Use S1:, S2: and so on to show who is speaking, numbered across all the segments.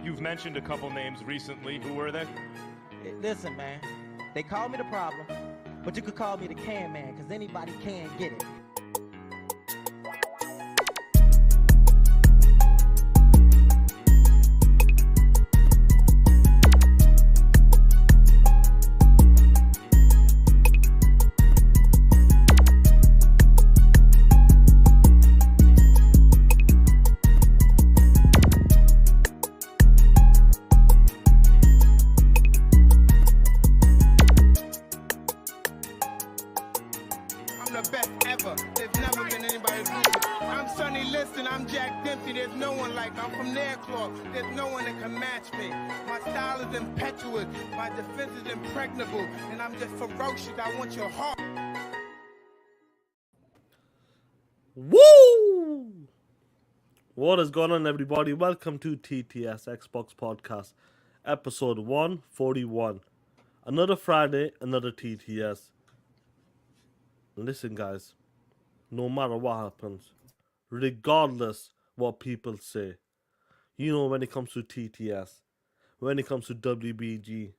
S1: You've mentioned a couple names recently. Who were they?
S2: Listen, man. They call me the problem, but you could call me the can man, because anybody can get it.
S3: My defense is impregnable, and I'm just ferocious. I want your heart.
S4: Woo! What is going on, everybody? Welcome to TTS Xbox Podcast, episode 141. Another Friday, another TTS. Listen, guys, no matter what happens, regardless what people say, you know, when it comes to TTS, when it comes to WBG,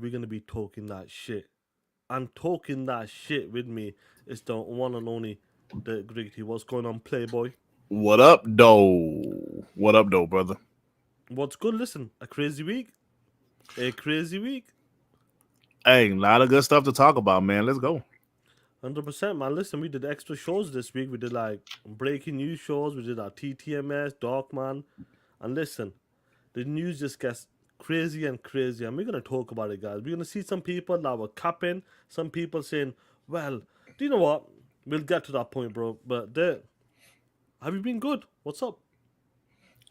S4: we're going to be talking that shit. And talking that shit with me is the one and only the Griggity. What's going on, Playboy?
S5: What up, though? What up, though, brother?
S4: What's good? Listen, a crazy week. A crazy week.
S5: Hey, a lot of good stuff to talk about, man. Let's go.
S4: 100%, man. Listen, we did extra shows this week. We did like breaking news shows. We did our TTMS, Darkman. And listen, the news just gets crazy and crazy, and we're going to talk about it, guys. We're going to see some people that were capping, some people saying, well, do you know what? We'll get to that point, bro. But have you been good? What's up?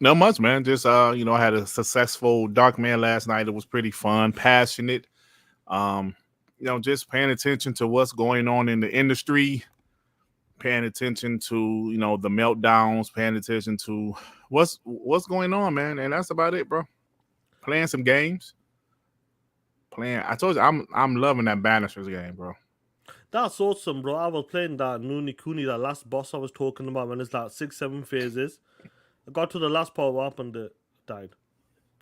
S5: Not much, man. Just, I had a successful Darkman last night. It was pretty fun, passionate. Just paying attention to what's going on in the industry, paying attention to, the meltdowns, paying attention to what's going on, man. And that's about it, bro. Playing some games. I told you, I'm loving that Banishers game, bro.
S4: That's awesome, bro. I was playing that Noonie Cooney, that last boss I was talking about, when it's like 6-7 phases. I got to the last part, what happened? Died.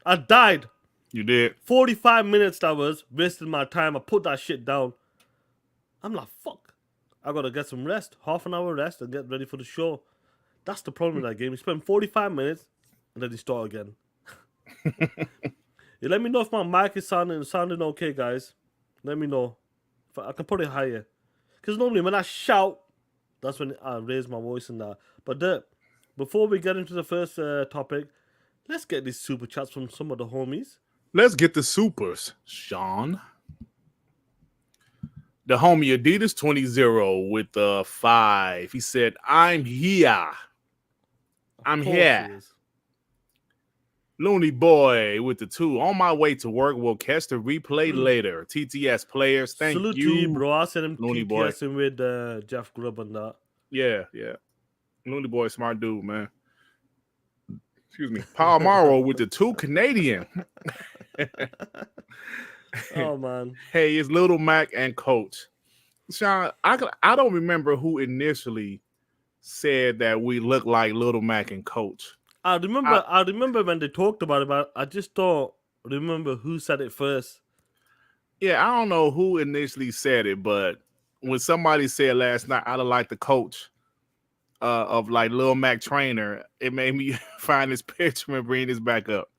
S4: I died.
S5: You did.
S4: 45 minutes that was, wasted my time. I put that shit down. I'm like, fuck. I gotta get some rest. Half an hour rest and get ready for the show. That's the problem with that game. You spend 45 minutes and then you start again. You let me know if my mic is sounding okay, guys. Let me know. If I can put it higher. Because normally when I shout, that's when I raise my voice and that. But before we get into the first topic, let's get these super chats from some of the homies.
S5: Let's get the supers, Sean. The homie Adidas 20 with 5. He said, I'm here. I'm here. Looney Boy with the 2. On my way to work. We'll catch the replay later. TTS players, thank
S4: Salute
S5: you.
S4: to you, bro. I sent him
S5: Looney
S4: TTSing with Jeff Grubb and that.
S5: Yeah. Looney Boy, smart dude, man. Excuse me. Paul Morrow with the 2 Canadian.
S4: Oh, man.
S5: Hey, it's Little Mac and Coach. Sean, I don't remember who initially said that we look like Little Mac and Coach.
S4: I remember when they talked about it, but I just don't remember who said it first.
S5: Yeah, I don't know who initially said it, but when somebody said last night, I look like the coach of like Lil Mac Trainer, it made me find this picture and bring this back up.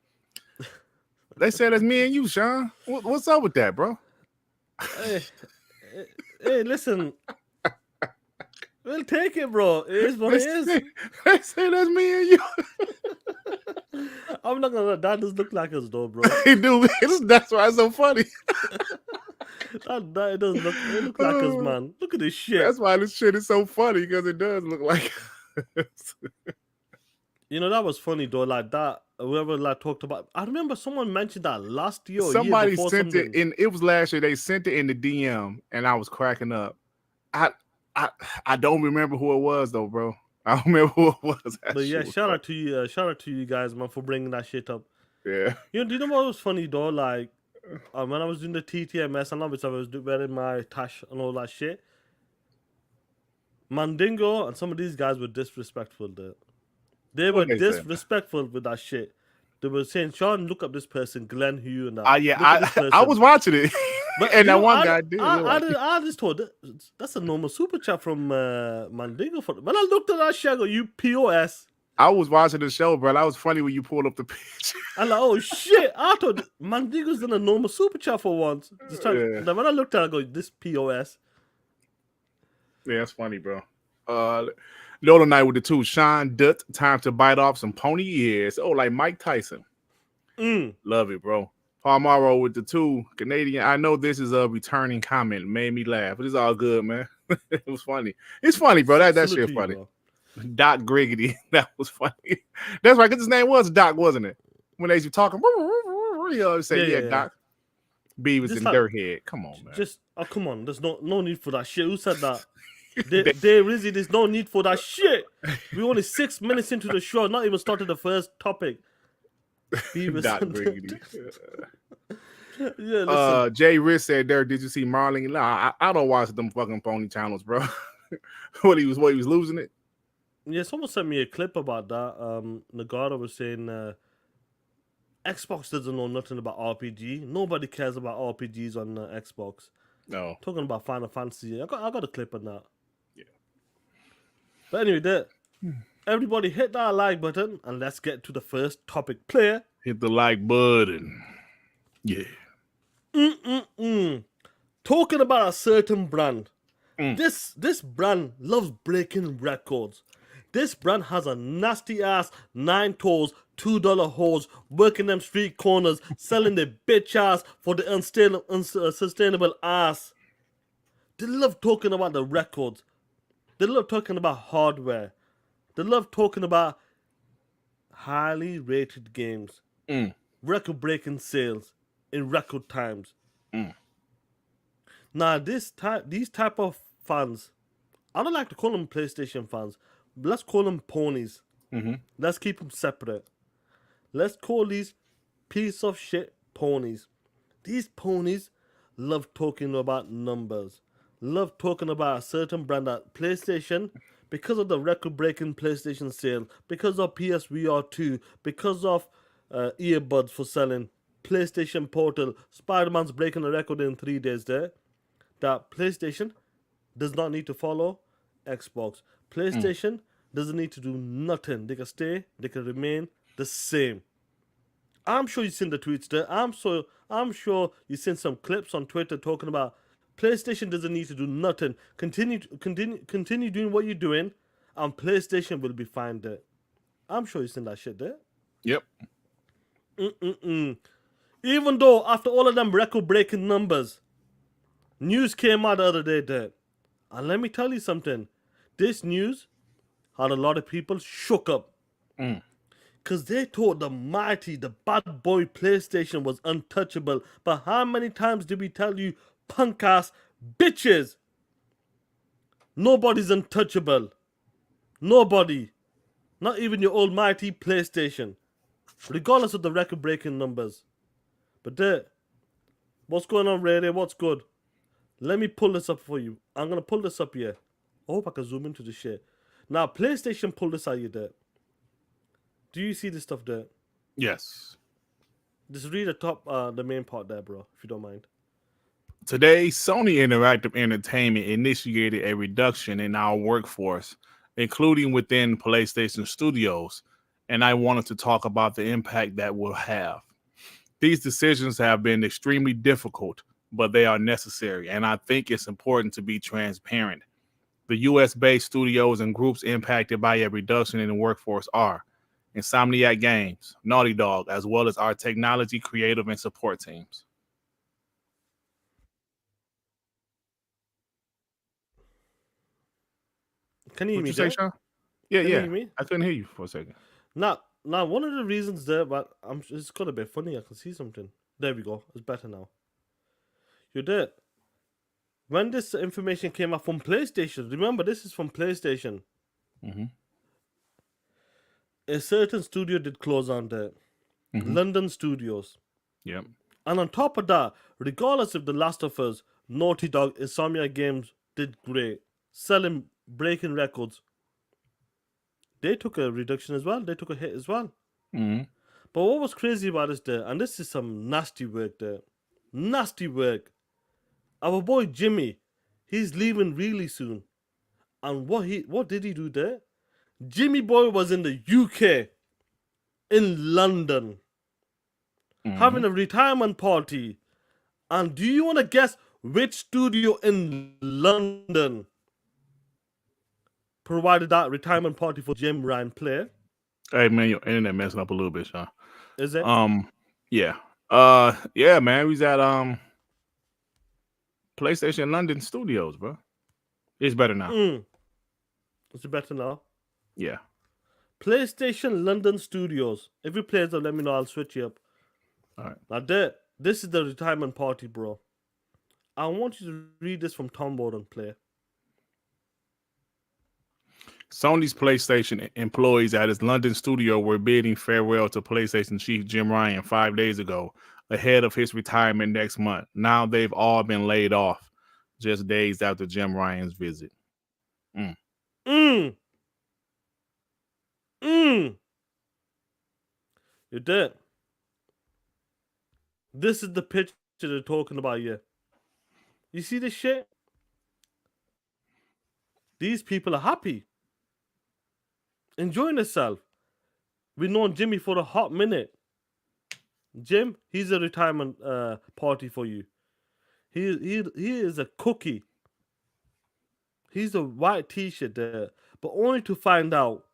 S5: They said it's me and you, Sean. What's up with that, bro?
S4: Hey, listen. We'll take it, bro. It is what it is.
S5: They say that's me and you.
S4: I'm not gonna. That does look like us, though, bro.
S5: They do. That's why it's so funny.
S4: It does look. It look like us, man. Look at this shit.
S5: That's why this shit is so funny, because it does look like us.
S4: You know, that was funny though. Like that, whoever like talked about. I remember someone mentioned that last year.
S5: Somebody
S4: year
S5: sent it in. It was last year. They sent it in the DM, and I was cracking up. I don't remember who it was though, bro. I don't remember who it was.
S4: But yeah, shout out to you. Shout out to you guys, man, for bringing that shit up.
S5: Yeah.
S4: You know, do you know what was funny though? Like, when I was doing the TTMS, and obviously I was wearing my tash and all that shit. Mandingo and some of these guys were disrespectful there. They were disrespectful with that shit. They were saying, Sean, look up this person, Glenn Hugh and that.
S5: Yeah,
S4: Look at this
S5: I
S4: person.
S5: was watching it,
S4: But
S5: and that
S4: you know,
S5: one guy did.
S4: I just thought that's a normal super chat from Mandingo. When I looked at that shit, I go, you POS.
S5: I was watching the show, bro. That was funny when you pulled up the picture.
S4: I'm like, oh shit! I thought Mandingo's done a normal super chat for once.
S5: Yeah.
S4: Then when I looked at it, I go, this POS.
S5: Yeah, that's funny, bro. Lola Night with the 2. Sean Dutt, time to bite off some pony ears. Oh, like Mike Tyson. Love it, bro. Paul Morrow with the 2. Canadian. I know this is a returning comment. Made me laugh, but it's all good, man. It was funny. It's funny, bro. That shit funny. Bro. Doc Griggity. That was funny. That's right, because his name was Doc, wasn't it? When they used to talking, you know, say, yeah, Doc. Beavis and Dirthead. Come on, man.
S4: Come on. There's no need for that shit. Who said that? There's no need for that shit. We're only 6 minutes into the show, not even started the first topic. Beavis
S5: Doc
S4: and
S5: Griggity.
S4: Yeah, listen.
S5: Jay Riss said, "There, did you see Marlon?" Nah, I don't watch them fucking pony channels, bro. What he was losing it.
S4: Yeah, someone sent me a clip about that. Nagara was saying Xbox doesn't know nothing about RPG. Nobody cares about RPGs on Xbox.
S5: No.
S4: Talking about Final Fantasy. I got a clip on that.
S5: Yeah.
S4: But anyway, everybody hit that like button and let's get to the first topic. Player.
S5: Hit the like button. Yeah.
S4: Talking about a certain brand. This brand loves breaking records. This brand has a nasty ass 9 toes, $2 whores, working them street corners, selling their bitch ass for the unsustainable ass. They love talking about the records. They love talking about hardware. They love talking about highly rated games. Record-breaking sales in record times. Now, these type of fans, I don't like to call them PlayStation fans. Let's call them ponies. Let's keep them separate. Let's call these piece of shit ponies. These ponies love talking about numbers. Love talking about a certain brand at PlayStation because of the record-breaking PlayStation sale, because of PSVR 2, because of earbuds for selling, PlayStation Portal, Spider-Man's breaking a record in 3 days there. That PlayStation does not need to follow Xbox. PlayStation doesn't need to do nothing. They can stay, they can remain the same. I'm sure you've seen the tweets there. I'm sure you've seen some clips on Twitter talking about PlayStation doesn't need to do nothing. Continue doing what you're doing, and PlayStation will be fine there. I'm sure you've seen that shit there.
S5: Yep.
S4: Even though after all of them record-breaking numbers, news came out the other day there. And let me tell you something. This news had a lot of people shook up. Because they thought the bad boy PlayStation was untouchable. But how many times did we tell you, punk-ass bitches? Nobody's untouchable. Nobody. Not even your almighty PlayStation. Regardless of the record-breaking numbers. But there, what's going on, Radio? What's good? Let me pull this up for you. I'm going to pull this up here. I hope I can zoom into the shit. Now, PlayStation pulled this out here there. Do you see this stuff there?
S5: Yes.
S4: Just read the main part there, bro, if you don't mind.
S5: Today, Sony Interactive Entertainment initiated a reduction in our workforce, including within PlayStation Studios, and I wanted to talk about the impact that will have. These decisions have been extremely difficult, but they are necessary, and I think it's important to be transparent. The U.S.-based studios and groups impacted by a reduction in the workforce are Insomniac Games, Naughty Dog, as well as our technology, creative, and support teams.
S4: Can you hear me,
S5: say, Sean? Yeah,
S4: Can you
S5: yeah.
S4: hear me?
S5: I couldn't hear you for a second.
S4: Now, one of the reasons there, but it's got a bit funny. I can see something. There we go. It's better now. You're there. When this information came out from PlayStation, remember this is from PlayStation. A certain studio did close on there. London Studios.
S5: Yep.
S4: And on top of that, regardless if The Last of Us, Naughty Dog, Insomniac Games did great, selling, breaking records, they took a reduction as well. They took a hit as well. But But what was crazy about this there, and this is some nasty work there, nasty work. Our boy Jimmy, he's leaving really soon. And what did he do there? Jimmy Boy was in the UK, in London, having a retirement party. And do you want to guess which studio in London provided that retirement party for Jim Ryan Player?
S5: Hey man, your internet messing up a little bit, Sean.
S4: Is it?
S5: Yeah. Yeah, man. We was at PlayStation London Studios, bro. It's better now.
S4: Is it better now?
S5: Yeah.
S4: PlayStation London Studios. If you play it, let me know. I'll switch you up.
S5: All right.
S4: Now, this is the retirement party, bro. I want you to read this from Tom Borden, player.
S5: Sony's PlayStation employees at its London studio were bidding farewell to PlayStation chief Jim Ryan 5 days ago, ahead of his retirement next month. Now they've all been laid off, just days after Jim Ryan's visit.
S4: You did. This is the picture they're talking about here. You see this shit? These people are happy. Enjoying themselves. We've known Jimmy for a hot minute. Jim, he's a retirement party for you. He is a cookie. He's a white t-shirt there. But only to find out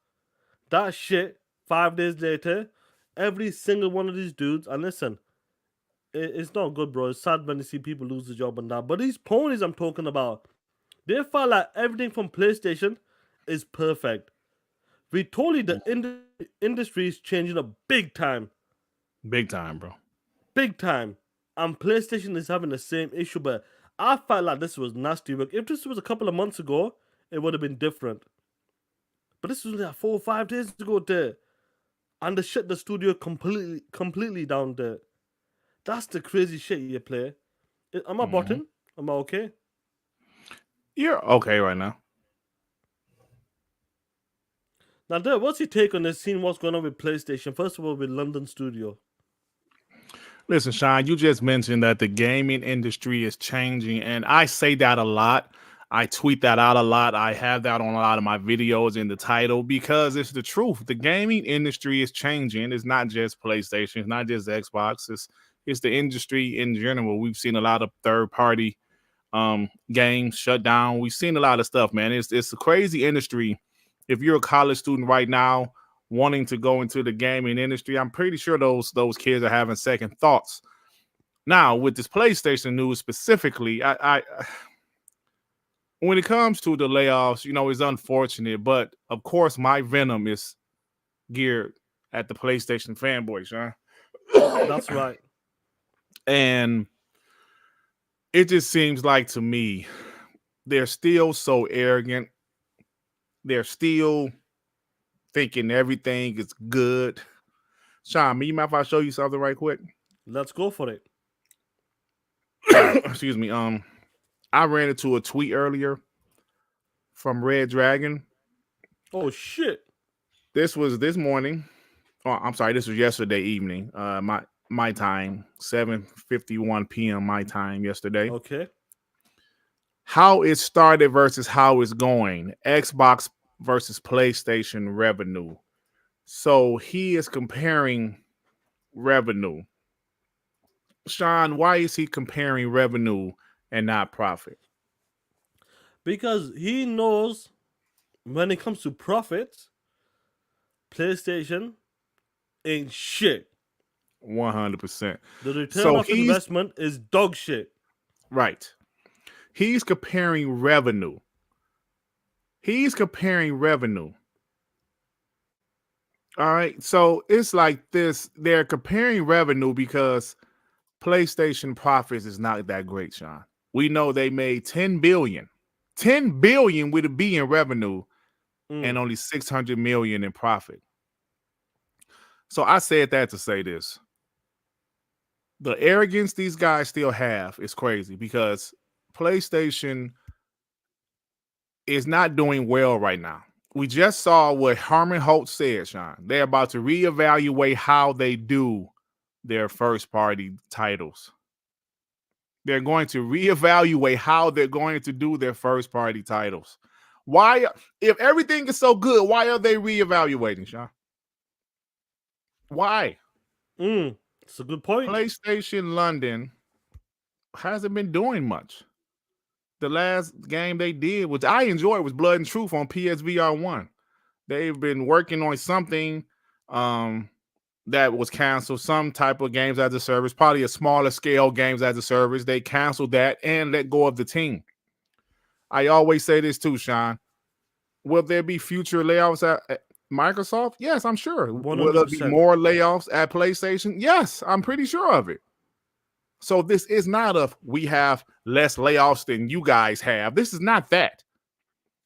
S4: that shit 5 days later, every single one of these dudes, and listen, it's not good, bro. It's sad when you see people lose the job and that. But these ponies I'm talking about, they felt like everything from PlayStation is perfect. We told you the industry is changing up big time.
S5: Big time, bro.
S4: Big time. And PlayStation is having the same issue, but I felt like this was nasty work. If this was a couple of months ago, it would have been different. But this was like 4 or 5 days ago there. And they shut the studio completely down there. That's the crazy shit you play. Am I bottom? Am I okay?
S5: You're okay right now.
S4: Now, there, what's your take on this? Seeing what's going on with PlayStation? First of all, with London Studio.
S5: Listen, Sean, you just mentioned that the gaming industry is changing, and I say that a lot. I tweet that out a lot. I have that on a lot of my videos in the title because it's the truth. The gaming industry is changing. It's not just PlayStation. It's not just Xbox. It's the industry in general. We've seen a lot of third-party games shut down. We've seen a lot of stuff, man. It's a crazy industry. If you're a college student right now wanting to go into the gaming industry, I'm pretty sure those kids are having second thoughts. Now, with this PlayStation news specifically, I when it comes to the layoffs, you know, it's unfortunate, but of course my venom is geared at the PlayStation fanboys, Sean.
S4: That's right.
S5: And it just seems like to me, they're still so arrogant. They're still thinking everything is good. Sean, you mind if I show you something right quick?
S4: Let's go for it.
S5: Excuse me. I ran into a tweet earlier from Red Dragon.
S4: Oh shit!
S5: This was this morning. Oh, I'm sorry. This was yesterday evening. My time, 7:51 p.m. my time yesterday.
S4: Okay.
S5: How it started versus how it's going. Xbox versus PlayStation revenue. So he is comparing revenue. Sean, why is he comparing revenue and not profit?
S4: Because he knows when it comes to profits, PlayStation ain't shit.
S5: 100%.
S4: The return of investment is dog shit.
S5: Right. He's comparing revenue. All right. So it's like this. They're comparing revenue because PlayStation profits is not that great, Sean. We know they made 10 billion. 10 billion with a B in revenue and only 600 million in profit. So I said that to say this. The arrogance these guys still have is crazy because PlayStation is not doing well right now. we just saw what Harmon Holt said, Sean. They're about to reevaluate how they do their first-party titles. They're going to reevaluate how they're going to do their first-party titles. Why, if everything is so good, why are they reevaluating, Sean? Why?
S4: It's a good point.
S5: PlayStation London hasn't been doing much. The last game they did, which I enjoyed, was Blood and Truth on PSVR 1. They've been working on something that was canceled, some type of games as a service, probably a smaller scale games as a service. They canceled that and let go of the team. I always say this too, Sean. Will there be future layoffs at Microsoft? Yes, I'm sure.
S4: 100%.
S5: Will there be more layoffs at PlayStation? Yes, I'm pretty sure of it. So this is not we have less layoffs than you guys have. This is not that.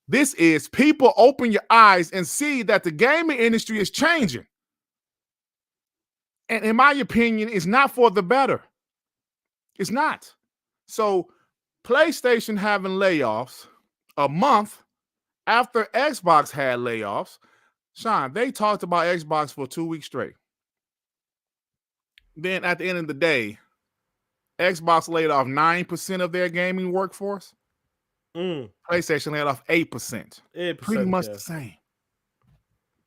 S5: This is people open your eyes and see that the gaming industry is changing. And in my opinion, it's not for the better. It's not. So PlayStation having layoffs a month after Xbox had layoffs, Sean, they talked about Xbox for 2 weeks straight. Then at the end of the day, Xbox laid off 9% of their gaming workforce. PlayStation laid off 8%.
S4: 8%.
S5: Pretty much the same.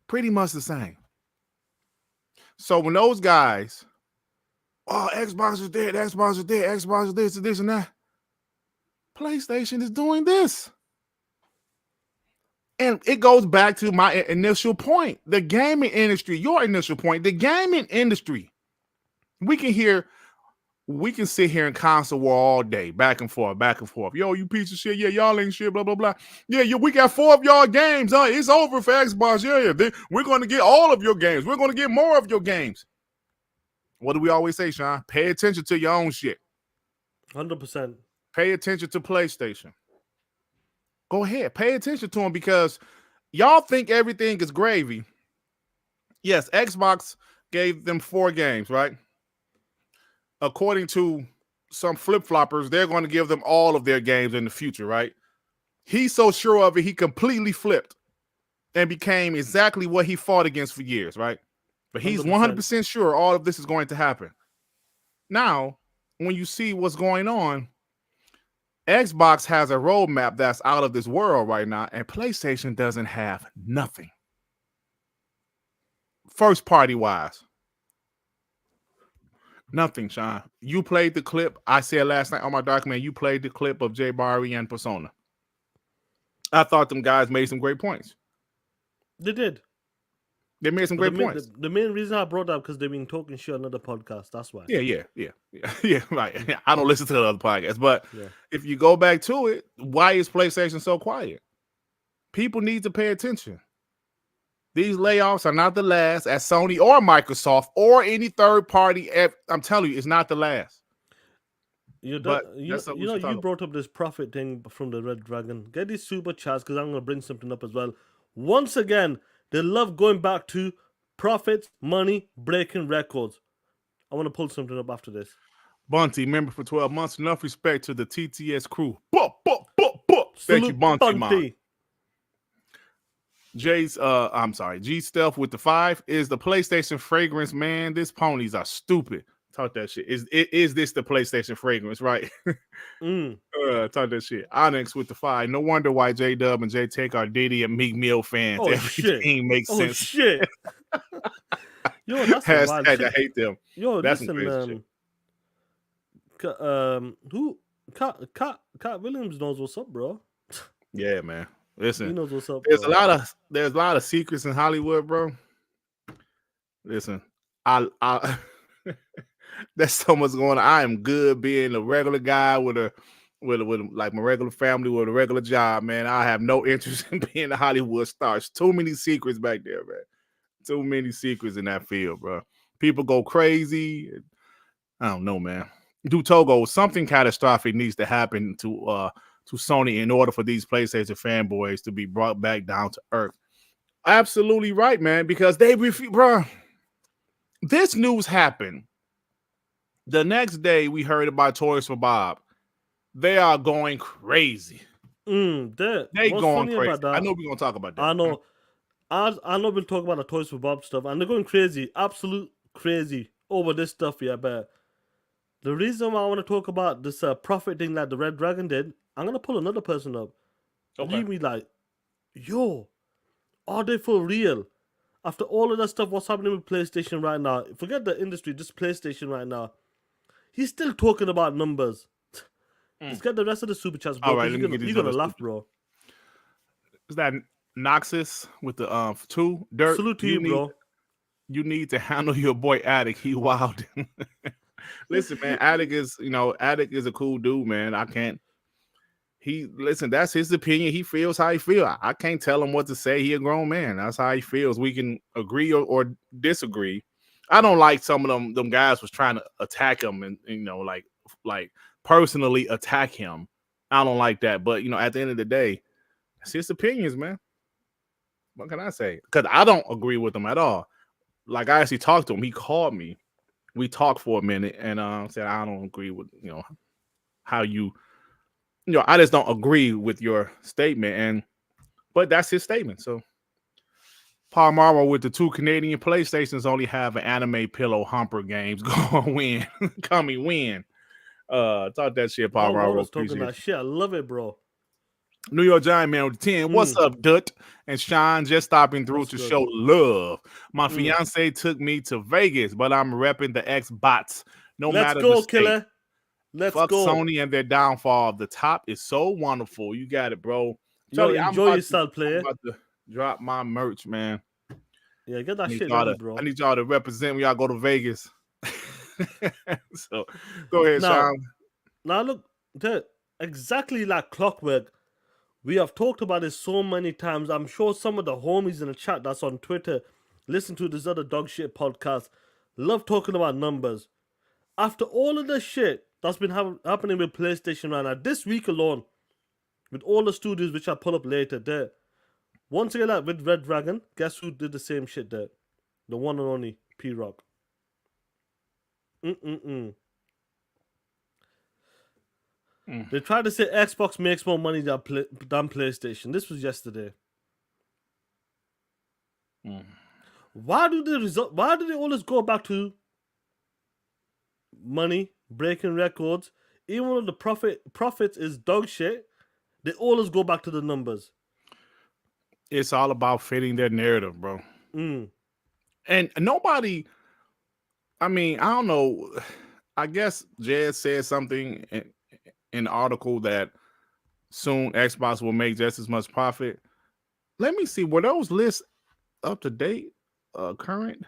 S5: Pretty much the same. So when those guys, Xbox is dead, Xbox is dead, Xbox is this and that, PlayStation is doing this. And it goes back to my initial point. The gaming industry, your initial point, the gaming industry, we can sit here in console war all day, back and forth, back and forth. Yo, you piece of shit. Yeah, y'all ain't shit, blah, blah, blah. Yeah, we got 4 of y'all games. It's over for Xbox. Yeah. We're going to get all of your games. We're going to get more of your games. What do we always say, Sean? Pay attention to your own shit.
S4: 100%.
S5: Pay attention to PlayStation. Go ahead. Pay attention to them because y'all think everything is gravy. Yes, Xbox gave them 4 games, right? According to some flip-floppers, they're going to give them all of their games in the future, right? He's so sure of it, he completely flipped and became exactly what he fought against for years, right? But he's 100% sure all of this is going to happen. Now, when you see what's going on, Xbox has a roadmap that's out of this world right now, and PlayStation doesn't have nothing. First party-wise. Nothing, Sean. You played the clip. I said last night on my document, you played the clip of Jay Barry and Persona. I thought them guys made some great points.
S4: They did.
S5: They made some great points.
S4: The main reason I brought up because they've been talking shit on another podcast. That's why.
S5: Yeah, right. I don't listen to the other podcasts, but if you go back to it, why is PlayStation so quiet? People need to pay attention. These layoffs are not the last at Sony or Microsoft or any third party. I'm telling you, it's not the last.
S4: You brought up this profit thing from the Red Dragon. Get these super chats because I'm going to bring something up as well. Once again, they love going back to profits, money, breaking records. I want to pull something up after this.
S5: Bunty, member for 12 months. Enough respect to the TTS crew. Thank you, Bunty, man. G Stealth with the 5 is the PlayStation fragrance, man. These ponies are stupid. Talk that shit. Is this the PlayStation fragrance, right? Talk that shit. Onyx with the 5. No wonder why J Dub and J Tech are Diddy and Meek Mill fans. Everything makes sense.
S4: Shit. Yo, that's
S5: hashtag I hate them.
S4: Yo,
S5: that's
S4: listen,
S5: some crazy
S4: shit. Cat Williams knows what's up, bro.
S5: Yeah, man. Listen,
S4: he knows what's up.
S5: There's a lot of secrets in Hollywood, bro. Listen, I there's so much going on. I am good being a regular guy with like my regular family with a regular job, man. I have no interest in being a Hollywood star. There's too many secrets back there, man. Too many secrets in that field, bro. People go crazy. I don't know, man. Togo, something catastrophic needs to happen to Sony in order for these PlayStation fanboys to be brought back down to earth. Absolutely right, man, because they refuse, bro. This news happened. The next day we heard about Toys for Bob. They are going crazy. They
S4: What's
S5: going
S4: funny
S5: crazy.
S4: about that?
S5: I know we're gonna talk about that.
S4: I know. I know we'll talk about the Toys for Bob stuff, and they're going crazy, absolute crazy over this stuff, yeah, but the reason why I want to talk about this profit thing that the Red Dragon did, I'm going to pull another person up. And you be like, yo, are they for real? After all of that stuff, what's happening with PlayStation right now? Forget the industry, just PlayStation right now. He's still talking about numbers. Let's get the rest of the super chats, bro.
S5: All right, let me
S4: You're
S5: get these
S4: gonna
S5: other
S4: laugh,
S5: super-
S4: bro.
S5: Is that Noxus with the 2? Dirt,
S4: Salute to you, bro.
S5: You need to handle your boy Attic. He wild. Listen, man, Attic is a cool dude, man. I can't. Listen, that's his opinion. He feels how he feels. I can't tell him what to say. He a grown man. That's how he feels. We can agree or disagree. I don't like some of them guys was trying to attack him and like personally attack him. I don't like that. But at the end of the day, it's his opinions, man. What can I say? Because I don't agree with him at all. Like, I actually talked to him. He called me. We talked for a minute and said, I don't agree with, how you, I just don't agree with your statement. But that's his statement. So, Paul Marvel with the 2 Canadian PlayStations only have an anime pillow humper games. Go win. Coming win. Talk that shit, Paul Marvel.
S4: Talking that shit. I love it, bro.
S5: New York Giant Man with 10. What's up, Dut? And Sean just stopping through to show love. My fiance took me to Vegas, but I'm repping the Xbox.
S4: Let's go, killer. Let's
S5: Fuck
S4: go.
S5: Sony and their downfall. The top is so wonderful. You got it, bro.
S4: Yo, enjoy yourself, player.
S5: I'm about to drop my merch, man.
S4: Yeah, get that shit ready, bro.
S5: I need y'all to represent when y'all go to Vegas. So, go ahead, Sean.
S4: Now, look, exactly like clockwork. We have talked about this so many times. I'm sure some of the homies in the chat that's on Twitter listen to this other dog shit podcast. Love talking about numbers. After all of the shit that's been happening with PlayStation right now, this week alone, with all the studios which I pull up later, there. Once again, like with Red Dragon, guess who did the same shit there? The one and only P-Rock. They tried to say Xbox makes more money than PlayStation. This was yesterday. Why do they always go back to money, breaking records? Even though the profits is dog shit, they always go back to the numbers.
S5: It's all about fitting their narrative, bro. And nobody, I mean, I don't know. I guess Jez said something in the article that soon Xbox will make just as much profit. Let me see. Were those lists up to date? Current?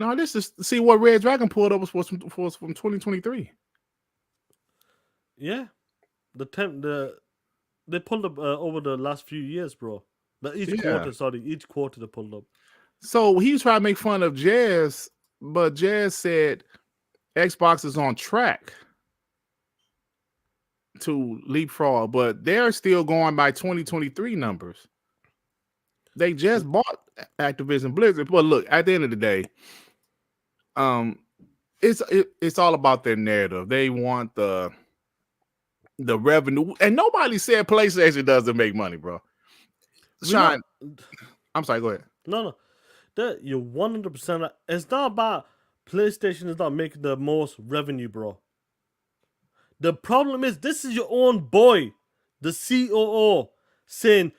S5: No, this is see what Red Dragon pulled up was from 2023.
S4: Yeah, they pulled up over the last few years, bro. Each quarter they pulled up.
S5: So he was trying to make fun of Jazz, but Jazz said Xbox is on track to leapfrog, but they're still going by 2023 numbers. They just bought Activision Blizzard, but look, at the end of the day, it's all about their narrative. They want the revenue, and nobody said PlayStation doesn't make money, bro. Sean, I'm sorry, go ahead.
S4: No, you're 100% right. It's not about PlayStation is not making the most revenue, bro. The problem is this is your own boy, the COO, saying,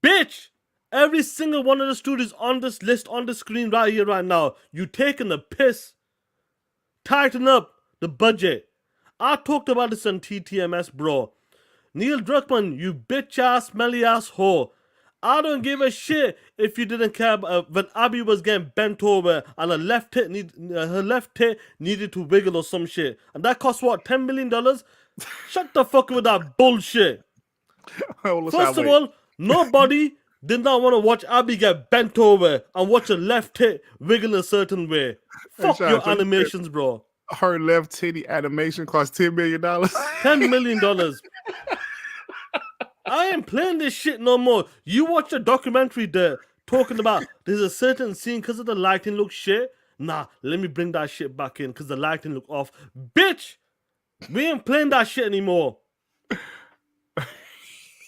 S4: bitch, every single one of the studios on this list on the screen right here, right now, you taking the piss. Tighten up the budget. I talked about this on TTMS, bro. Neil Druckmann, you bitch ass, smelly ass whore. I don't give a shit if you didn't care when Abby was getting bent over and her left tit needed to wiggle or some shit. And that cost what, $10 million? Shut the fuck with that bullshit. First of all, nobody did not want to watch Abby get bent over and watch her left tit wiggle a certain way. Fuck your animations, bro.
S5: Her left titty animation cost $10 million.
S4: $10 million. I ain't playing this shit no more. You watch the documentary there talking about there's a certain scene because of the lighting look shit. Nah, let me bring that shit back in because the lighting look off. Bitch, we ain't playing that shit anymore.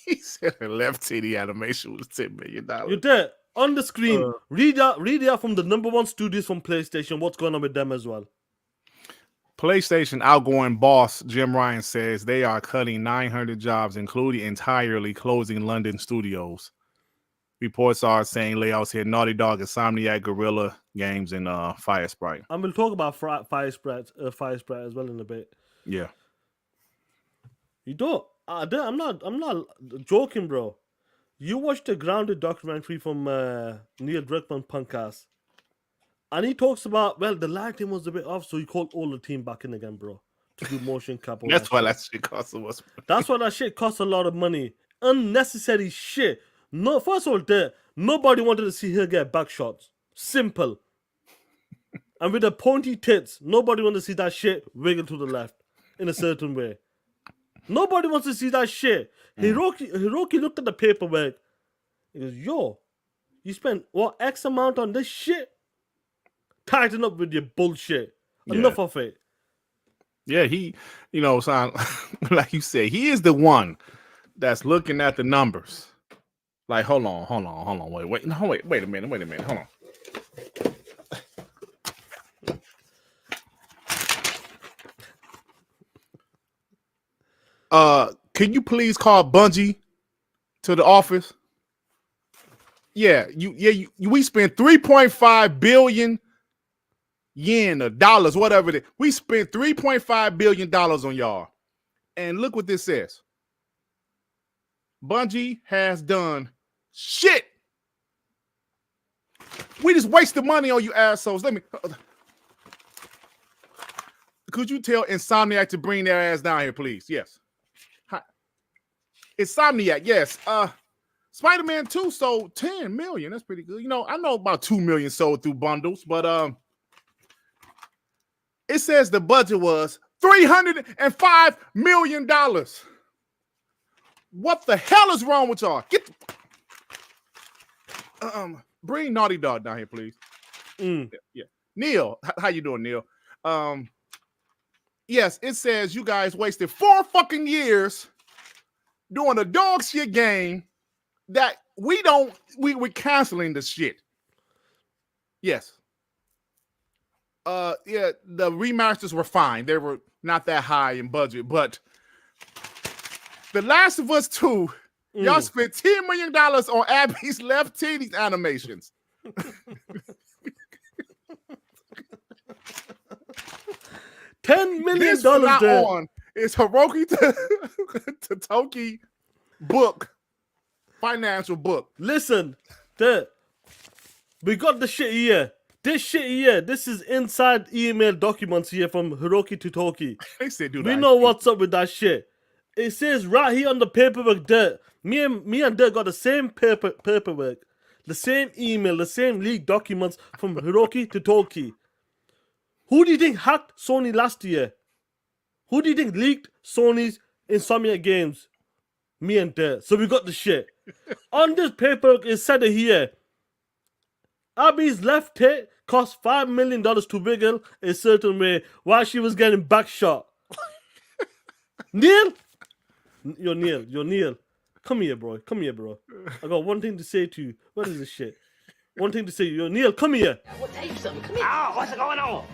S5: He said a left titty animation was $10 million.
S4: You're there on the screen. Read out from the #1 studios from PlayStation. What's going on with them as well?
S5: PlayStation outgoing boss Jim Ryan says they are cutting 900 jobs, including entirely closing London studios. Reports are saying layoffs hit Naughty Dog, Insomniac, Guerrilla Games, and Fire Sprite.
S4: And we'll talk about Fire Sprite as well in a bit.
S5: Yeah.
S4: You don't. I'm not joking, bro. You watched the Grounded documentary from Neil Druckmann podcast, and he talks about, well, the lighting was a bit off, so he called all the team back in again, bro, to do motion cap.
S5: That's why that shit costs so much money.
S4: That's why that shit costs a lot of money. Unnecessary shit. No, first of all, nobody wanted to see her get back shots. Simple. And with the pointy tits, nobody wanted to see that shit wiggle to the left in a certain way. Nobody wants to see that shit. Hiroki looked at the paperwork. He goes, yo, you spent what X amount on this shit? Tighten up with your bullshit. Enough of it.
S5: Yeah, he, son, like you said, he is the one that's looking at the numbers. Like, hold on, wait a minute, hold on. Can you please call Bungie to the office? Yeah, we spent 3.5 billion yen or dollars, whatever it is. We spent $3.5 billion on y'all. And look what this says. Bungie has done shit. We just wasted money on you assholes. Could you tell Insomniac to bring their ass down here, please? Yes. Insomniac, yes. Spider-Man 2 sold 10 million. That's pretty good. I know about 2 million sold through bundles, but it says the budget was $305 million. What the hell is wrong with y'all? Bring Naughty Dog down here, please. Yeah. Neil, how you doing, Neil? Yes, it says you guys wasted 4 fucking years doing a dog shit game that we're canceling the shit. Yes. Yeah, the remasters were fine. They were not that high in budget, but The Last of Us 2, y'all spent $10 million on Abby's left titties animations.
S4: $10 million
S5: this
S4: there.
S5: on is Hiroki Totoki book, financial book.
S4: Listen, we got the shit here. This shit here, this is inside email documents here from Hiroki Totoki.
S5: They said,
S4: we know what's up with that shit. It says right here on the paperwork, me and Dirt got the same paperwork, the same email, the same leaked documents from Hiroki Totoki. Who do you think hacked Sony last year? Who do you think leaked Sony's Insomniac games? Me and Dirt. So we got the shit. On this paperwork, it said it here. Abby's left tit cost $5 million to wiggle a certain way while she was getting back shot. Neil? You're Neil. Come here, bro. I got one thing to say to you. What is this shit? One thing to say to you. Neil, come here.
S6: I'll tell you something. Come here. Oh, what's going on?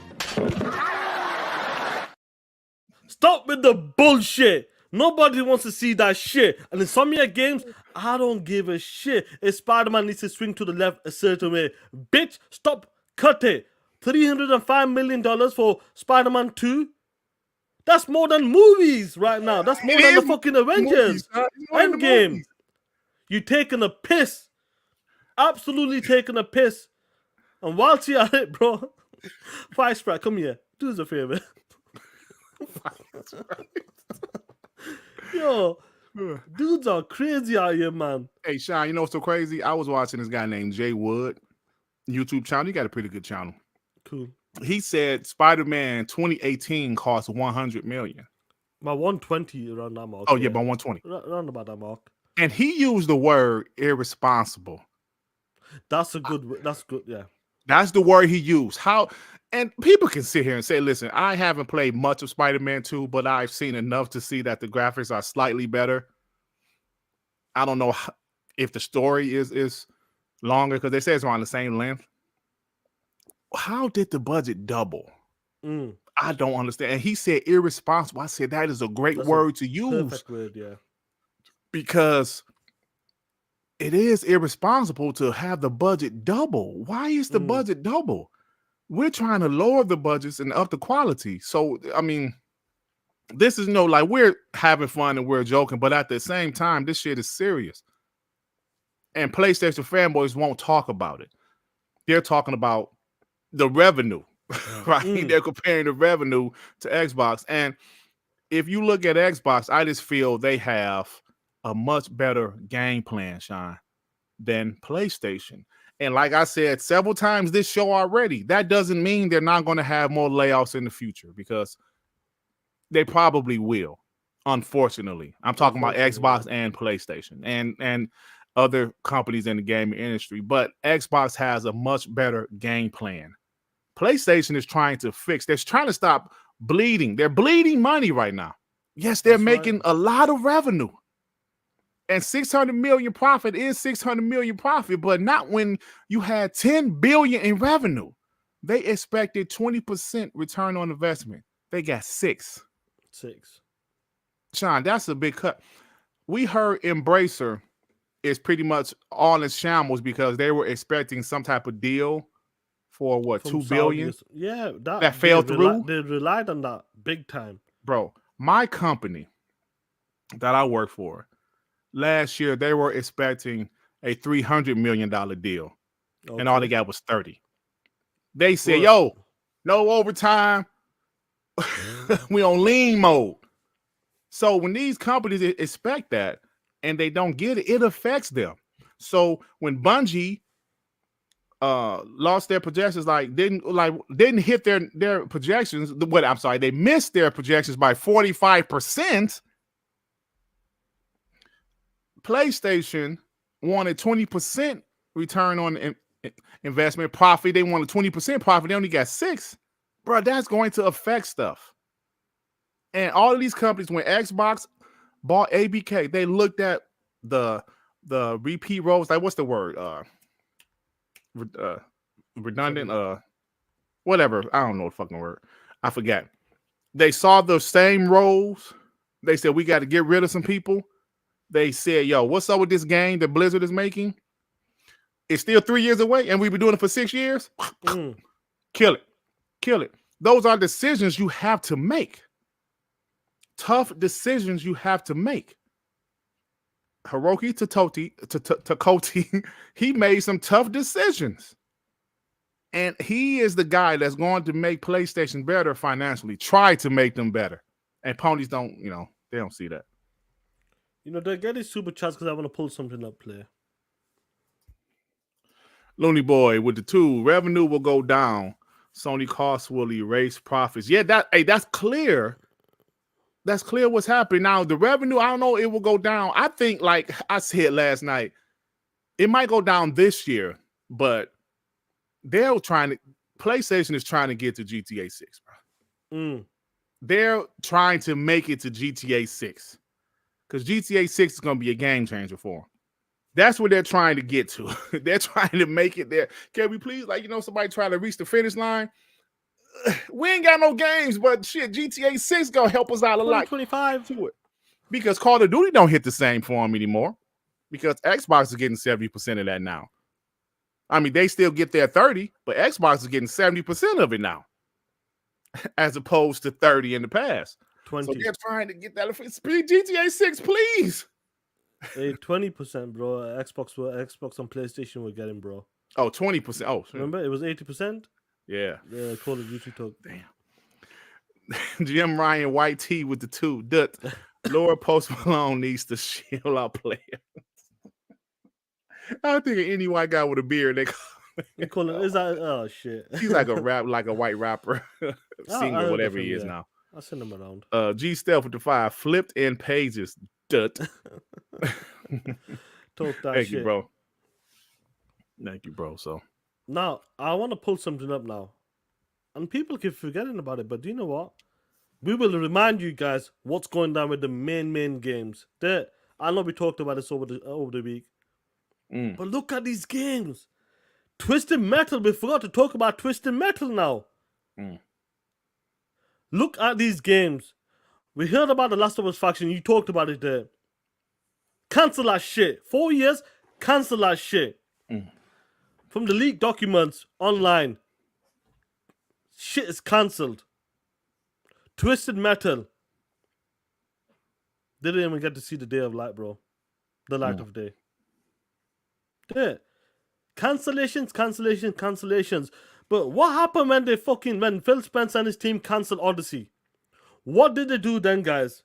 S4: Stop with the bullshit. Nobody wants to see that shit. And in Insomniac games, I don't give a shit if Spider-Man needs to swing to the left a certain way. Bitch, stop. Cut it. $305 million for Spider-Man 2? That's more than movies right now. That's more than the fucking Avengers. Endgame. You taking a piss. Absolutely taking a piss. And whilst you're at it, bro, Fire Sprite, come here. Do us a favor. Yo, dudes are crazy out here, man.
S5: Hey, Sean, you know what's so crazy? I was watching this guy named Jay Wood YouTube channel. He got a pretty good channel.
S4: Cool.
S5: He said Spider-Man 2018 cost $100 million.
S4: By 120 around that mark.
S5: Oh, yeah, by 120.
S4: Around about that mark.
S5: And he used the word irresponsible.
S4: That's good, yeah.
S5: That's the word he used. How, and people can sit here and say, listen, I haven't played much of Spider-Man 2, but I've seen enough to see that the graphics are slightly better. I don't know if the story is longer because they say it's around the same length. How did the budget double? I don't understand. And he said irresponsible. I said that is a great word to use.
S4: Perfect word, yeah.
S5: Because it is irresponsible to have the budget double. Why is the budget double? We're trying to lower the budgets and up the quality. So, I mean, this is like we're having fun and we're joking, but at the same time, this shit is serious. And PlayStation fanboys won't talk about it. They're talking about the revenue, right? They're comparing the revenue to Xbox. And if you look at Xbox, I just feel they have a much better game plan, Sean, than PlayStation. And like I said several times this show already, that doesn't mean they're not going to have more layoffs in the future because they probably will. Unfortunately, I'm talking about Xbox and PlayStation and other companies in the gaming industry. But Xbox has a much better game plan. PlayStation is trying to fix. They're trying to stop bleeding. They're bleeding money right now. Yes, they're making a lot of revenue. And 600 million profit is 600 million profit, but not when you had 10 billion in revenue. They expected 20% return on investment. They got 6. Sean, that's a big cut. We heard Embracer is pretty much all in shambles because they were expecting some type of deal for what, from 2 billion?
S4: Yeah,
S5: that fell through.
S4: They relied on that big time.
S5: Bro, my company that I work for, last year, they were expecting a $300 million deal, and all they got was 30. They said, yo, no overtime. We on lean mode. So when these companies expect that and they don't get it, it affects them. So when Bungie lost their projections, didn't hit their projections. They missed their projections by 45%. PlayStation wanted 20% return on investment profit. They wanted 20% profit. They only got 6. Bro, that's going to affect stuff. And all of these companies, when Xbox bought ABK, they looked at the repeat roles. Like, what's the word? Redundant. Whatever. I don't know the fucking word. I forgot. They saw the same roles. They said, we got to get rid of some people. They said, yo, what's up with this game that Blizzard is making? It's still 3 years away, and we've been doing it for 6 years. Kill it. Kill it. Those are decisions you have to make. Tough decisions you have to make. Hiroki Takoti, he made some tough decisions. And he is the guy that's going to make PlayStation better financially. Try to make them better. And ponies don't, they don't see that.
S4: They get these super chats because I want to pull something up, player.
S5: Looney Boy with the 2, revenue will go down. Sony costs will erase profits. Yeah, that's clear. That's clear what's happening. Now, the revenue, I don't know, it will go down. I think, like I said last night, it might go down this year, but PlayStation is trying to get to GTA 6, bro. They're trying to make it to GTA 6 because GTA 6 is going to be a game changer for them. That's what they're trying to get to. They're trying to make it there. Can we please, somebody trying to reach the finish line? We ain't got no games, but shit, GTA 6 gonna help us out a lot.
S4: 25
S5: to it. Because Call of Duty don't hit the same form anymore. Because Xbox is getting 70% of that now. I mean, they still get their 30, but Xbox is getting 70% of it now. As opposed to 30 in the past.
S4: 20.
S5: So they're trying to get that. GTA 6, please.
S4: Hey, 20%, bro. Xbox and PlayStation were getting, bro.
S5: Oh, 20%. Oh, sure.
S4: Remember, it was 80%?
S5: Yeah.
S4: Yeah, Call of Duty took.
S5: Damn. Jim Ryan, white tee with the 2. Dut. Laura Post Malone needs to shield out players. I think any white guy with a beard,
S4: they call it. Is that? Oh shit.
S5: He's like a white rapper, singer, whatever he is now.
S4: I'll send him around.
S5: G Stealth with the 5 flipped in pages. Dut.
S4: Talk that
S5: Thank
S4: shit.
S5: you, bro. Thank you, bro. So
S4: Now, I want to pull something up now. And people keep forgetting about it, but do you know what? We will remind you guys what's going down with the main games. I know we talked about this over the week. But look at these games. Twisted Metal, we forgot to talk about Twisted Metal now. Look at these games. We heard about the Last of Us faction, you talked about it there. Cancel that shit. 4 years, cancel that shit. From the leaked documents online, shit is cancelled. Twisted Metal. They didn't even get to see the day of light, bro. The light of day. Yeah. Cancellations. But what happened when Phil Spencer and his team cancelled Odyssey? What did they do then, guys?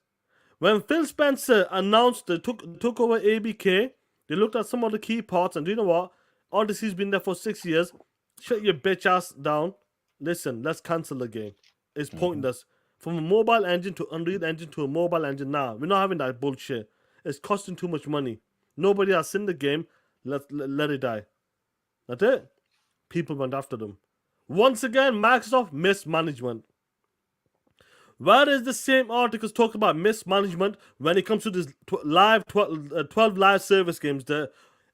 S4: When Phil Spencer announced they took over ABK, they looked at some of the key parts, and do you know what? Odyssey's been there for 6 years. Shut your bitch ass down. Listen, let's cancel the game. It's pointless. From a mobile engine to Unreal Engine to a mobile engine, nah, we're not having that bullshit. It's costing too much money. Nobody has seen the game. Let it die. That's it. People went after them. Once again, Microsoft mismanagement. Where is the same articles talk about mismanagement when it comes to this 12 live service games there?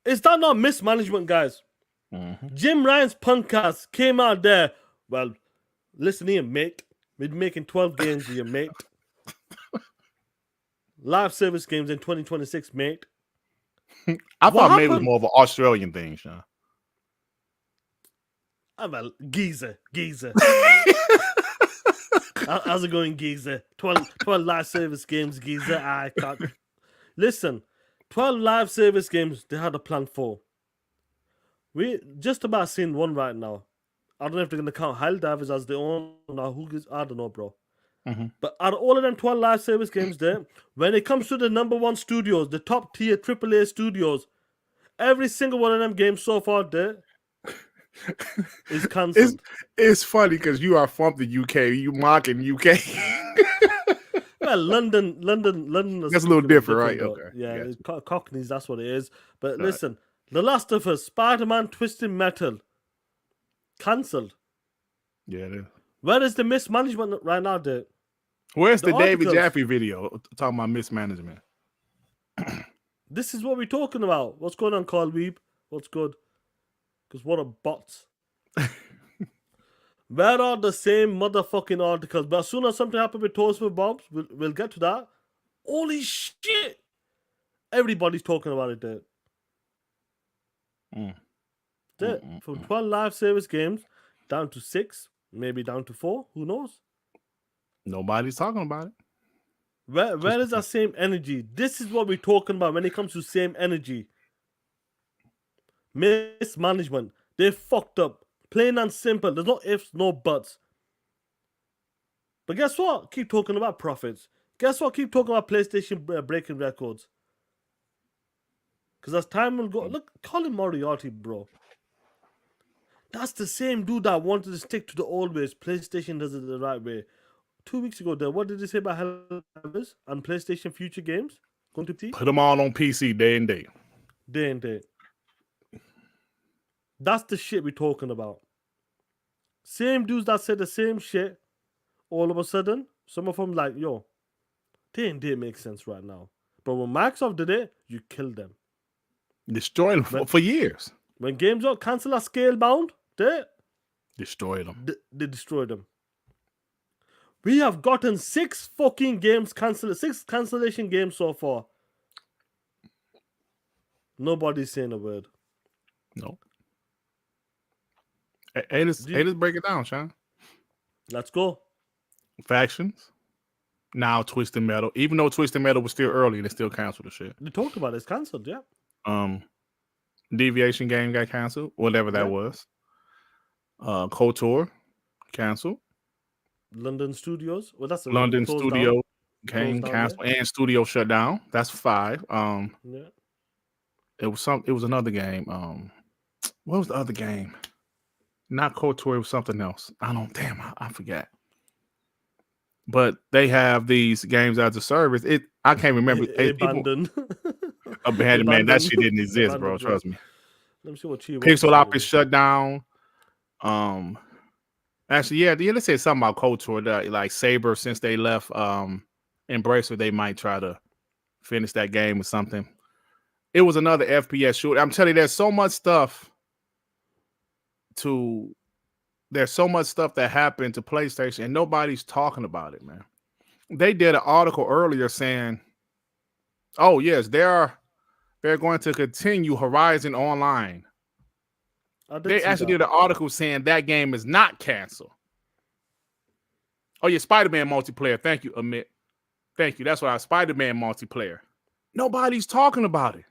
S4: Is that not mismanagement, guys? Jim Ryan's Punkcast came out there. Well, listen here, mate. We're making 12 games here, mate. Live service games in 2026, mate.
S5: I thought maybe it was more of an Australian thing, Sean.
S4: Well, geezer. How's it going, geezer? 12 live service games, geezer. I can't. Listen, 12 live service games they had a plan for. We just about seen one right now. I don't know if they're going to count Helldivers as their own. I don't know, bro. But out of all of them 12 live service games there, when it comes to the number one studios, the top tier AAA studios, every single one of them games so far there is cancelled.
S5: It's funny because you are from the UK. You mocking UK.
S4: Well, London.
S5: That's a little different, right?
S4: Though.
S5: Okay.
S4: Yeah,
S5: Yes.
S4: Cockneys, that's what it is. But
S5: Right.
S4: listen, The Last of Us, Spider-Man, Twisted Metal, cancelled.
S5: Yeah, it is.
S4: Where is the mismanagement right now, there?
S5: Where's the David
S4: articles.
S5: Jaffe video talking about mismanagement?
S4: This is what we're talking about. What's going on, Carl Weeb? What's good? Because what a bots. Where are the same motherfucking articles? But as soon as something happens with Toast with Bobs, we'll get to that. Holy shit! Everybody's talking about it there. From 12 live service games down to 6, maybe down to 4. Who knows?
S5: Nobody's talking about it.
S4: Where is that same energy? This is what we're talking about when it comes to same energy. Mismanagement. They fucked up. Plain and simple. There's no ifs, no buts. But guess what? Keep talking about profits. Guess what? Keep talking about PlayStation breaking records. Because as time will go, look, Colin Moriarty, bro. That's the same dude that wanted to stick to the old ways. PlayStation does it the right way. 2 weeks ago, there, what did they say about Helldivers and PlayStation future games? Going to see?
S5: Put them all on PC day and day.
S4: Day and day. That's the shit we're talking about. Same dudes that said the same shit, all of a sudden, some of them like, yo, day and day makes sense right now. But when Microsoft did it, you killed them.
S5: Destroyed them for years.
S4: When games are cancel at Scalebound, they
S5: destroyed them.
S4: They destroyed them. We have gotten 6 fucking games cancelled, 6 cancellation games so far. Nobody's saying a word.
S5: No. Hey, let's break it down, Sean.
S4: Let's go.
S5: Factions. Now Twisted Metal. Even though Twisted Metal was still early, they still canceled the shit.
S4: They talked about it. It's cancelled, yeah.
S5: Deviation game got canceled, whatever that was. KOTOR canceled.
S4: London Studios. Well, that's a
S5: London Studio game canceled and studio shut down. That's 5.
S4: Yeah.
S5: It was another game. What was the other game? Not KOTOR, it was something else. I forgot. But they have these games as a service. I can't remember.
S4: Abandoned.
S5: Man, that shit didn't exist, bro. Trust me.
S4: Let me see what
S5: Pixel Office shut down. Actually, yeah, they said something about culture that like Saber since they left Embracer, they might try to finish that game or something. It was another FPS shooter. I'm telling you, there's so much stuff that happened to PlayStation and nobody's talking about it, man. They did an article earlier saying, oh, yes, they're going to continue Horizon Online. They actually did an article saying that game is not canceled. Oh, yeah, Spider-Man multiplayer. Thank you, Amit. Thank you. That's why Spider-Man multiplayer. Nobody's talking about it.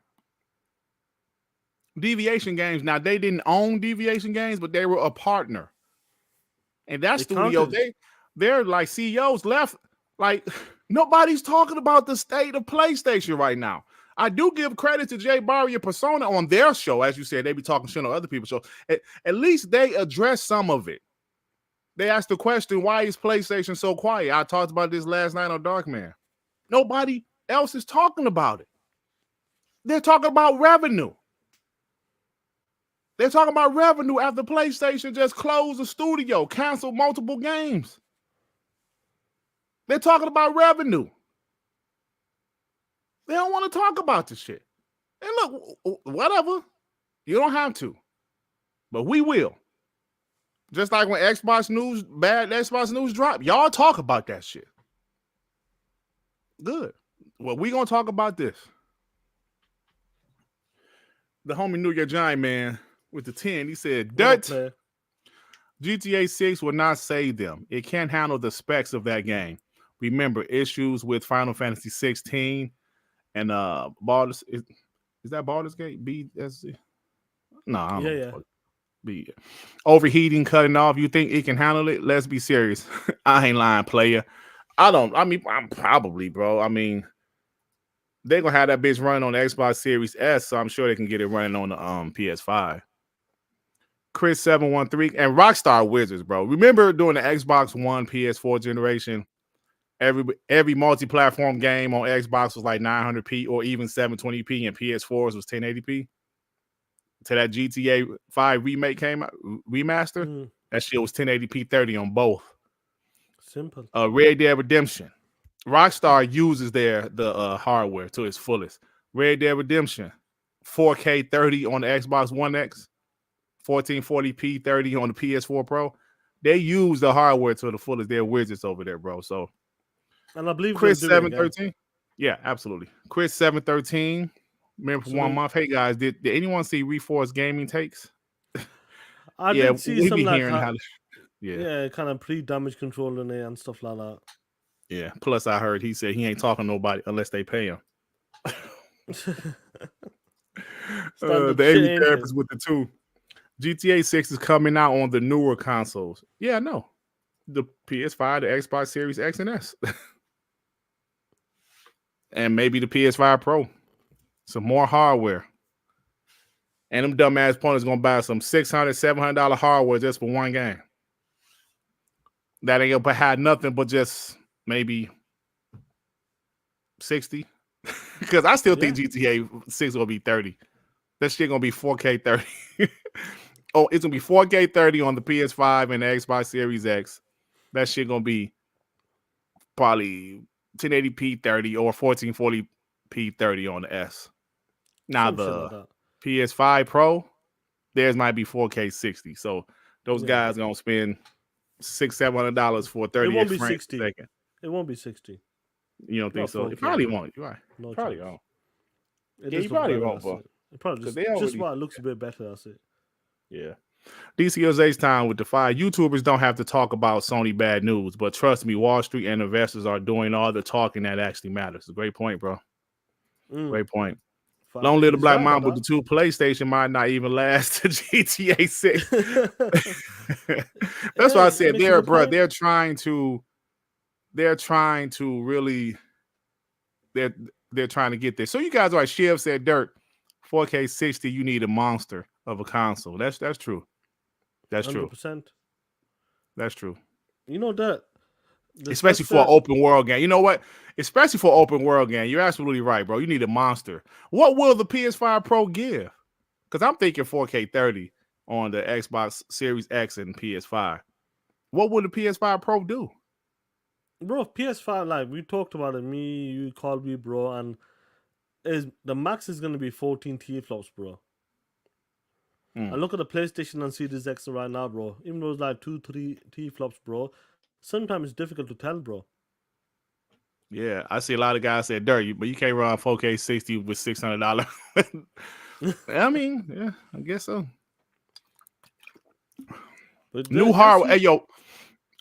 S5: Deviation Games. Now, they didn't own Deviation Games, but they were a partner. And that studio, they're like CEOs left. Like, nobody's talking about the state of PlayStation right now. I do give credit to Jay Barry and Persona on their show. As you said, they be talking shit on other people's show. At least they address some of it. They asked the question, why is PlayStation so quiet? I talked about this last night on Darkman. Nobody else is talking about it. They're talking about revenue. They're talking about revenue after PlayStation just closed the studio, canceled multiple games. They're talking about revenue. They don't want to talk about this shit. And look, whatever. You don't have to. But we will. Just like when bad Xbox news dropped, y'all talk about that shit. Good. Well, we going to talk about this. The homie New York Giant man with the 10, he said, GTA 6 will not save them. It can't handle the specs of that game. Remember, issues with Final Fantasy 16 and Baldur's is that Baldur's Gate? BSC? No, I don't know. Yeah. Overheating, cutting off. You think it can handle it? Let's be serious. I ain't lying, player. I'm probably, bro. I mean, they're gonna have that bitch running on the Xbox Series S, so I'm sure they can get it running on the PS5. Chris 713 and Rockstar Wizards, bro. Remember during the Xbox One, PS4 generation, every multi-platform game on Xbox was like 900p or even 720p, and PS4s was 1080p. Till that GTA 5 remake came out, remaster, that shit was 1080p 30 on both.
S4: Simple.
S5: Red Dead Redemption. Rockstar uses the hardware to its fullest. Red Dead Redemption, 4K 30 on the Xbox One X, 1440p 30 on the PS4 Pro. They use the hardware to the fullest. They're wizards over there, bro. So,
S4: and I believe
S5: Chris 713. Yeah, absolutely. Chris 713. Remember for 1 month. Hey guys, did anyone see Reforce Gaming takes?
S4: I did see some like kind of pre-damage control in there and stuff like that.
S5: Yeah. Plus, I heard he said he ain't talking to nobody unless they pay him. The AV therapist with the 2. GTA 6 is coming out on the newer consoles. Yeah, no. The PS5, the Xbox Series X and S. And maybe the PS5 Pro. Some more hardware. And them dumbass ponies going to buy some $600, $700 hardware just for one game. That ain't going to have nothing but just maybe 60. Because I still think GTA 6 will be 30. That shit going to be 4K 30. Oh, it's going to be 4K 30 on the PS5 and the Xbox Series X. That shit going to be probably 1080p 30 or 1440p 30 on the S. Now the PS5 Pro, theirs might be 4K 60. So those guys gonna spend $600-$700 for 30
S4: frames
S5: a second.
S4: It won't be 60.
S5: You don't think so? It probably won't. You're right.
S4: No
S5: probably
S4: chance.
S5: won't. You probably won't, bro.
S4: It probably just why it looks a bit better. That's it.
S5: Yeah. DCO's time with the 5 YouTubers don't have to talk about Sony bad news, but trust me, Wall Street and investors are doing all the talking that actually matters. It's a great point, bro. Great point. Long live the Black Mamba with the 2 PlayStation might not even last to GTA 6. That's why I said they're trying to really they're trying to get there. So you guys are like Shiv said, Dirt, 4K 60, you need a monster of a console. That's true. That's 100%. True. That's true.
S4: You know that.
S5: Especially for an open world game. You know what? Especially for an open world game. You're absolutely right, bro. You need a monster. What will the PS5 Pro give? Because I'm thinking 4K 30. on the Xbox Series X and PS5. What would the PS5 Pro do?
S4: Bro, PS5, like we talked about it, me, you called me, bro, and the max is gonna be 14 teraflops, bro.
S5: Mm.
S4: I look at the PlayStation and Series X right now, bro. Even though it's like 2-3 teraflops, bro, sometimes it's difficult to tell, bro.
S5: Yeah, I see a lot of guys say, "Dirt, but you can't run 4K 60 with $600." I mean, yeah, I guess so.
S4: But
S5: New hardware. Hey, yo,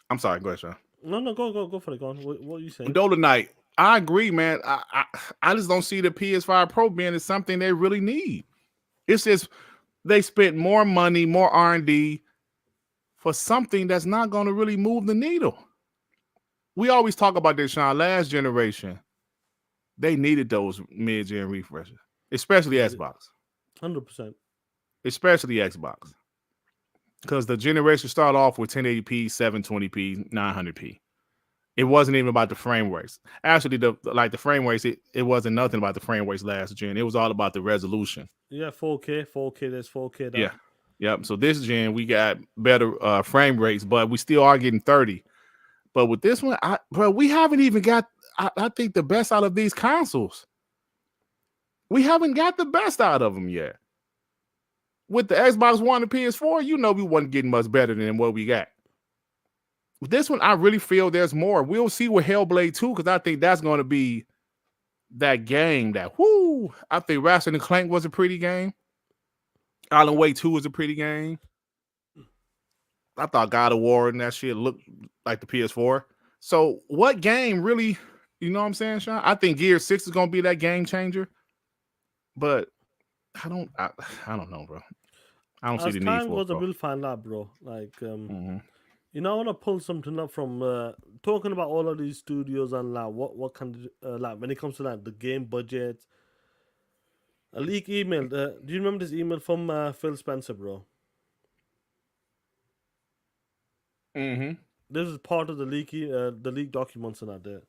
S5: I'm sorry. Go ahead, Sean.
S4: No, go for it. Go on. What are you saying?
S5: Dola Knight, I agree, man. I just don't see the PS5 Pro being as something they really need. It's just they spent more money, more R&D for something that's not going to really move the needle. We always talk about this, Sean. Last generation, they needed those mid-gen refreshes, especially Xbox.
S4: 100%.
S5: Especially Xbox. Because the generation started off with 1080p, 720p, 900p. It wasn't even about the frame rates. Actually, the frame rates, it wasn't nothing about the frame rates last gen. It was all about the resolution.
S4: Yeah, 4K, there's 4K. That.
S5: Yeah. Yep. So this gen, we got better frame rates, but we still are getting 30. But with this one, we haven't even got, I think, the best out of these consoles. We haven't got the best out of them yet. With the Xbox One and PS4, we wasn't getting much better than what we got. With this one, I really feel there's more. We'll see with Hellblade 2, because I think that's going to be that game that, I think Ratchet & Clank was a pretty game. Alan Wake 2 was a pretty game. I thought God of War and that shit looked like the PS4. So what game really, you know what I'm saying, Sean? I think Gear 6 is going to be that game changer. But I don't know, bro. I don't see the need for it.
S4: As time goes, we'll find out, bro. Like, I want to pull something up from talking about all of these studios and like what can like when it comes to like the game budget. A leak email. Do you remember this email from Phil Spencer, bro? This is part of the leak documents and that there.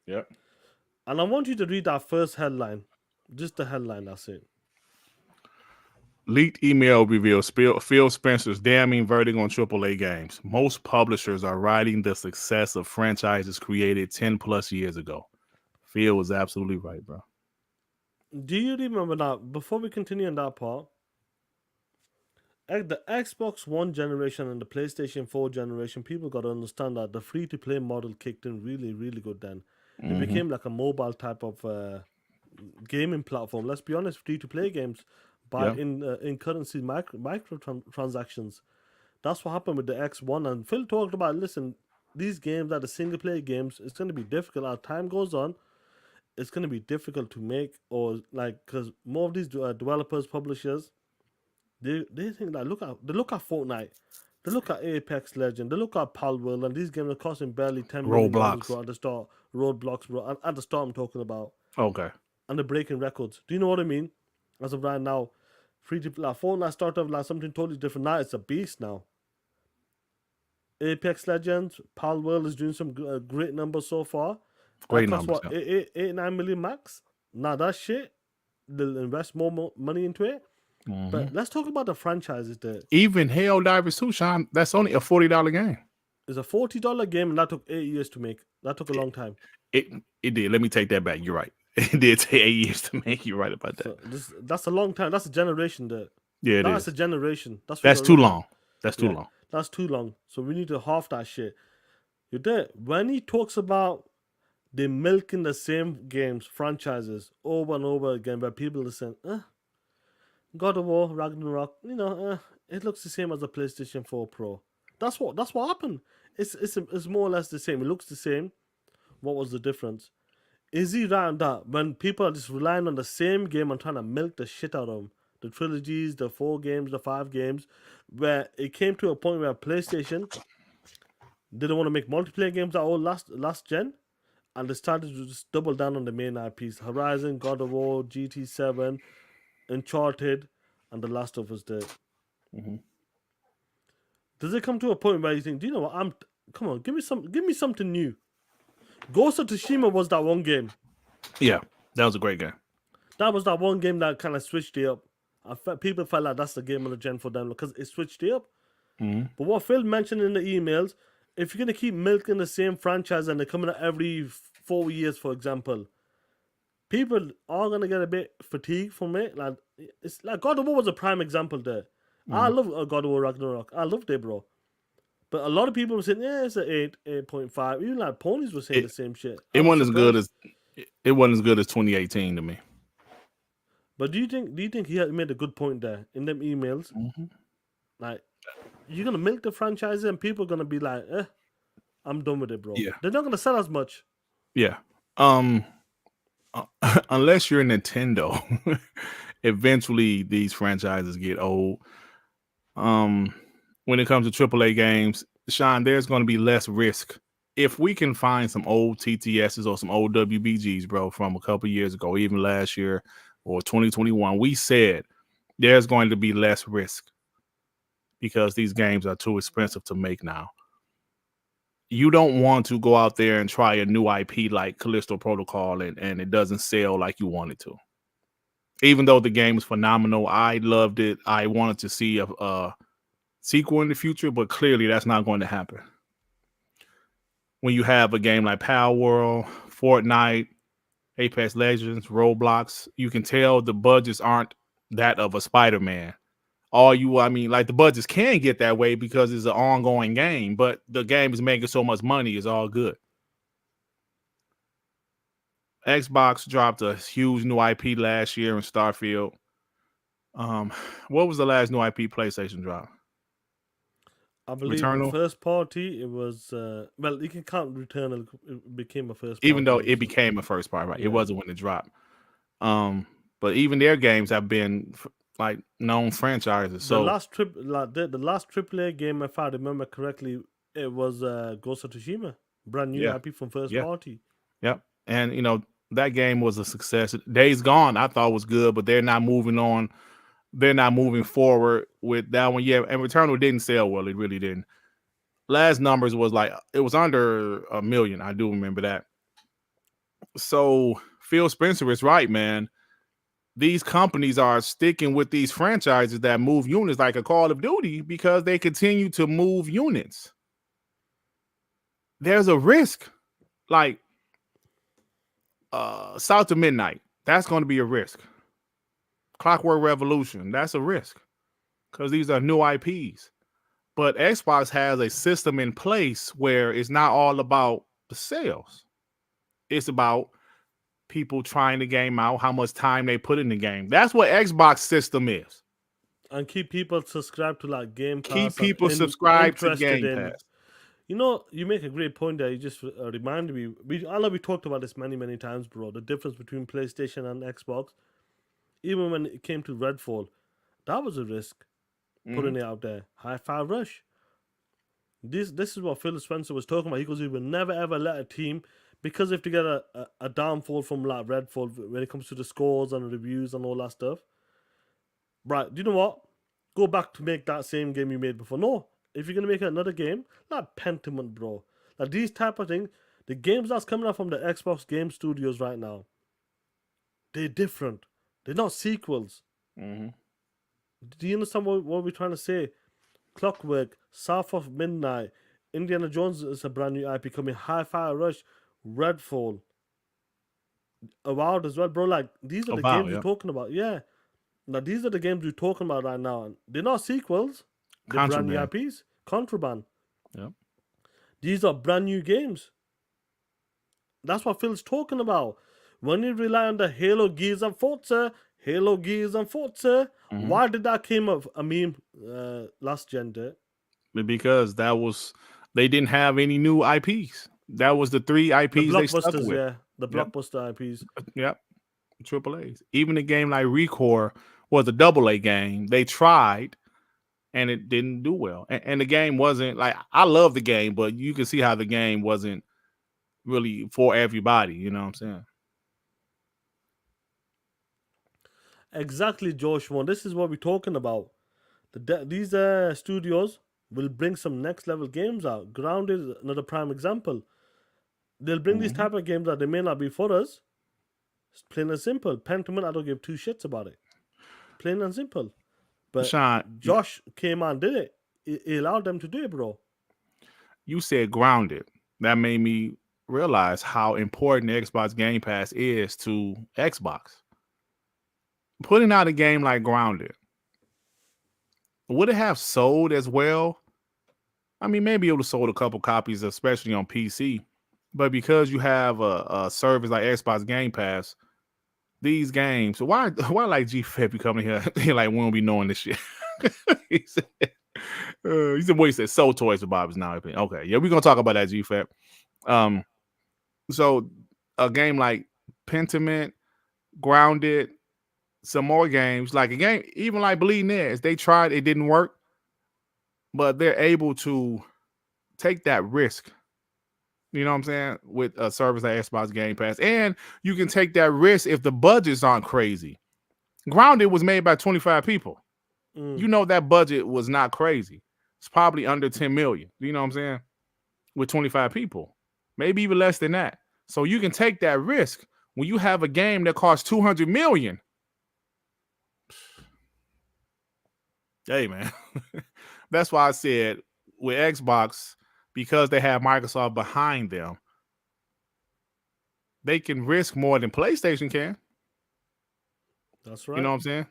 S5: Yep.
S4: And I want you to read that first headline. Just the headline, that's it.
S5: Leaked email reveals Phil Spencer's damning verdict on AAA games. Most publishers are riding the success of franchises created 10 plus years ago. Phil was absolutely right, bro.
S4: Do you remember that? Before we continue on that part, the Xbox One generation and the PlayStation 4 generation, people got to understand that the free-to-play model kicked in really, really good then. It became like a mobile type of gaming platform. Let's be honest, free-to-play games in currency microtransactions. That's what happened with the X1. And Phil talked about, listen, these games are the single-player games. It's going to be difficult. As time goes on, it's going to be difficult to make, or like, because more of these developers, publishers, they think that they look at Fortnite, they look at Apex Legends, they look at Pal World, and these games are costing barely $10 million at the start. Roblox, bro, and at the start I'm talking about.
S5: Okay.
S4: And they're breaking records. Do you know what I mean? As of right now, free to play Fortnite started off like something totally different. Now it's a beast now. Apex Legends, Pal World is doing some great numbers so far.
S5: Great
S4: numbers. What,
S5: yeah.
S4: 8-9 million max? Now that shit, they'll invest more money into it. But let's talk about the franchises there.
S5: Even Helldivers 2, Sean, that's only a $40 game.
S4: It's a $40 game, and that took 8 years to make. That took a long time.
S5: It did. Let me take that back. You're right. It did take 8 years to make. You're right about that.
S4: So that's a long time. That's a generation there.
S5: Yeah,
S4: that's a generation.
S5: That's too long. That's too long.
S4: That's too long. So we need to half that shit. You're there. When he talks about they milking the same games, franchises, over and over again, where people are saying, God of War, Ragnarok, it looks the same as the PlayStation 4 Pro. That's what happened. It's more or less the same. It looks the same. What was the difference? Is he right on that? When people are just relying on the same game and trying to milk the shit out of them, the trilogies, the 4 games, the 5 games, where it came to a point where PlayStation didn't want to make multiplayer games at all last gen, and they started to just double down on the main IPs: Horizon, God of War, GT7, Uncharted, and The Last of Us Dead. Does it come to a point where you think, do you know what? Come on, give me something new. Ghost of Tsushima was that one game.
S5: Yeah, that was a great game.
S4: That was that one game that kind of switched it up. People felt like that's the game of the gen for them because it switched it up.
S5: Mm-hmm.
S4: But what Phil mentioned in the emails, if you're gonna keep milking the same franchise and they're coming out every 4 years, for example, people are gonna get a bit fatigued from it. Like it's like God of War was a prime example there. I love God of War Ragnarok. I loved it, bro. But a lot of people were saying, yeah, it's an 8.5. Even like ponies were saying the same shit.
S5: It wasn't as good as 2018 to me.
S4: But do you think he had made a good point there in them emails?
S5: Mm-hmm.
S4: Like, you're gonna milk the franchise and people are gonna be like, I'm done with it, bro.
S5: Yeah.
S4: They're not gonna sell as much.
S5: Yeah. Unless you're Nintendo, eventually these franchises get old. When it comes to AAA games, Sean, there's going to be less risk. If we can find some old TTSs or some old WBGs, bro, from a couple years ago, even last year or 2021, we said there's going to be less risk because these games are too expensive to make now. You don't want to go out there and try a new IP like Callisto Protocol and it doesn't sell like you want it to. Even though the game is phenomenal, I loved it. I wanted to see a sequel in the future, but clearly that's not going to happen. When you have a game like Power World, Fortnite, Apex Legends, Roblox, you can tell the budgets aren't that of a Spider-Man. The budgets can get that way because it's an ongoing game, but the game is making so much money, it's all good. Xbox dropped a huge new IP last year in Starfield. What was the last new IP PlayStation dropped?
S4: I believe
S5: Returnal?
S4: first party, it was you can count Returnal. It became a first party.
S5: Even though it became a first party, right?
S4: Yeah.
S5: It wasn't when it dropped. But even their games have been like known franchises. So
S4: the last AAA game, if I remember correctly, it was Ghost of Tsushima, brand new IP from first party.
S5: Yep. And that game was a success. Days Gone, I thought was good, but they're not moving on. They're not moving forward with that one. Yeah, and Returnal didn't sell well. It really didn't. Last numbers was like it was under 1 million. I do remember that. So Phil Spencer is right, man. These companies are sticking with these franchises that move units like a Call of Duty because they continue to move units. There's a risk. Like South of Midnight, that's going to be a risk. Clockwork Revolution, that's a risk because these are new IPs. But Xbox has a system in place where it's not all about the sales. It's about people trying the game out, how much time they put in the game. That's what Xbox system is.
S4: And keep people subscribed to like Game Pass.
S5: Keep people subscribed to Game Pass.
S4: You make a great point there. You just reminded me. I know we talked about this many times, bro. The difference between PlayStation and Xbox. Even when it came to Redfall, that was a risk. Putting it out there. Hi-Fi Rush. This is what Phil Spencer was talking about. He goes, we will never ever let a team, because if they get a downfall from like Redfall when it comes to the scores and reviews and all that stuff. Right, do you know what? Go back to make that same game you made before. No, if you're gonna make another game, like Pentiment, bro. Like these type of things, the games that's coming out from the Xbox Game Studios right now, they're different. They're not sequels.
S5: Mm-hmm.
S4: Do you understand what we're trying to say? Clockwork, South of Midnight, Indiana Jones is a brand new IP coming. Hi-Fi Rush, Redfall, Avowed as well, bro. Like these are the games we're talking about. Yeah, now these are the games we're talking about right now. They're not sequels. They're brand new IPs. Contraband.
S5: Yep.
S4: These are brand new games. That's what Phil's talking about. When you rely on the Halo, Gears, and Forza, why did that came up a meme last gen?
S5: Because they didn't have any new IPs. That was the 3 IPs they stuck with.
S4: Yeah, the blockbuster IPs.
S5: Yep, AAAs. Even a game like Recore was a AA game. They tried, and it didn't do well. And the game wasn't like, I love the game, but you can see how the game wasn't really for everybody. You know what I'm saying?
S4: Exactly, Joshua. This is what we're talking about. These studios will bring some next level games out. Grounded is another prime example. They'll bring these type of games out. They may not be for us. It's plain and simple. Pentiment, I don't give 2 shits about it. Plain and simple. But
S5: Sean,
S4: Josh came on, did it. He allowed them to do it, bro.
S5: you said grounded. That made me realize how important the Xbox Game Pass is to Xbox. Putting out a game like Grounded, would it have sold as well? I mean, maybe it would have sold a couple copies, especially on PC. But because you have a service like Xbox Game Pass, these games. So why like GFEP coming here? He like, we won't be knowing this shit. he said, what he said, sold toys for Bob's now. Okay, yeah, we're gonna talk about that GFEP. So a game like Pentiment, Grounded, some more games, like a game, even like Bleeding Edge, they tried, it didn't work, but they're able to take that risk. You know what I'm saying? With a service like Xbox Game Pass. And you can take that risk if the budgets aren't crazy. Grounded was made by 25 people. You know that budget was not crazy. It's probably under 10 million. You know what I'm saying? With 25 people. Maybe even less than that. So you can take that risk when you have a game that costs 200 million. Hey, man. That's why I said with Xbox, because they have Microsoft behind them, they can risk more than PlayStation can.
S4: That's right.
S5: You know what I'm saying?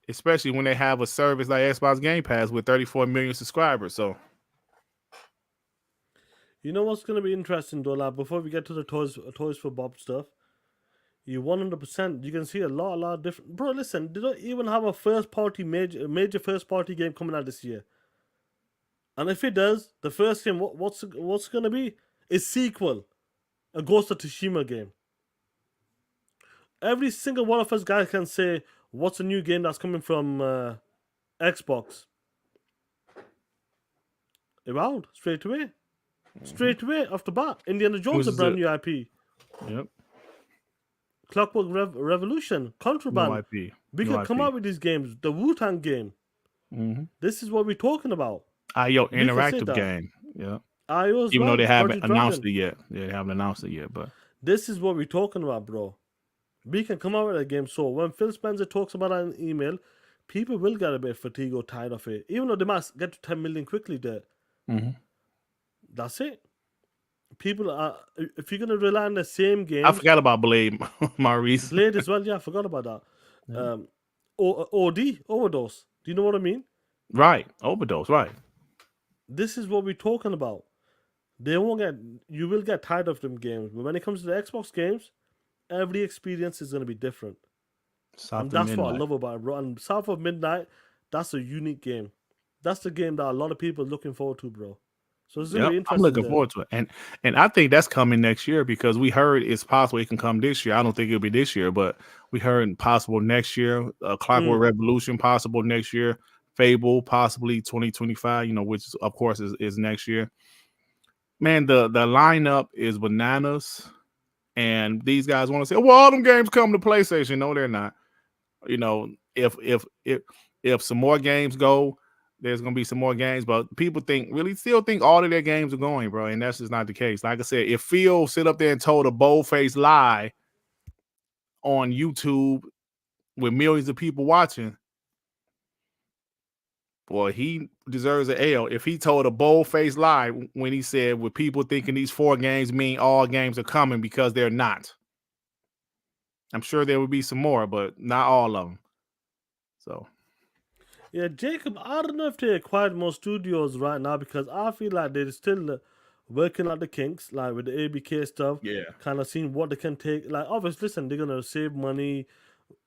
S5: Especially when they have a service like Xbox Game Pass with 34 million subscribers. So,
S4: you know what's going to be interesting, though, like, before we get to the Toys for Bob stuff, you 100%, you can see a lot of different. Bro, listen, they don't even have a major first party game coming out this year. And if it does, the first game, what's going to be? A sequel, a Ghost of Tsushima game. Every single one of us guys can say, what's a new game that's coming from Xbox? Around, straight away. Straight away, off the bat. Indiana Jones, a brand new IP.
S5: Yep.
S4: Clockwork Revolution, Contraband.
S5: No IP.
S4: We can come out with these games. The Wu-Tang game. This is what we're talking about.
S5: IO interactive game. Yeah.
S4: IO as
S5: Even
S4: well,
S5: though they haven't
S4: Project
S5: announced
S4: Dragon.
S5: it yet. They haven't announced it yet, but
S4: This is what we're talking about, bro. We can come out with a game. So when Phil Spencer talks about it in an email, people will get a bit fatigued or tired of it. Even though they might get to 10 million quickly there. That's it. People are, if you're going to rely on the same game.
S5: I forgot about Blade, Maurice.
S4: Blade as well, yeah, I forgot about that.
S5: Yeah.
S4: OD, overdose. Do you know what I mean?
S5: Right. Overdose, right.
S4: This is what we're talking about. You will get tired of them games. But when it comes to the Xbox games, every experience is going to be different. And that's what I love about it, bro. And South of Midnight, that's a unique game. That's the game that a lot of people are looking forward to, bro. So it's going to be interesting.
S5: I'm looking forward to it. And I think that's coming next year because we heard it's possible it can come this year. I don't think it'll be this year, but we heard possible next year. Clockwork Revolution possible next year. Fable possibly 2025, which of course is next year. Man, the lineup is bananas. And these guys want to say, well, all them games come to PlayStation. No, they're not. If some more games go, there's gonna be some more games, but people still think all of their games are going, bro, and that's just not the case. Like I said, if Phil sit up there and told a bold-faced lie on YouTube with millions of people watching, boy, he deserves an L. If he told a bold-faced lie when he said, with people thinking these 4 games mean all games are coming because they're not. I'm sure there would be some more, but not all of them. So.
S4: Yeah, Jacob, I don't know if they acquired more studios right now because I feel like they're still working out the kinks, like with the ABK stuff.
S5: Yeah.
S4: Kind of seeing what they can take. Like, obviously, listen, they're going to save money,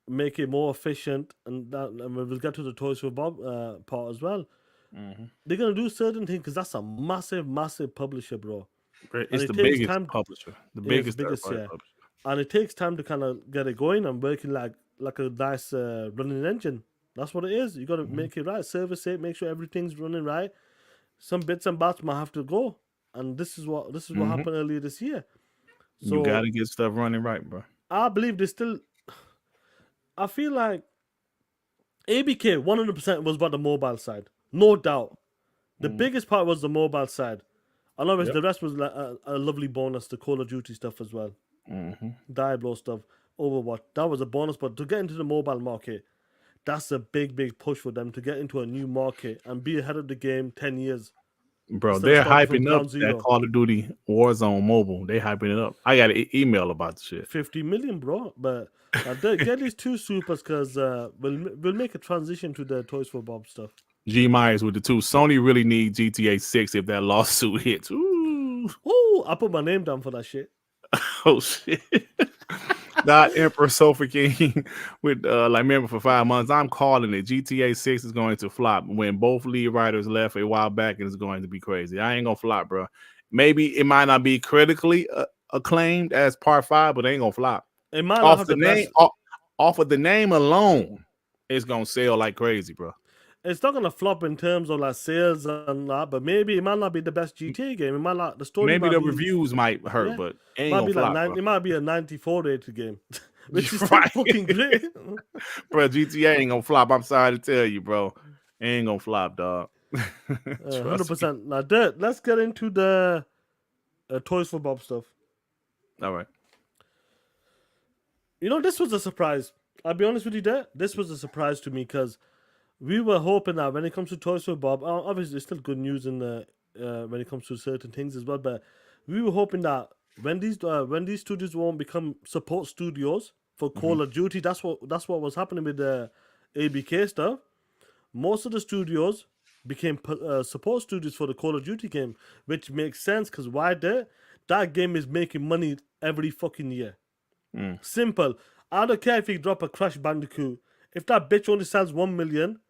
S4: make it more efficient, and we'll get to the Toys for Bob part as well. They're going to do certain things because that's a massive, massive publisher, bro.
S5: It's the biggest publisher. The biggest
S4: yeah. Publisher. And it takes time to kind of get it going and working like a nice running engine. That's what it is. You got to make it right, service it, make sure everything's running right. Some bits and bats might have to go, and this is what happened earlier this year. So
S5: you got to get stuff running right, bro.
S4: I believe they still. I feel like ABK 100% was about the mobile side, no doubt. The biggest part was the mobile side, and obviously the rest was like a lovely bonus. The Call of Duty stuff as well, Diablo stuff, Overwatch. That was a bonus, but to get into the mobile market. that's a big push for them to get into a new market and be ahead of the game 10 years.
S5: Bro,
S4: Instead of
S5: they're
S4: starting from
S5: hyping
S4: ground
S5: up that
S4: zero.
S5: Call of Duty Warzone mobile. They hyping it up. I got an email about the shit.
S4: 50 million, bro. But get these two supers because we'll make a transition to the Toys for Bob stuff.
S5: G Myers with the 2. Sony really need GTA 6 if that lawsuit hits. Ooh.
S4: Ooh, I put my name down for that shit.
S5: Oh shit. Not Emperor Sofa King with like member for 5 months. I'm calling it. GTA 6 is going to flop when both lead writers left a while back, and it's going to be crazy. I ain't gonna flop, bro. Maybe it might not be critically acclaimed as part 5, but it ain't gonna flop.
S4: It might not have the
S5: name,
S4: best.
S5: off of the name alone, it's gonna sell like crazy, bro.
S4: It's not gonna flop in terms of like sales and that, but maybe it might not be the best GTA game. It might not. The story.
S5: Maybe
S4: might
S5: the
S4: be,
S5: reviews might hurt,
S4: yeah.
S5: but it ain't
S4: might
S5: gonna
S4: be
S5: flop,
S4: like
S5: bro.
S4: it might be a 94 rated game, which is
S5: Right.
S4: fucking great.
S5: Bro, GTA ain't gonna flop. I'm sorry to tell you, bro. It ain't gonna flop, dog.
S4: 100%. Now, Dirt, let's get into the Toys for Bob stuff.
S5: All right.
S4: You know, this was a surprise. I'll be honest with you, Dirt. This was a surprise to me because we were hoping that when it comes to Toys for Bob, obviously there's still good news in the when it comes to certain things as well. But we were hoping that when these studios won't become support studios for Call of Duty, that's what was happening with the ABK stuff. Most of the studios became support studios for the Call of Duty game, which makes sense because why that game is making money every fucking year. Simple. I don't care if you drop a Crash Bandicoot. If that bitch only sells 1 million,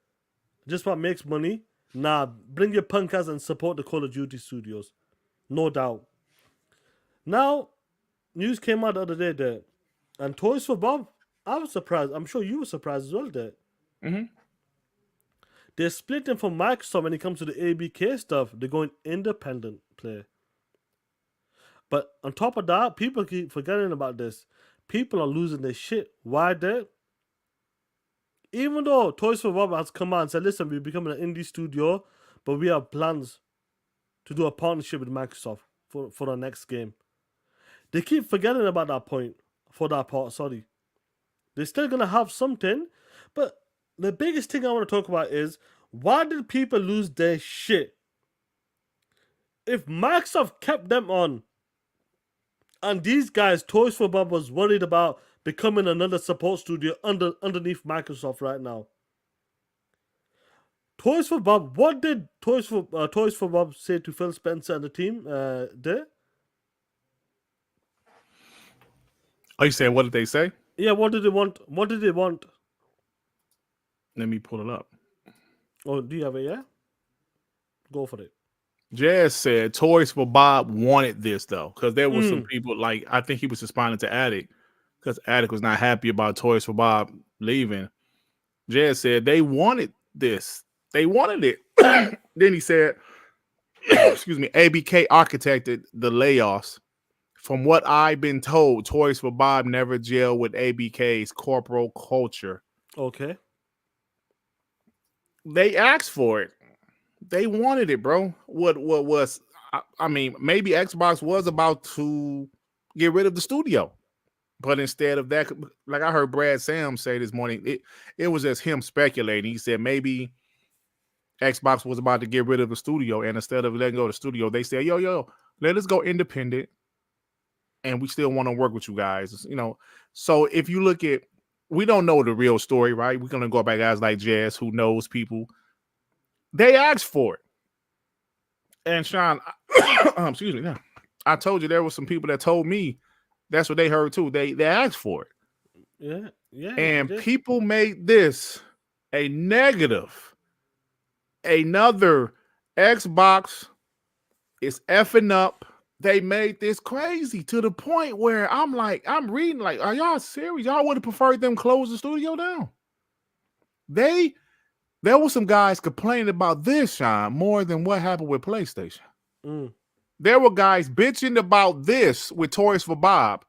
S4: just what makes money, nah, bring your punk ass and support the Call of Duty studios. No doubt. Now, news came out the other day there. And Toys for Bob, I was surprised. I'm sure you were surprised as well there. They're splitting from Microsoft when it comes to the ABK stuff. They're going independent play. But on top of that, people keep forgetting about this. People are losing their shit. Why there? Even though Toys for Bob has come out and said, listen, we're becoming an indie studio, but we have plans to do a partnership with Microsoft for our next game. They keep forgetting about that point for that part, sorry. They're still going to have something, but the biggest thing I want to talk about is, why did people lose their shit? If Microsoft kept them on, and these guys, Toys for Bob, was worried about becoming another support studio underneath Microsoft right now. Toys for Bob, what did Toys for Bob say to Phil Spencer and the team there?
S5: Oh, you saying what did they say?
S4: Yeah, what did they want? What did they want?
S5: Let me pull it up.
S4: Oh, do you have it? Yeah, go for it.
S5: Jazz said Toys for Bob wanted this though, because there was some people like I think he was responding to Attic because Attic was not happy about Toys for Bob leaving. Jazz said they wanted this. They wanted it. Then he said, excuse me, ABK architected the layoffs. From what I've been told, Toys for Bob never gelled with ABK's corporal culture.
S4: Okay.
S5: They asked for it. They wanted it, bro. What was? I mean, maybe Xbox was about to get rid of the studio, but instead of that, like I heard Brad Sam say this morning, it was just him speculating. He said maybe Xbox was about to get rid of the studio, and instead of letting go of the studio, they said, "Yo, let us go independent, and we still want to work with you guys." You know, so if you look at, we don't know the real story, right? We're gonna go by guys like Jazz who knows people. They asked for it. And Sean, excuse me. Now, I told you there were some people that told me that's what they heard too. They asked for it.
S4: Yeah.
S5: And people made this a negative. Another Xbox is effing up. They made this crazy to the point where I'm reading like, are y'all serious? Y'all would have preferred them close the studio down. There were some guys complaining about this, Sean, more than what happened with PlayStation. There were guys bitching about this with Toys for Bob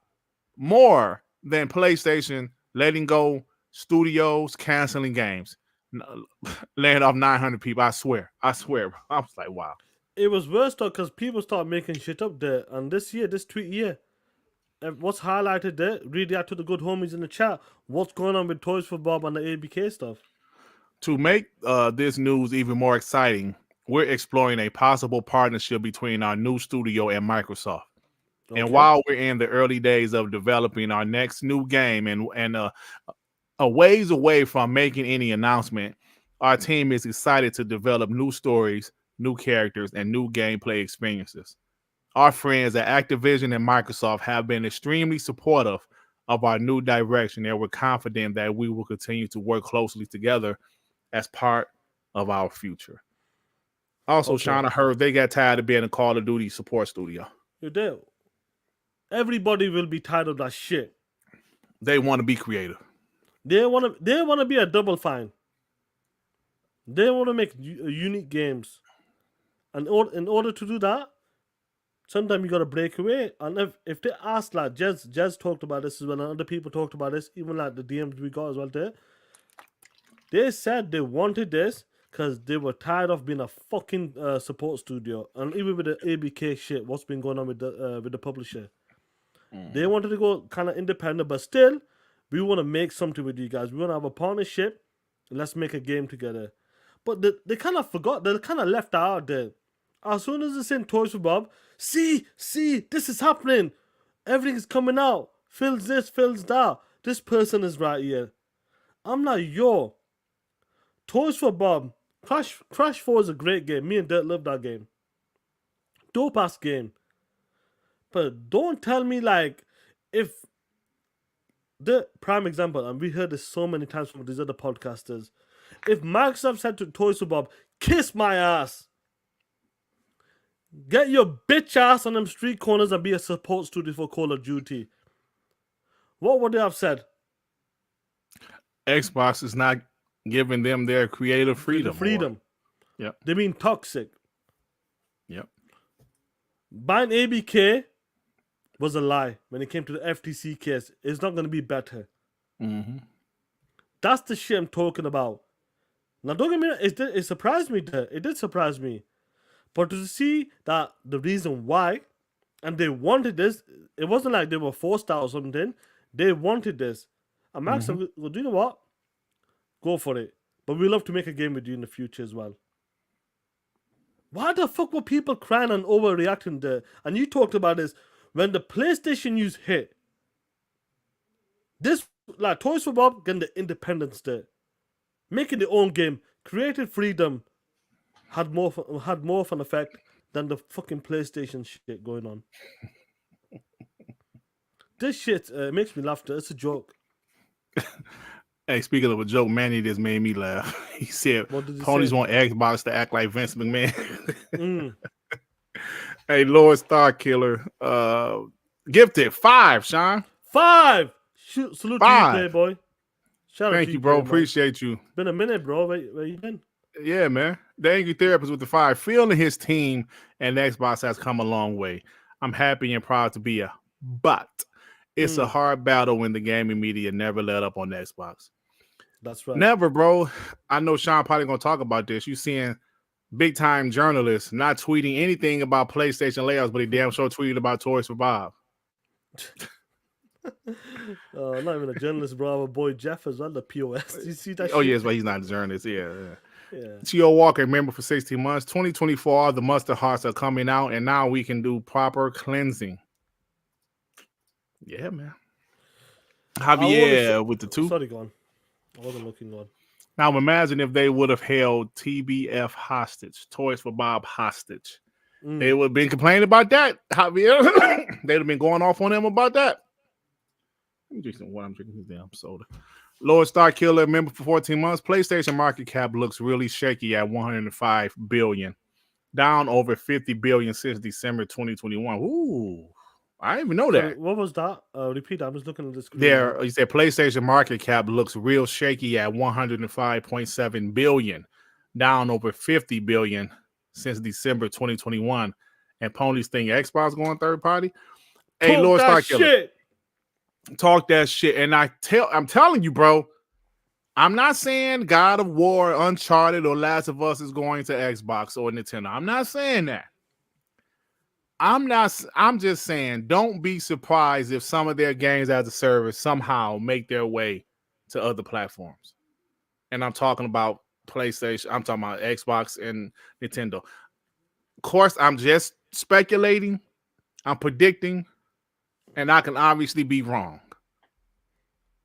S5: more than PlayStation letting go studios, canceling games, laying off 900 people. I swear. I was like, wow.
S4: It was worse though because people start making shit up there. And this tweet year, what's highlighted there, read out to the good homies in the chat, what's going on with Toys for Bob and the ABK stuff.
S5: To make this news even more exciting, we're exploring a possible partnership between our new studio and Microsoft.
S4: Okay.
S5: And while we're in the early days of developing our next new game and a ways away from making any announcement, our team is excited to develop new stories, new characters, and new gameplay experiences. Our friends at Activision and Microsoft have been extremely supportive of our new direction, and we're confident that we will continue to work closely together as part of our future. Also,
S4: Okay.
S5: Sean, I heard they got tired of being a Call of Duty support studio.
S4: You do. Everybody will be tired of that shit.
S5: They want to be creative.
S4: They wanna be a Double Fine. They want to make unique games, and in order to do that, sometimes you gotta break away. And if they ask, like Jez talked about this as well, and other people talked about this, even like the DMs we got as well there. They said they wanted this because they were tired of being a fucking support studio, and even with the ABK shit, what's been going on with the publisher. They wanted to go kind of independent, but still, we want to make something with you guys. We want to have a partnership, and let's make a game together. But they kind of forgot. They kind of left out there. As soon as it's in Toys for Bob, see, this is happening. Everything's coming out. Fills this, fills that. This person is right here. I'm like, yo. Toys for Bob. Crash 4 is a great game. Me and Dirt love that game. Dope ass game. But don't tell me, like, if the prime example, and we heard this so many times from these other podcasters, if Microsoft said to Toys for Bob, kiss my ass, get your bitch ass on them street corners and be a support studio for Call of Duty, what would they have said?
S5: Xbox is not giving them their creative freedom.
S4: Yep. They mean toxic.
S5: Yep.
S4: Buying ABK was a lie when it came to the FTC case. It's not going to be better.
S5: Mm-hmm.
S4: That's the shit I'm talking about. Now, don't get me wrong, it surprised me. It did surprise me. But to see that the reason why, and they wanted this, it wasn't like they were forced out or something. They wanted this. And Max said, well, do you know what? Go for it. But we love to make a game with you in the future as well. Why the fuck were people crying and overreacting there? And you talked about this. When the PlayStation news hit, this, like Toys for Bob, getting the independence there. Making their own game. Creative freedom had more of an effect than the fucking PlayStation shit going on. This shit makes me laugh. It's a joke.
S5: Hey, speaking of a joke, Manny just made me laugh. He said, ponies
S4: say?
S5: want Xbox to act like Vince McMahon. Hey, Lord Star Killer. Gifted 5, Sean.
S4: 5! Salute
S5: 5.
S4: to you, Playboy. Shout
S5: Thank
S4: out
S5: you,
S4: to
S5: bro.
S4: man.
S5: Appreciate you.
S4: Been a minute, bro. Where you been?
S5: Yeah, man. The Angry Therapist with the 5. Feeling his team and Xbox has come a long way. I'm happy and proud to be a but. It's a hard battle when the gaming media never let up on Xbox.
S4: That's right.
S5: Never, bro. I know Sean probably going to talk about this. You seeing big-time journalists not tweeting anything about PlayStation layoffs, but he damn sure tweeted about Toys for Bob.
S4: Not even a journalist, bro. Our boy Jeff as well, the POS. Do you see that shit?
S5: Oh, yes, but he's not a journalist. Yeah.
S4: Yeah.
S5: T.O. Walker, member for 16 months. 2024, the Mustard Hearts are coming out, and now we can do proper cleansing. Yeah, man. Javier with the 2.
S4: Sorry, go on. I wasn't looking on.
S5: Now imagine if they would have held TBF hostage, Toys for Bob hostage. They would have been complaining about that, Javier. They'd have been going off on them about that. Let me drink some water. I'm drinking this damn soda. Lord Star Killer, member for 14 months. PlayStation market cap looks really shaky at $105 billion, down over $50 billion since December 2021. Ooh. I didn't even know that.
S4: What was that? Repeat. I'm just looking at the screen.
S5: There, he said PlayStation market cap looks real shaky at $105.7 billion, down over $50 billion since December 2021. And Ponies think Xbox going third party. Hey,
S4: Talk
S5: Lord
S4: that
S5: Star Killer,
S4: shit.
S5: Talk that shit. And I'm telling you, bro. I'm not saying God of War, Uncharted, or Last of Us is going to Xbox or Nintendo. I'm not saying that. I'm just saying, don't be surprised if some of their games as a service somehow make their way to other platforms. And I'm talking about PlayStation. I'm talking about Xbox and Nintendo. Of course, I'm just speculating. I'm predicting, and I can obviously be wrong.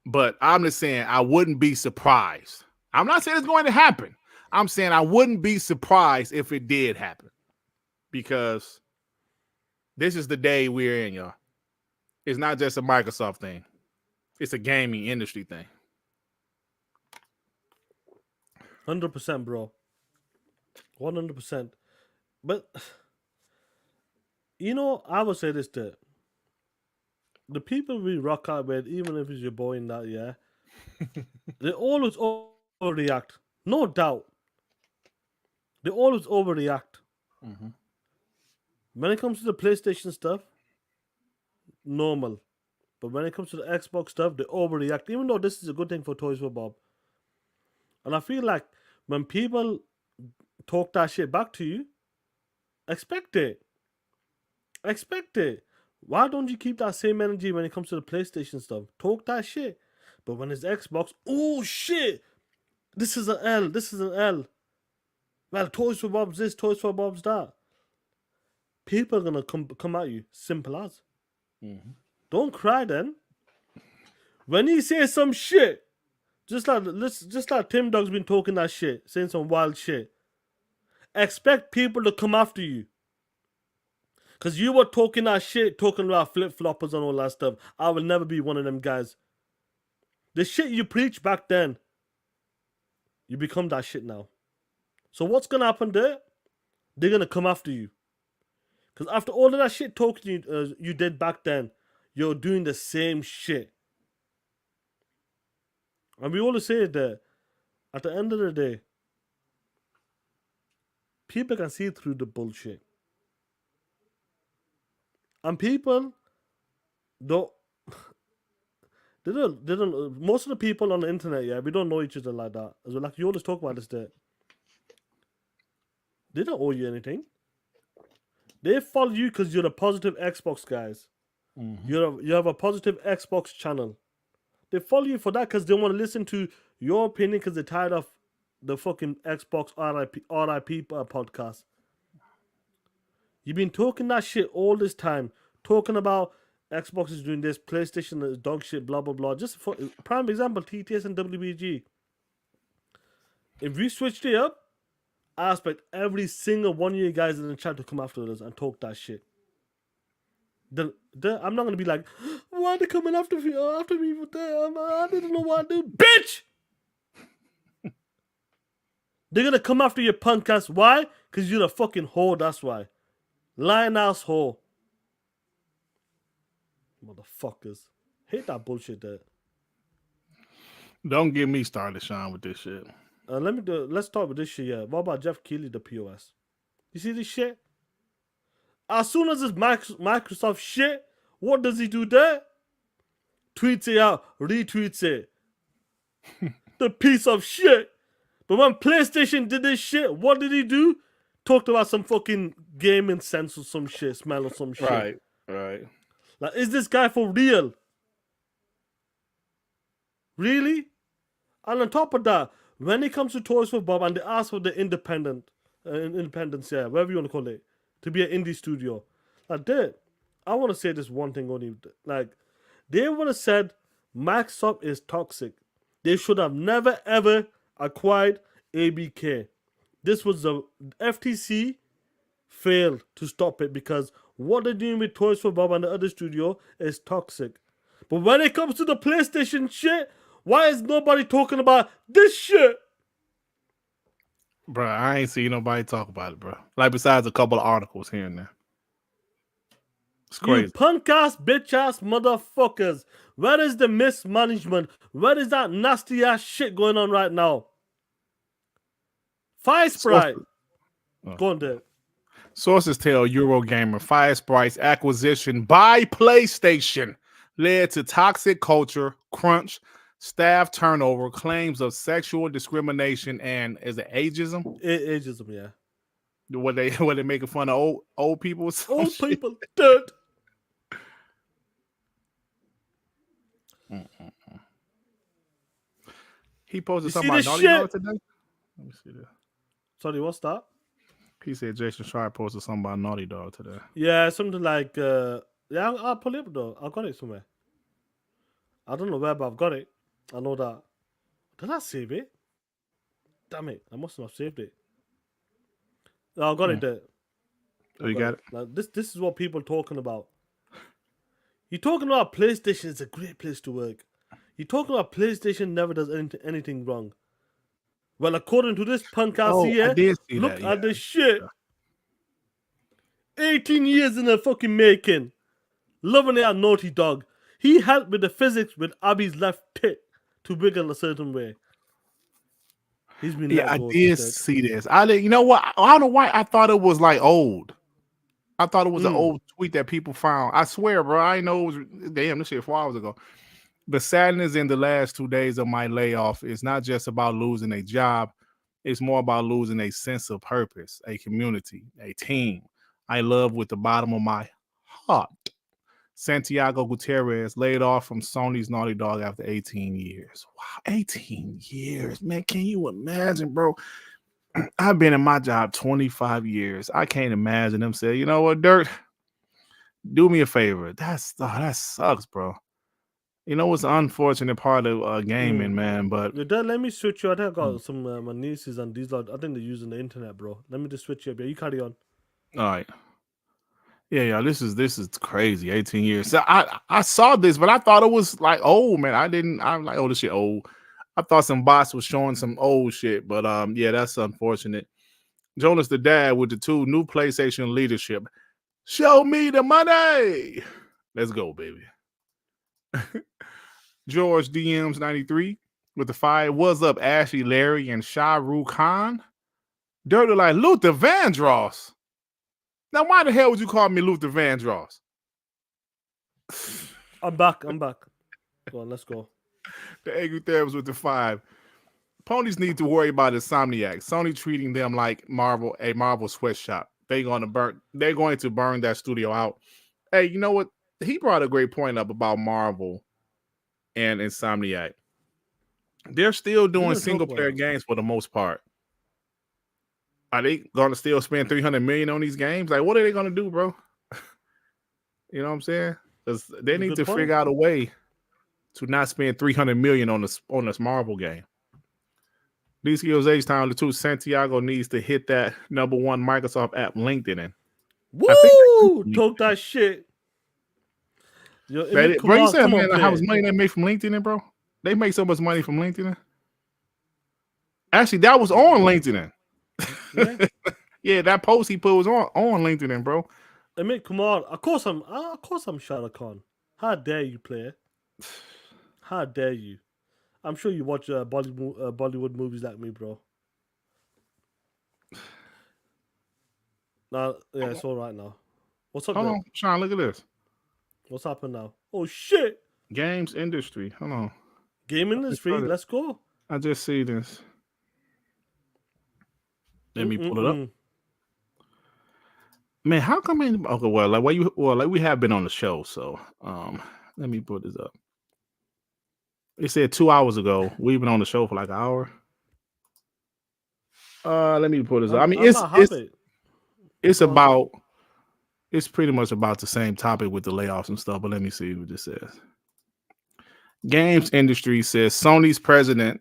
S5: But I'm just saying I wouldn't be surprised. I'm not saying it's going to happen. I'm saying I wouldn't be surprised if it did happen. Because this is the day we're in, y'all. It's not just a Microsoft thing. It's a gaming industry thing.
S4: 100%, bro. 100%. But, you know, I would say this too. The people we rock out with, even if it's your boy in that, yeah, they always overreact. No doubt. They always overreact.
S5: Mm-hmm.
S4: When it comes to the PlayStation stuff, normal. But when it comes to the Xbox stuff, they overreact. Even though this is a good thing for Toys for Bob. And I feel like when people talk that shit back to you, expect it. Expect it. Why don't you keep that same energy when it comes to the PlayStation stuff? Talk that shit. But when it's Xbox, oh shit! This is an L. This is an L. Well, Toys for Bob's this, Toys for Bob's that. People are gonna come at you. Simple as.
S5: Mm-hmm.
S4: Don't cry then. When he says some shit, just like Tim Dog's been talking that shit, saying some wild shit. Expect people to come after you. Because you were talking that shit, talking about flip-floppers and all that stuff. I will never be one of them guys. The shit you preached back then, you become that shit now. So what's going to happen there? They're going to come after you. Because after all of that shit talking you did back then, you're doing the same shit. And we always say that at the end of the day, people can see through the bullshit. And people don't. They don't. Most of the people on the internet, yeah, we don't know each other like that. As well, like you always talk about this. That they don't owe you anything. They follow you because you're a positive Xbox guys.
S5: Mm-hmm.
S4: You have a positive Xbox channel. They follow you for that because they want to listen to your opinion because they're tired of the fucking Xbox RIP podcast. You've been talking that shit all this time. Talking about Xbox is doing this, PlayStation is dog shit, blah, blah, blah. Just for prime example, TTS and WBG. If we switched it up, I expect every single one of you guys in the chat to come after us and talk that shit. I'm not going to be like, why are they coming after me for that? I didn't know what to do. Bitch! They're going to come after your punk ass. Why? Because you're a fucking whore, that's why. Lying ass whore. Motherfuckers. Hate that bullshit there.
S5: Don't get me started, Sean, with this shit.
S4: Let's start with this shit, yeah. What about Jeff Keighley, the POS? You see this shit? As soon as it's Microsoft shit, what does he do there? Tweets it out, retweets it. The piece of shit. But when PlayStation did this shit, what did he do? Talked about some fucking gaming sense or some shit, smell or some shit.
S5: Right.
S4: Like, is this guy for real? Really? And on top of that, when it comes to Toys for Bob and they ask for the independence, yeah, whatever you want to call it, to be an indie studio, like I want to say this one thing only. Like, they would have said Microsoft is toxic. They should have never ever acquired ABK. This was the FTC failed to stop it because what they're doing with Toys for Bob and the other studio is toxic. But when it comes to the PlayStation shit, why is nobody talking about this shit?
S5: Bro, I ain't seen nobody talk about it, bro. Like, besides a couple of articles here and there. It's crazy.
S4: You punk ass, bitch ass motherfuckers. Where is the mismanagement? Where is that nasty ass shit going on right now? Fire Sprite. Go on there.
S5: Sources tell Eurogamer Fire Sprite's acquisition by PlayStation led to toxic culture, crunch, staff turnover, claims of sexual discrimination, and is it ageism?
S4: Ageism, yeah.
S5: What they making fun of old people?
S4: Old people dead.
S5: He posted
S4: You
S5: something
S4: see
S5: about
S4: this
S5: Naughty Dog
S4: shit?
S5: today. Let me see this.
S4: Sorry, what's that?
S5: He said Jason Sharp posted something about Naughty Dog today.
S4: Yeah, something like yeah, I'll pull it up though. I got it somewhere. I don't know where, but I've got it. I know that. Did I save it? Damn it! I must not have saved it. No, I got it there.
S5: Oh, you got it?
S4: Like, this is what people are talking about. You're talking about PlayStation is a great place to work. You're talking about PlayStation never does anything wrong. Well, according to this punk ass
S5: Oh,
S4: here,
S5: I did see
S4: look
S5: that.
S4: at
S5: Yeah.
S4: this shit. 18 years in the fucking making. Loving it at Naughty Dog. He helped with the physics with Abby's left tit to wiggle a certain way. He's been
S5: Yeah,
S4: let
S5: I
S4: go.
S5: did see this. I did. You know what? I don't know why I thought it was like old. I thought it was an old tweet that people found. I swear, bro. I know it was. Damn, this shit 4 hours ago. The sadness in the last 2 days of my layoff is not just about losing a job. It's more about losing a sense of purpose, a community, a team I love with the bottom of my heart. Santiago Gutierrez laid off from Sony's Naughty Dog after 18 years. Wow, 18 years, man. Can you imagine, bro? I've been in my job 25 years. I can't imagine them say, you know what, Dirt, do me a favor. That sucks, bro. You know what's the unfortunate part of gaming, man, but
S4: Let me switch you. I think I got some my nieces and these lot. I think they're using the internet, bro. Let me just switch you up. Yeah, you carry on.
S5: all right. Yeah, this is crazy. 18 years. So I saw this, but I thought it was like old, man. I'm like, oh, this shit old. I thought some bots was showing some old shit, but yeah, that's unfortunate. Jonas the dad with the 2 new PlayStation leadership. Show me the money. Let's go, baby. George DMs 93 with the 5. What's up, Ashley, Larry, and Shah Rukh Khan? Dirty like Luther Vandross. Now, why the hell would you call me Luther Vandross?
S4: I'm back. Go on, let's go.
S5: The angry therapist with the 5. Ponies need to worry about Insomniac. Sony treating them like a Marvel sweatshop. They're going to burn that studio out. Hey, you know what? He brought a great point up about Marvel and Insomniac. They're still doing single player games for the most part. Are they going to still spend $300 million on these games? Like, what are they going to do, bro? You know what I'm saying? Because they need to figure out a way to not spend $300 million on this Marvel game. These skills age time the 2. Santiago needs to hit that #1 Microsoft app, LinkedIn.
S4: Woo! Talk that shit.
S5: Yo, bro, you said, man, how much money they make from LinkedIn, bro? They make so much money from LinkedIn. Actually, that was on LinkedIn. Yeah, yeah, that post he put was on LinkedIn, bro.
S4: I mean, come on. Of course I'm Shah Rukh Khan. How dare you, player? How dare you? I'm sure you watch Bollywood movies like me, bro. Now, yeah, it's all right now. What's up?
S5: Hold on, Sean, look at this.
S4: What's happened now? Oh shit!
S5: Games industry. Hold on.
S4: Game industry. Let's go.
S5: I just see this. Let me pull it up. Man, how come? Okay, well, like we have been on the show, so let me put this up. It said 2 hours ago. We've been on the show for like an hour. Let me put this up. I mean, it's pretty much about the same topic with the layoffs and stuff. But let me see what this says. Games industry says Sony's president.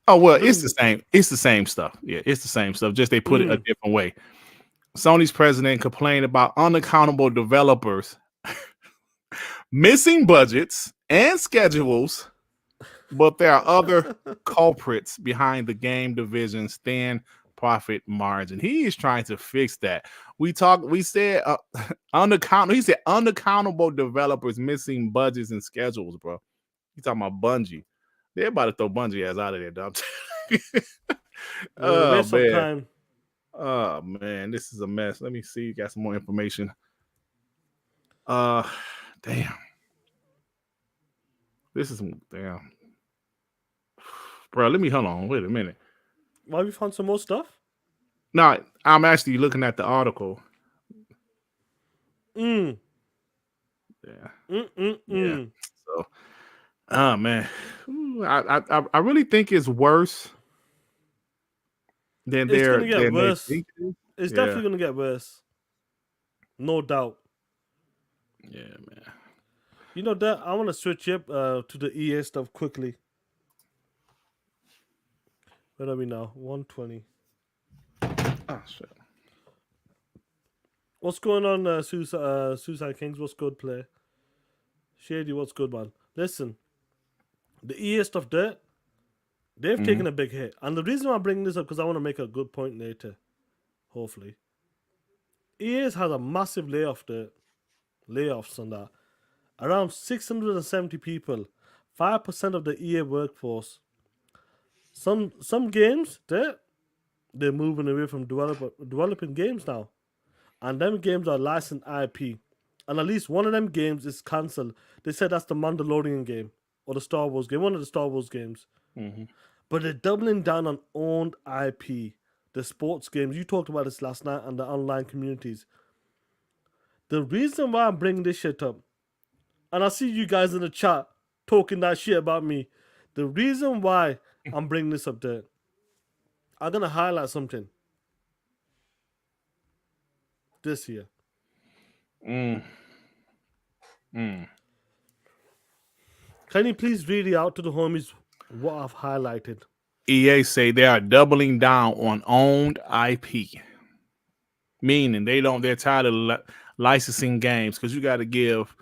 S5: Oh well, it's the same. It's the same stuff. Yeah, it's the same stuff. Just they put it a different way. Sony's president complained about unaccountable developers missing budgets and schedules, but there are other culprits behind the game division's thin profit margin. He is trying to fix that. We said unaccountable. He said unaccountable developers missing budgets and schedules, bro. He's talking about Bungie. They're about to throw Bungie ass out of there, dog. Oh man. Oh man, this is a mess. Let me see. Got some more information. Damn. This is damn. Bro, let me hold on. Wait a minute.
S4: Why have you found some more stuff?
S5: No, I'm actually looking at the article. Yeah. Yeah. So, oh man, I really think it's worse Then
S4: It's
S5: they're
S4: gonna get
S5: then they
S4: worse.
S5: think it is.
S4: It's
S5: Yeah.
S4: definitely gonna get worse. No doubt.
S5: Yeah, man.
S4: You know that I want to switch up to the EA stuff quickly. Where are we now? 120.
S5: Oh shit.
S4: What's going on, Suicide Kings? What's good, play? Shady, what's good, man? Listen, the EA stuff there, they've taken a big hit. And the reason why I'm bringing this up, because I want to make a good point later, hopefully. EA's had a massive layoffs on that. Around 670 people, 5% of the EA workforce. Some games, they're moving away from developing games now. And them games are licensed IP. And at least one of them games is cancelled. They said that's the Mandalorian game or the Star Wars game, one of the Star Wars games. But they're doubling down on owned IP, the sports games. You talked about this last night and the online communities. The reason why I'm bringing this shit up, and I see you guys in the chat talking that shit about me. The reason why I'm bringing this up there, I'm going to highlight something. This here. Can you please read it out to the homies what I've highlighted?
S5: EA say they are doubling down on owned IP, meaning they're tired of licensing games, because you got to give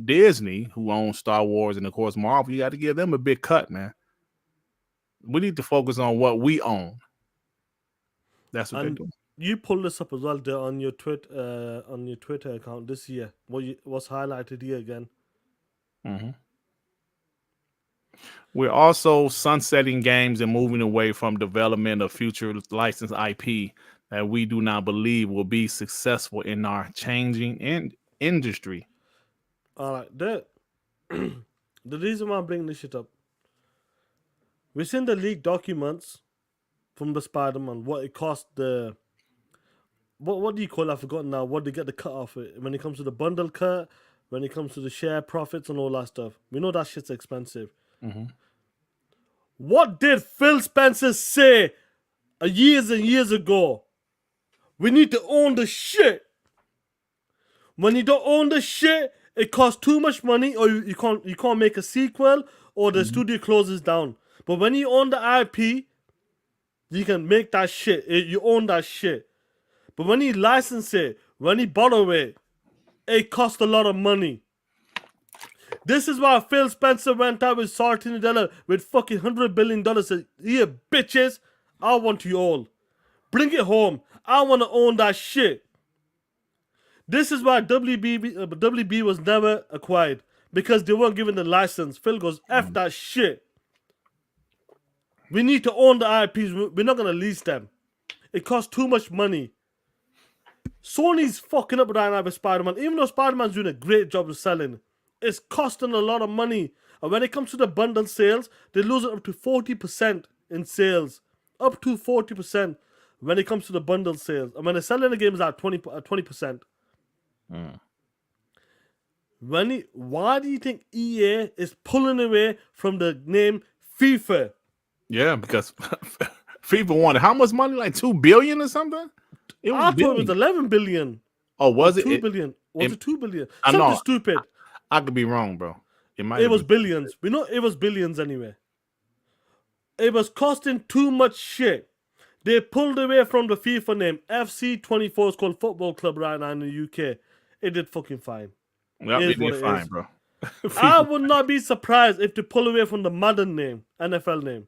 S5: Disney, who owns Star Wars and of course Marvel, you got to give them a big cut, man. We need to focus on what we own. That's what they're doing.
S4: You pulled this up as well there on your Twitter account this year. What's highlighted here again?
S5: We're also sunsetting games and moving away from development of future licensed IP that we do not believe will be successful in our changing industry.
S4: All right, the reason why I'm bringing this shit up, we've seen the leaked documents from the Spider-Man, what it cost the... What do you call it? I've forgotten now. What they get the cut off it when it comes to the bundle cut, when it comes to the share profits and all that stuff. We know that shit's expensive. What did Phil Spencer say years and years ago? We need to own the shit. When you don't own the shit, it costs too much money, or you can't make a sequel, or the studio closes down. But when you own the IP, you can make that shit. You own that shit. But when you license it, when you borrow it, it costs a lot of money. This is why Phil Spencer went out with Satya Nadella with fucking $100 billion. Said, here, bitches, I want you all. Bring it home. I want to own that shit. This is why WB was never acquired. Because they weren't given the license. Phil goes, F that shit. We need to own the IPs. We're not going to lease them. It costs too much money. Sony's fucking up right now with Spider-Man. Even though Spider-Man's doing a great job of selling, it's costing a lot of money. And when it comes to the bundle sales, they're losing up to 40% in sales. Up to 40% when it comes to the bundle sales. And when they're selling the games at 20%. Why do you think EA is pulling away from the name FIFA?
S5: Yeah, because FIFA wanted how much money? Like $2 billion or something?
S4: I thought it was 11 billion.
S5: Oh, was it?
S4: 2 billion. Was it 2 billion?
S5: I
S4: Something
S5: know.
S4: stupid.
S5: I could be wrong, bro.
S4: It was billions. We know it was billions anyway. It was costing too much shit. They pulled away from the FIFA name. FC24 is called Football Club right now in the UK. It did fucking fine.
S5: Yep, it did fine, bro.
S4: I would not be surprised if they pull away from the Madden name, NFL name.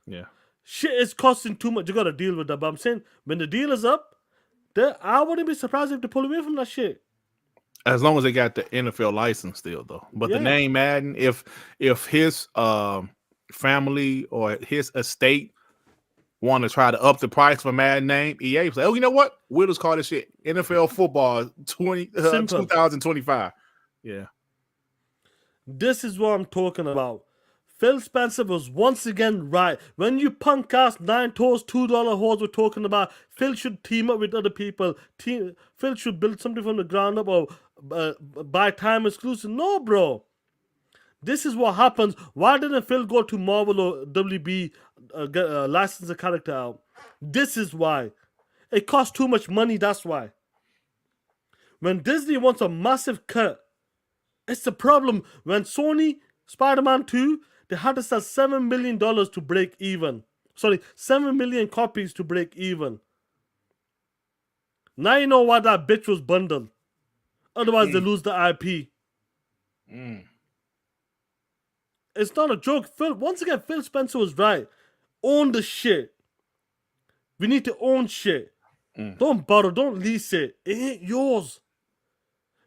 S5: Yeah.
S4: Shit is costing too much. You gotta deal with that. But I'm saying, when the deal is up, I wouldn't be surprised if they pull away from that shit.
S5: As long as they got the NFL license still, though. But the name Madden, if his family or his estate want to try to up the price for Madden name, EA say, oh, you know what? We'll just call this shit NFL Football 2025. Yeah.
S4: This is what I'm talking about. Phil Spencer was once again right. When you punk ass 9 toes, $2 whores were talking about Phil should team up with other people. Phil should build something from the ground up or buy time exclusive. No, bro. This is what happens. Why didn't Phil go to Marvel or WB license a character out. This is why. It costs too much money, that's why. When Disney wants a massive cut, it's the problem. When Sony, Spider-Man 2, they had to sell $7 million to break even. Sorry, 7 million copies to break even. Now you know why that bitch was bundled. Otherwise, they lose the IP. It's not a joke. Once again, Phil Spencer was right. Own the shit. We need to own shit. Don't borrow. Don't lease it. It ain't yours.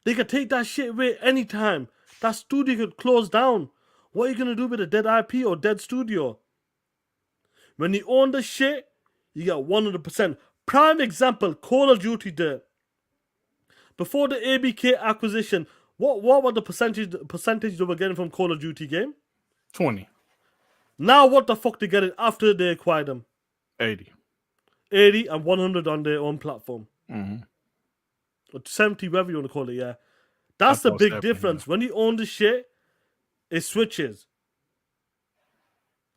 S4: They can take that shit away anytime. That studio could close down. What are you going to do with a dead IP or dead studio? When you own the shit, you get 100%. Prime example, Call of Duty did. Before the ABK acquisition, what were the percentage they were getting from Call of Duty game?
S5: 20.
S4: Now what the fuck they getting after they acquired them?
S5: 80.
S4: 80 and 100 on their own platform. Or 70, whatever you want to call it, yeah. That's the big difference. Yeah. When you own the shit, it switches.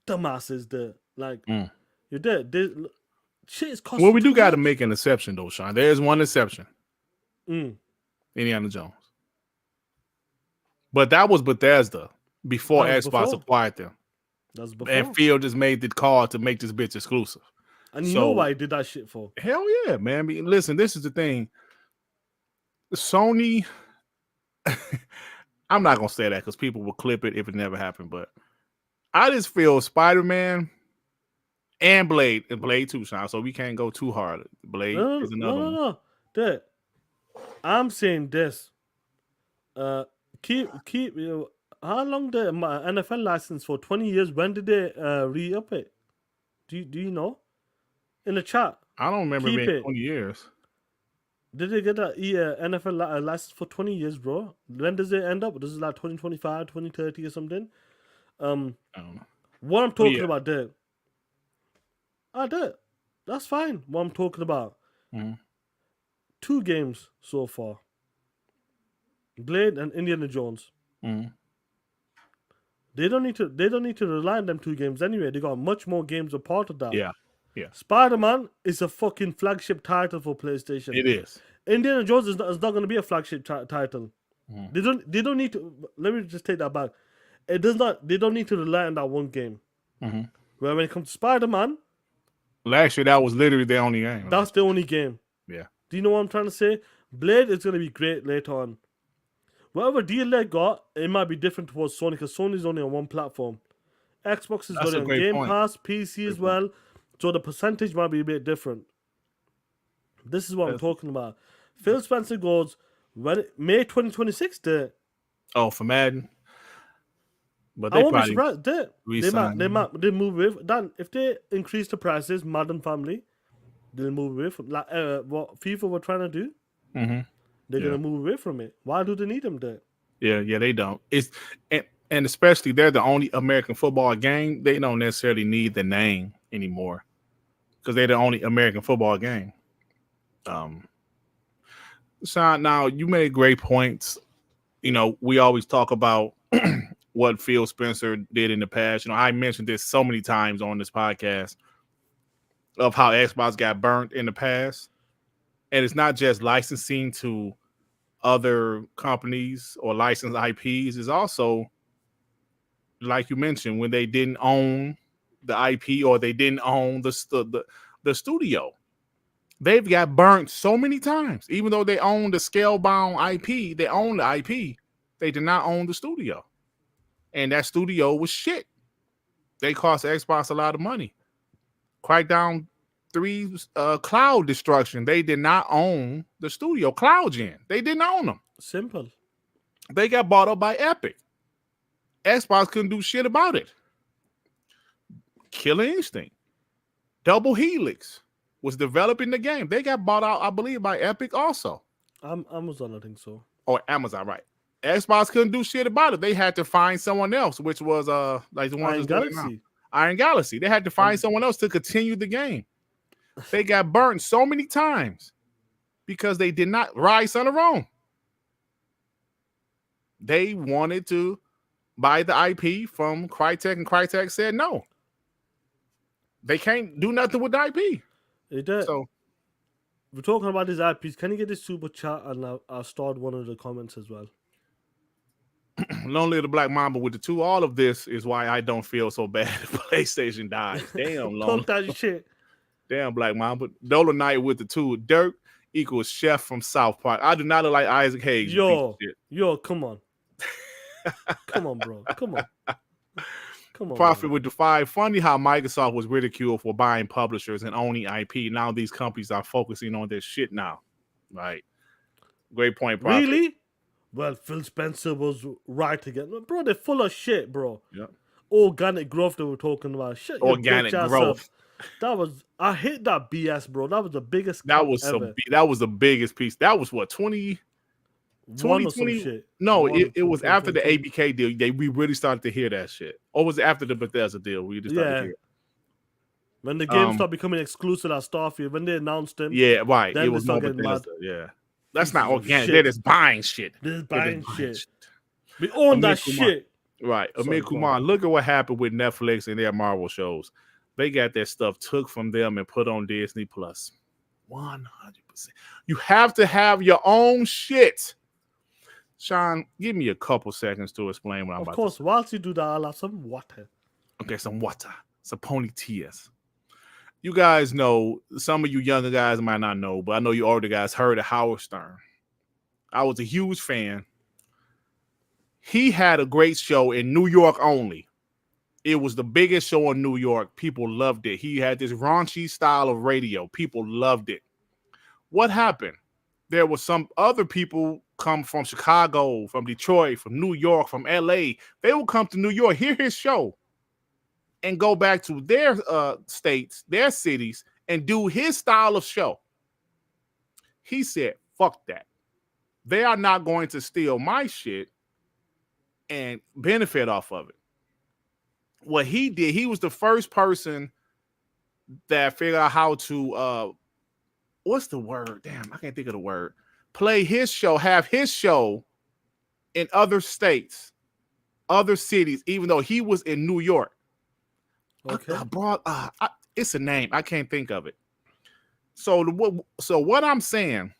S4: Dumbass is there. Like, you're dead. Shit is costing.
S5: Well, we do got to make an exception, though, Sean. There is one exception. Indiana Jones. But that was Bethesda before Xbox acquired them.
S4: That's before.
S5: And Phil just made the call to make this bitch exclusive.
S4: And you know why he did that shit for?
S5: Hell yeah, man. I mean, listen, this is the thing. Sony, I'm not going to say that because people will clip it if it never happened, but I just feel Spider-Man and Blade 2, Sean, so we can't go too hard. Blade is another one.
S4: No. Dude, I'm saying this. Keep how long the NFL license for? 20 years. When did they re-up it? Do you know? In the chat.
S5: I don't remember it being 20 years.
S4: Did they get a NFL license for 20 years, bro? When does it end up? This is like 2025, 2030 or something.
S5: I don't know.
S4: What I'm talking about there. That's fine. What I'm talking about. 2 games so far. Blade and Indiana Jones. They don't need to rely on them 2 games anyway. They got much more games a part of that.
S5: Yeah.
S4: Spider-Man is a fucking flagship title for PlayStation.
S5: It is.
S4: Indiana Jones is not going to be a flagship title. They don't need to. Let me just take that back. It does not. They don't need to rely on that one game. Where when it comes to Spider-Man,
S5: last year that was literally the only game.
S4: That's the only game.
S5: Yeah.
S4: Do you know what I'm trying to say? Blade is going to be great later on. Whatever deal they got, it might be different towards Sony because Sony's only on one platform. Xbox is on Game Pass, PC as well. So the percentage might be a bit different. This is what I'm talking about. Phil Spencer goes, May 2026 there.
S5: Oh, for Madden? But
S4: I won't be surprised. They might move with that. If they increase the prices, Madden family, they'll move away from like what FIFA were trying to do. They're gonna move away from it. Why do they need them there?
S5: Yeah, they don't. And especially they're the only American football game. They don't necessarily need the name anymore because they're the only American football game. Sean, now you made great points. You know, we always talk about what Phil Spencer did in the past. You know, I mentioned this so many times on this podcast of how Xbox got burnt in the past. And it's not just licensing to other companies or licensed IPs. It's also, like you mentioned, when they didn't own the IP or they didn't own the studio. They've got burnt so many times. Even though they own the scale-bound IP, they own the IP. They did not own the studio. And that studio was shit. They cost Xbox a lot of money. Crackdown 3 Cloud Destruction. They did not own the studio. CloudGen. They didn't own them.
S4: Simple.
S5: They got bought up by Epic. Xbox couldn't do shit about it. Killer Instinct. Double Helix was developing the game. They got bought out, I believe, by Epic also.
S4: Amazon, I think so.
S5: Or Amazon, right. Xbox couldn't do shit about it. They had to find someone else, which was like the one
S4: Iron Galaxy.
S5: Iron Galaxy. They had to find someone else to continue the game. They got burnt so many times because they did not rise on their own. They wanted to buy the IP from Crytek, and Crytek said no. they can't do nothing with the IP.
S4: They did.
S5: So
S4: we're talking about these IPs. Can you get this super chat and I'll start one of the comments as well.
S5: Long live the Black Mamba with the 2. All of this is why I don't feel so bad if PlayStation dies. Damn, long.
S4: Talk that shit.
S5: Damn, Black Mamba. Dola Knight with the 2. Dirk equals Chef from South Park. I do not look like Isaac Hayes.
S4: Yo, come on. Come on, bro. Come on. Come on.
S5: Profit with the 5. Funny how Microsoft was ridiculed for buying publishers and owning IP. Now these companies are focusing on their shit now. Right. Great point, Profit.
S4: Really? Well, Phil Spencer was right again. Bro, they're full of shit, bro.
S5: Yep.
S4: Organic growth they were talking about. Shit,
S5: organic growth.
S4: I hate that BS, bro. That was the biggest
S5: that was the biggest piece. That was what, 2020
S4: shit.
S5: No, it was after the ABK deal. We really started to hear that shit. Or was it after the Bethesda deal? We just started to hear it.
S4: When the game started becoming exclusive at Starfield, when they announced them.
S5: Yeah, right.
S4: Then
S5: it was more Bethesda. Yeah. That's not organic. They're just buying shit.
S4: They're buying shit. We own that shit.
S5: Right. Amir Kumar, look at what happened with Netflix and their Marvel shows. They got their stuff took from them and put on Disney Plus. 100%. You have to have your own shit. Sean, give me a couple seconds to explain what I'm about to say. Of
S4: course, whilst you do that, I'll have some water.
S5: Okay, some water. Some Pony TS. You guys know, some of you younger guys might not know, but I know you older guys heard of Howard Stern. I was a huge fan. He had a great show in New York only. It was the biggest show in New York. People loved it. He had this raunchy style of radio. People loved it. What happened? There were some other people come from Chicago, from Detroit, from New York, from LA. They would come to New York, hear his show, and go back to their states, their cities, and do his style of show. He said, fuck that. They are not going to steal my shit and benefit off of it. What he did, he was the first person that figured out how to, what's the word? Damn, I can't think of the word. Play his show, have his show in other states, other cities, even though he was in New York.
S4: Okay.
S5: It's a name. I can't think of it. So what I'm saying,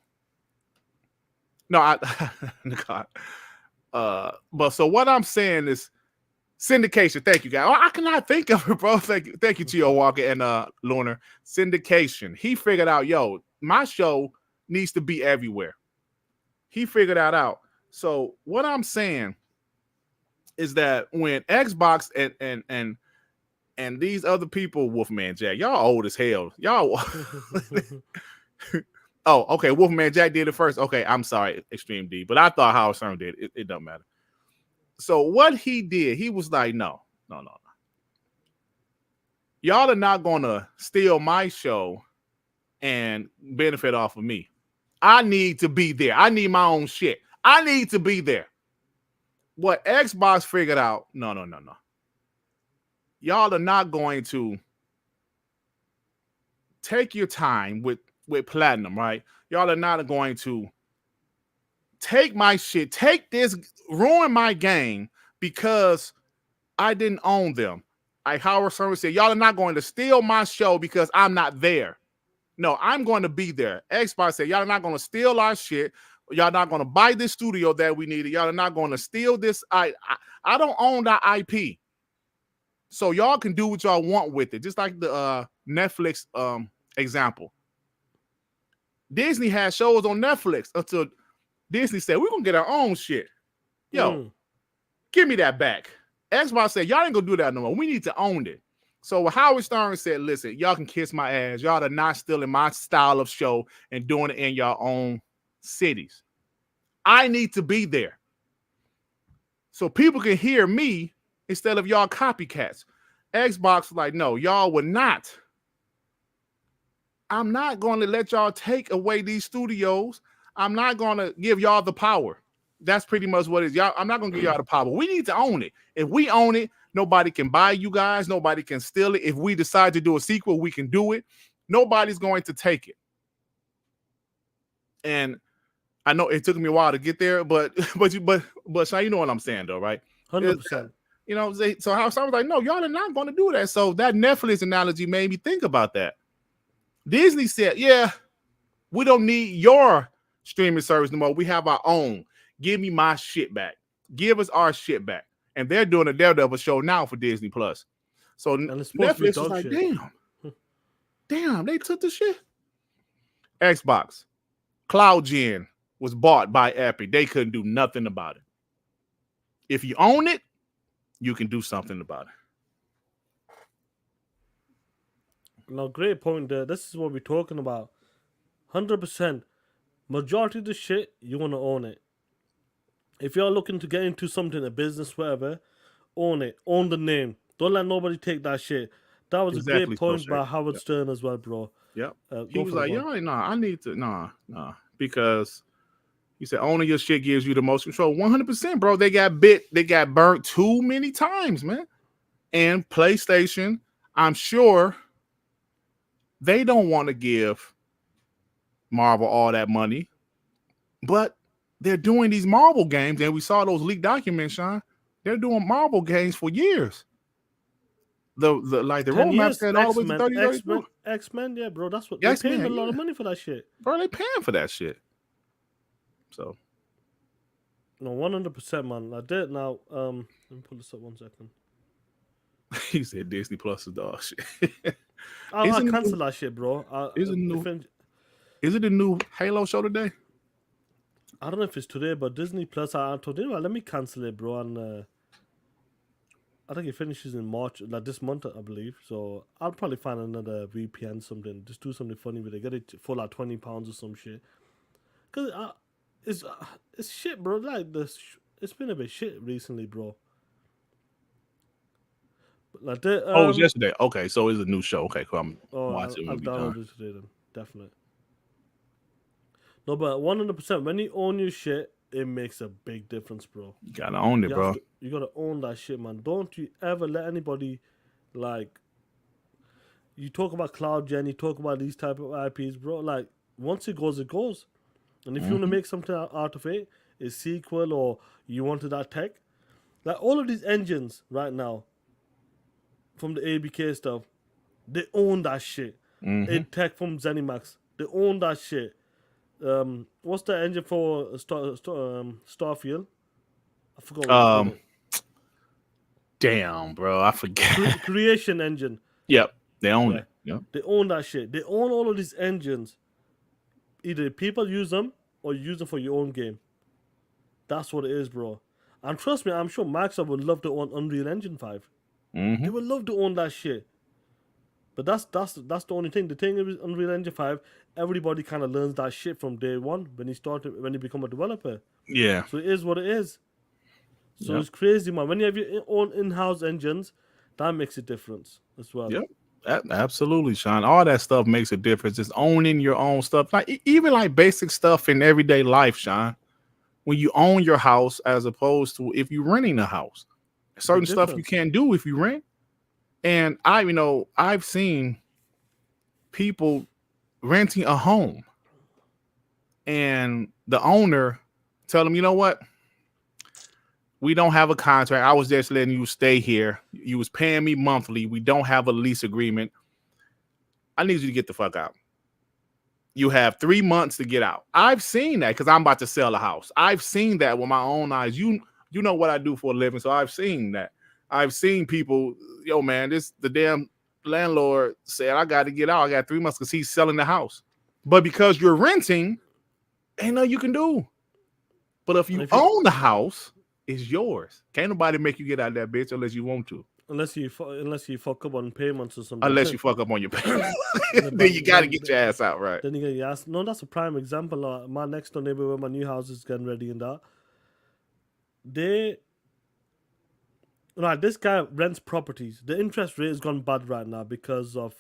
S5: but so what I'm saying is syndication. Thank you, guys. I cannot think of it, bro. Thank you, Gio Walker and Lunar. Syndication. He figured out, yo, my show needs to be everywhere. He figured that out. So what I'm saying is that when Xbox and these other people, Wolfman Jack, y'all old as hell. Y'all. Oh, okay. Wolfman Jack did it first. Okay, I'm sorry, Extreme D, but I thought Howard Stern did it. It doesn't matter. So what he did, he was like, no. Y'all are not gonna steal my show and benefit off of me. I need to be there. I need my own shit. I need to be there. What Xbox figured out, no. Y'all are not going to take your time with Platinum, right? Y'all are not going to take my shit, take this, ruin my game because I didn't own them. Like Howard Stern said, y'all are not going to steal my show because I'm not there. No, I'm going to be there. Xbox said, y'all are not going to steal our shit. Y'all not going to buy this studio that we needed. Y'all are not going to steal this. I don't own that IP. So y'all can do what y'all want with it. Just like the Netflix example. Disney had shows on Netflix until Disney said, we're going to get our own shit. Yo, give me that back. Xbox said, y'all ain't going to do that no more. We need to own it. So Howard Stern said, listen, y'all can kiss my ass. Y'all are not stealing my style of show and doing it in your own cities. I need to be there. So people can hear me instead of y'all copycats. Xbox was like, no, y'all would not. I'm not going to let y'all take away these studios. I'm not going to give y'all the power. That's pretty much what it is. Y'all, I'm not going to give y'all the power. We need to own it. If we own it, nobody can buy you guys. Nobody can steal it. If we decide to do a sequel, we can do it. Nobody's going to take it. And I know it took me a while to get there, but Sean, you know what I'm saying, though, right?
S4: 100%.
S5: You know, so I was like, no, y'all are not going to do that. So that Netflix analogy made me think about that. Disney said, yeah, we don't need your streaming service no more. We have our own. Give me my shit back. Give us our shit back. And they're doing a Daredevil show now for Disney Plus. So Netflix was like, damn, they took the shit. Xbox, CloudGen was bought by Epic. They couldn't do nothing about it. If you own it, you can do something about it.
S4: No, great point there. This is what we're talking about. 100%. Majority of the shit, you want to own it. If you're looking to get into something, a business, whatever, own it. Own the name. Don't let nobody take that shit. That was exactly a great point by Howard Stern as well, bro.
S5: Yep. He was like, yo, I need to, nah. Because he said owning your shit gives you the most control. 100%, bro. They got burnt too many times, man. And PlayStation, I'm sure they don't want to give Marvel all that money. But they're doing these Marvel games, and we saw those leaked documents, Sean. They're doing Marvel games for years. The roadmap said all the way to 30
S4: X-Men, yeah, bro. That's what they're paying a lot of money for that shit.
S5: Bro, they paying for that shit. So
S4: no, 100%, man. I did now. Let me pull this up 1 second.
S5: He said Disney Plus is dog shit.
S4: I'll cancel that shit, bro.
S5: Is it the new Halo show today?
S4: I don't know if it's today, but Disney Plus, I told you, let me cancel it, bro. And I think it finishes in March, like this month, I believe. So I'll probably find another VPN, something. Just do something funny with it. Get it for like £20 or some shit. Cause it's shit, bro. Like it's been a bit shit recently, bro. Like
S5: it was yesterday. Okay, so it's a new show. Okay, cool. I'm watching.
S4: I'll download it today then, definitely. No, but 100%, when you own your shit, it makes a big difference, bro.
S5: You gotta own it, bro.
S4: You gotta own that shit, man. Don't you ever let anybody, like, you talk about CloudGen, you talk about these type of IPs, bro. Like, once it goes, it goes. And if you want to make something out of it, a sequel or you wanted that tech, like all of these engines right now, from the ABK stuff, they own that shit. Id Tech from ZeniMax, they own that shit. What's the engine for Starfield? I forgot what it's
S5: damn, bro, I forget.
S4: Creation engine.
S5: Yep, they own it. Yep.
S4: They own that shit. They own all of these engines. Either people use them or you use them for your own game. That's what it is, bro. And trust me, I'm sure Microsoft would love to own Unreal Engine 5. They would love to own that shit. But that's the only thing. The thing is, Unreal Engine 5, everybody kind of learns that shit from day one when you become a developer.
S5: Yeah.
S4: So it is what it is. So it's crazy, man. When you have your own in-house engines, that makes a difference as well.
S5: Yep. Absolutely, Sean. All that stuff makes a difference. Just owning your own stuff, like even like basic stuff in everyday life, Sean. When you own your house, as opposed to if you're renting a house, certain stuff you can't do if you rent. And I've seen people renting a home, and the owner tell them, you know what? We don't have a contract. I was just letting you stay here. You was paying me monthly. We don't have a lease agreement. I need you to get the fuck out. You have 3 months to get out. I've seen that because I'm about to sell a house. I've seen that with my own eyes. You know what I do for a living, so I've seen that. I've seen people, yo, man, the damn landlord said, I got to get out. I got 3 months because he's selling the house. But because you're renting, ain't nothing you can do. But if you own the house, it's yours. Can't nobody make you get out of that bitch unless you want to.
S4: Unless you fuck up on payments or something.
S5: Unless you fuck up on your payments. Then you got to get your ass out, right?
S4: Then you get your ass. No, that's a prime example. My next door neighbor where my new house is getting ready and that. This guy rents properties. The interest rate has gone bad right now because of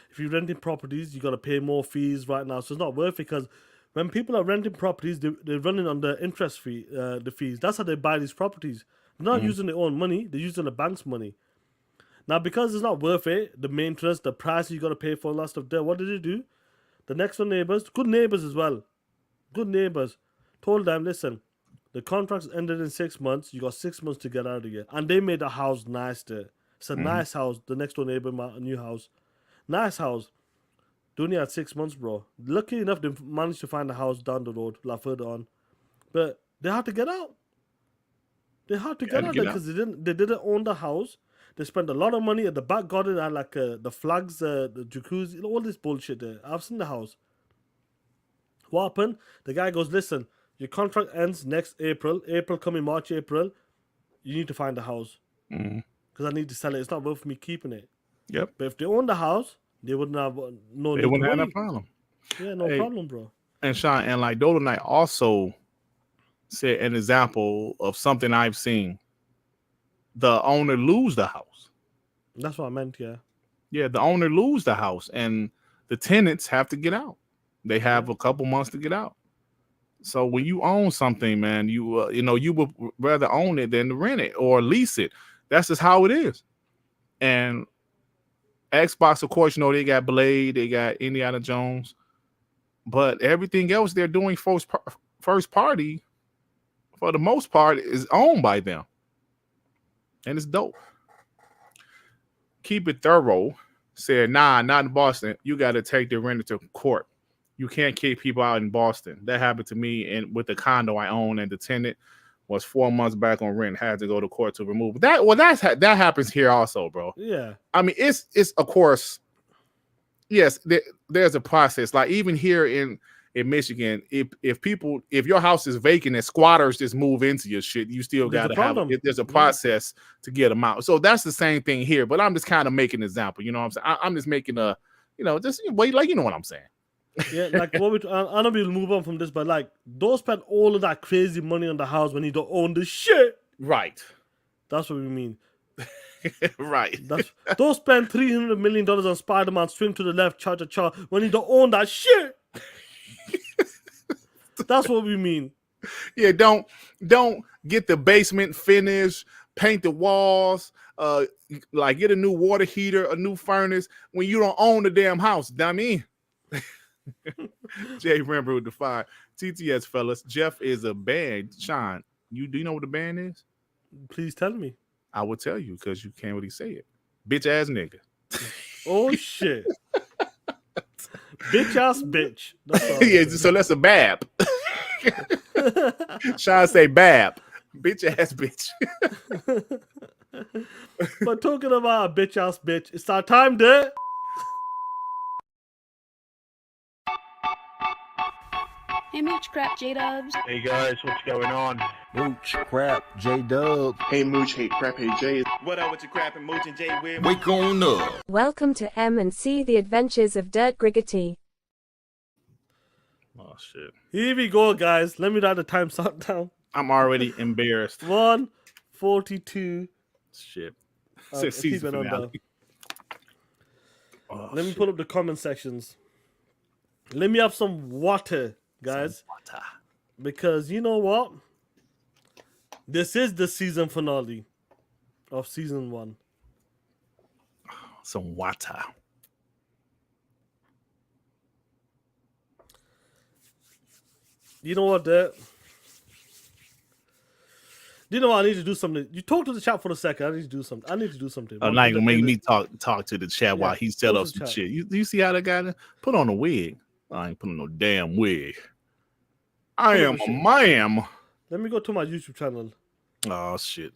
S4: if you're renting properties, you got to pay more fees right now. So it's not worth it because when people are renting properties, they're running on the interest fee, the fees. That's how they buy these properties. They're not using their own money. They're using the bank's money. Now, because it's not worth it, the maintenance, the price you got to pay for all that stuff there, what did they do? The next door neighbors, good neighbors as well, good neighbors, told them, listen, The contract's ended in 6 months. You got 6 months to get out of here. And they made the house nice there. It's a nice house. The next door neighbor, a new house. Nice house. They only had 6 months, bro. Lucky enough, they managed to find a house down the road, like further on. But they had to get out. They had to get out there because they didn't own the house. They spent a lot of money at the back garden and like the flags, the jacuzzi, all this bullshit there. I've seen the house. What happened? The guy goes, listen, your contract ends next April. April coming March, April. You need to find a house. Because I need to sell it. It's not worth me keeping it.
S5: Yep.
S4: But if they own the house, they wouldn't have no.
S5: They wouldn't have that problem.
S4: Yeah, no problem, bro.
S5: And Sean, and like Dola Knight also said an example of something I've seen. The owner lose the house.
S4: That's what I meant, yeah.
S5: Yeah, the owner lose the house, and the tenants have to get out. They have a couple months to get out. So when you own something, man, you would rather own it than rent it or lease it. That's just how it is. And Xbox, of course, they got Blade, they got Indiana Jones, but everything else they're doing first party, for the most part, is owned by them. And it's dope. Keep it thorough. Said, nah, not in Boston. You got to take the renter to court. You can't kick people out in Boston. That happened to me and with the condo I own, and the tenant was 4 months back on rent, had to go to court to remove that. Well, that happens here also, bro.
S4: Yeah.
S5: I mean, it's of course, yes, there's a process. Like even here in Michigan, if your house is vacant and squatters just move into your shit, you still got to have it. There's a process to get them out. So that's the same thing here. But I'm just kind of making an example. You know what I'm saying? I'm just making just wait, like, you know what I'm saying.
S4: Yeah, like I know we'll move on from this, but like, don't spend all of that crazy money on the house when you don't own the shit.
S5: Right.
S4: That's what we mean.
S5: Right.
S4: Don't spend $300 million on Spider-Man, swing to the left, cha-cha-cha, when you don't own that shit. That's what we mean.
S5: Yeah, don't get the basement finished, paint the walls, like get a new water heater, a new furnace when you don't own the damn house, dummy. Jay remember with the fire. TTS, fellas. Jeff is a band. Sean, do you know what the band is?
S4: Please tell me.
S5: I will tell you because you can't really say it. Bitch ass nigga.
S4: Oh shit. Bitch ass bitch.
S5: Yeah, so that's a bab. Sean say bab. Bitch ass bitch.
S4: But talking about a bitch ass bitch, it's our time there.
S7: Hey, Mooch Crap J-Dubs.
S1: Hey guys, what's going on?
S8: Mooch, Crap, J-Dub.
S9: Hey Mooch, hey Crap, hey Jay.
S1: What up with your crap and Mooch and Jay Weird?
S8: Wake on up.
S10: Welcome to M&C The Adventures of Dirt Griggity.
S5: Oh shit.
S4: Here we go, guys. Let me write the time start down.
S5: I'm already embarrassed.
S4: 1:42.
S5: Shit.
S4: Season finale. Let me pull up the comment sections. Let me have some water, guys. Because you know what? This is the season finale of season 1.
S5: Some water.
S4: You know what, Dad? You know what? I need to do something. You talk to the chat for a second. I need to do something.
S5: I'm not gonna make me talk to the chat while he set up some shit. You see how that guy put on a wig? I ain't putting no damn wig. I am a man.
S4: Let me go to my YouTube channel.
S5: Oh shit!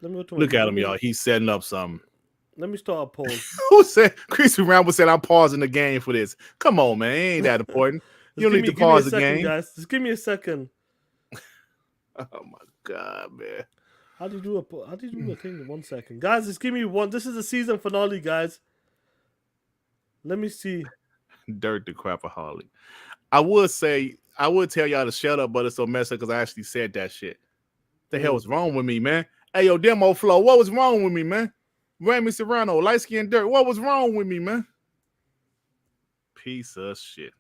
S4: Let me go to
S5: Look at him, y'all. He's setting up something.
S4: Let me start a poll.
S5: Who said? Chrissy Rambo said I'm pausing the game for this. Come on, man. It ain't that important. You don't need to pause the game,
S4: guys. Just give me a second.
S5: Oh my god, man!
S4: How do you do a thing in 1 second, guys? Just give me one. This is the season finale, guys. Let me see.
S5: Dirt the crapaholic. I would tell y'all to shut up, but it's so messed up because I actually said that shit. The hell was wrong with me, man? Hey, yo, Demo Flow, what was wrong with me, man? Remy Serrano, light skin dirt, what was wrong with me, man? Piece of shit.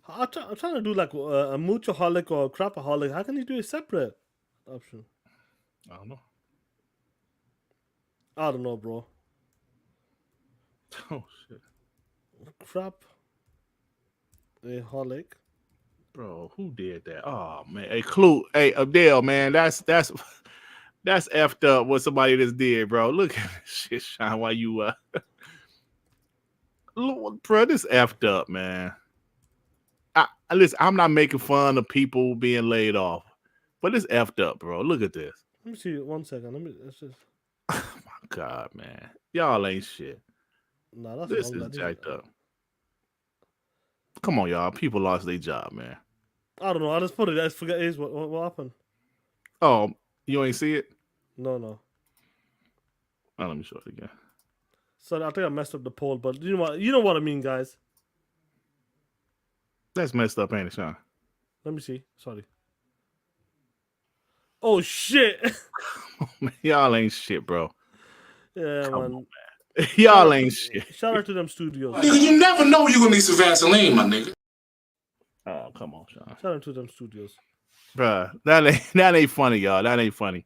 S4: I'm trying to do like a moochaholic or a crapaholic. How can you do a separate option?
S5: I don't know.
S4: I don't know, bro.
S5: Oh shit.
S4: Crap. A holic.
S5: Bro, who did that? Oh man, hey Clue, hey Abdel, man, that's effed up what somebody just did, bro. Look at this shit, Sean. Why you look, bro, this effed up, man. Listen, I'm not making fun of people being laid off, but it's effed up, bro. Look at this.
S4: Let me see 1 second. Let's just.
S5: Oh my God, man, y'all ain't shit.
S4: Nah, that's
S5: This
S4: wrong.
S5: is jacked up. Come on, y'all. People lost their job, man.
S4: I don't know. I just put it. I just forget what happened.
S5: Oh, you ain't see it?
S4: No.
S5: Oh, let me show it again.
S4: So I think I messed up the poll, but you know what? You know what I mean, guys.
S5: That's messed up, ain't it, Sean?
S4: Let me see. Sorry. Oh shit!
S5: Y'all ain't shit, bro.
S4: Yeah,
S5: Come
S4: man.
S5: on, man. Y'all ain't shit.
S4: Shout out to them studios.
S8: Nigga, you never know you're gonna need some Vaseline, my nigga.
S5: Oh, come on, Sean.
S4: Shout out to them studios.
S5: Bruh, that ain't funny, y'all. That ain't funny.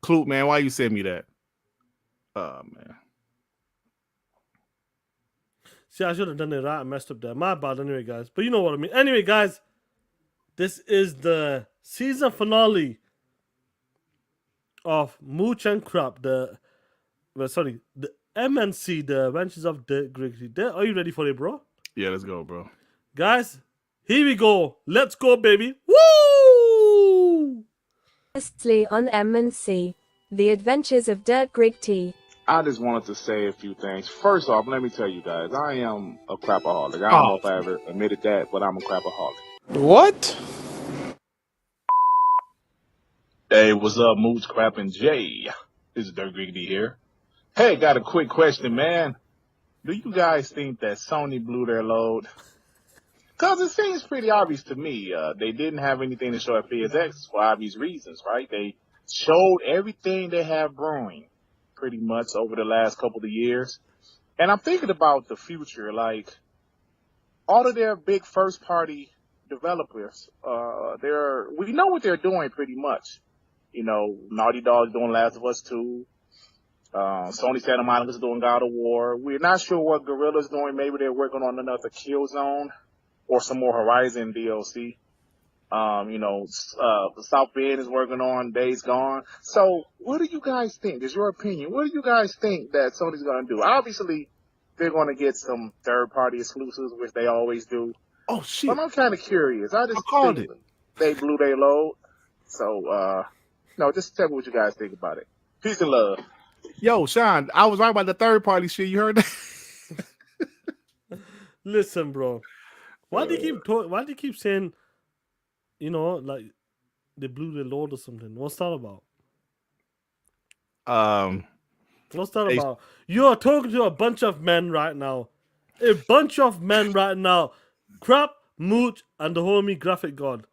S5: Clute, man, why you send me that? Oh, man.
S4: See, I should have done it right. I messed up there. My bad anyway, guys. But you know what I mean. Anyway, guys, this is the season finale of Mooch and Crap. The MNC, the Adventures of Dirt Griggity. Are you ready for it, bro?
S5: Yeah, let's go, bro.
S4: Guys, here we go. Let's go, baby. Woo!
S10: Firstly on M&C, The Adventures of Dirt Griggity.
S9: I just wanted to say a few things. First off, let me tell you guys, I am a crapaholic. I don't know if I ever admitted that, but I'm a crapaholic.
S3: What?
S9: Hey, what's up, Mooch, Crap, and Jay? This is Dirt Griggity here. Hey, got a quick question, man. Do you guys think that Sony blew their load? Because it seems pretty obvious to me. They didn't have anything to show at PSX for obvious reasons, right? They showed everything they have brewing pretty much over the last couple of years. And I'm thinking about the future, like all of their big first party developers, we know what they're doing pretty much. You know, Naughty Dog's doing Last of Us 2. Sony Santa Monica's doing God of War. We're not sure what Guerrilla's doing. Maybe they're working on another Killzone or some more Horizon DLC. South Bend is working on Days Gone. So what do you guys think? Is your opinion? What do you guys think that Sony's going to do? Obviously, they're going to get some third-party exclusives, which they always do.
S5: Oh, shit.
S9: But I'm kind of curious. I just
S5: called
S9: think
S5: it.
S9: they blew their load. So, just tell me what you guys think about it. Peace and love.
S5: Yo, Sean, I was right about the third-party shit. You heard that?
S4: Listen, bro. Why do you keep saying, like they blew their load or something? What's that about? What's that about? You are talking to a bunch of men right now. A bunch of men right now. Crap, Mooch, and the homie Graphic God.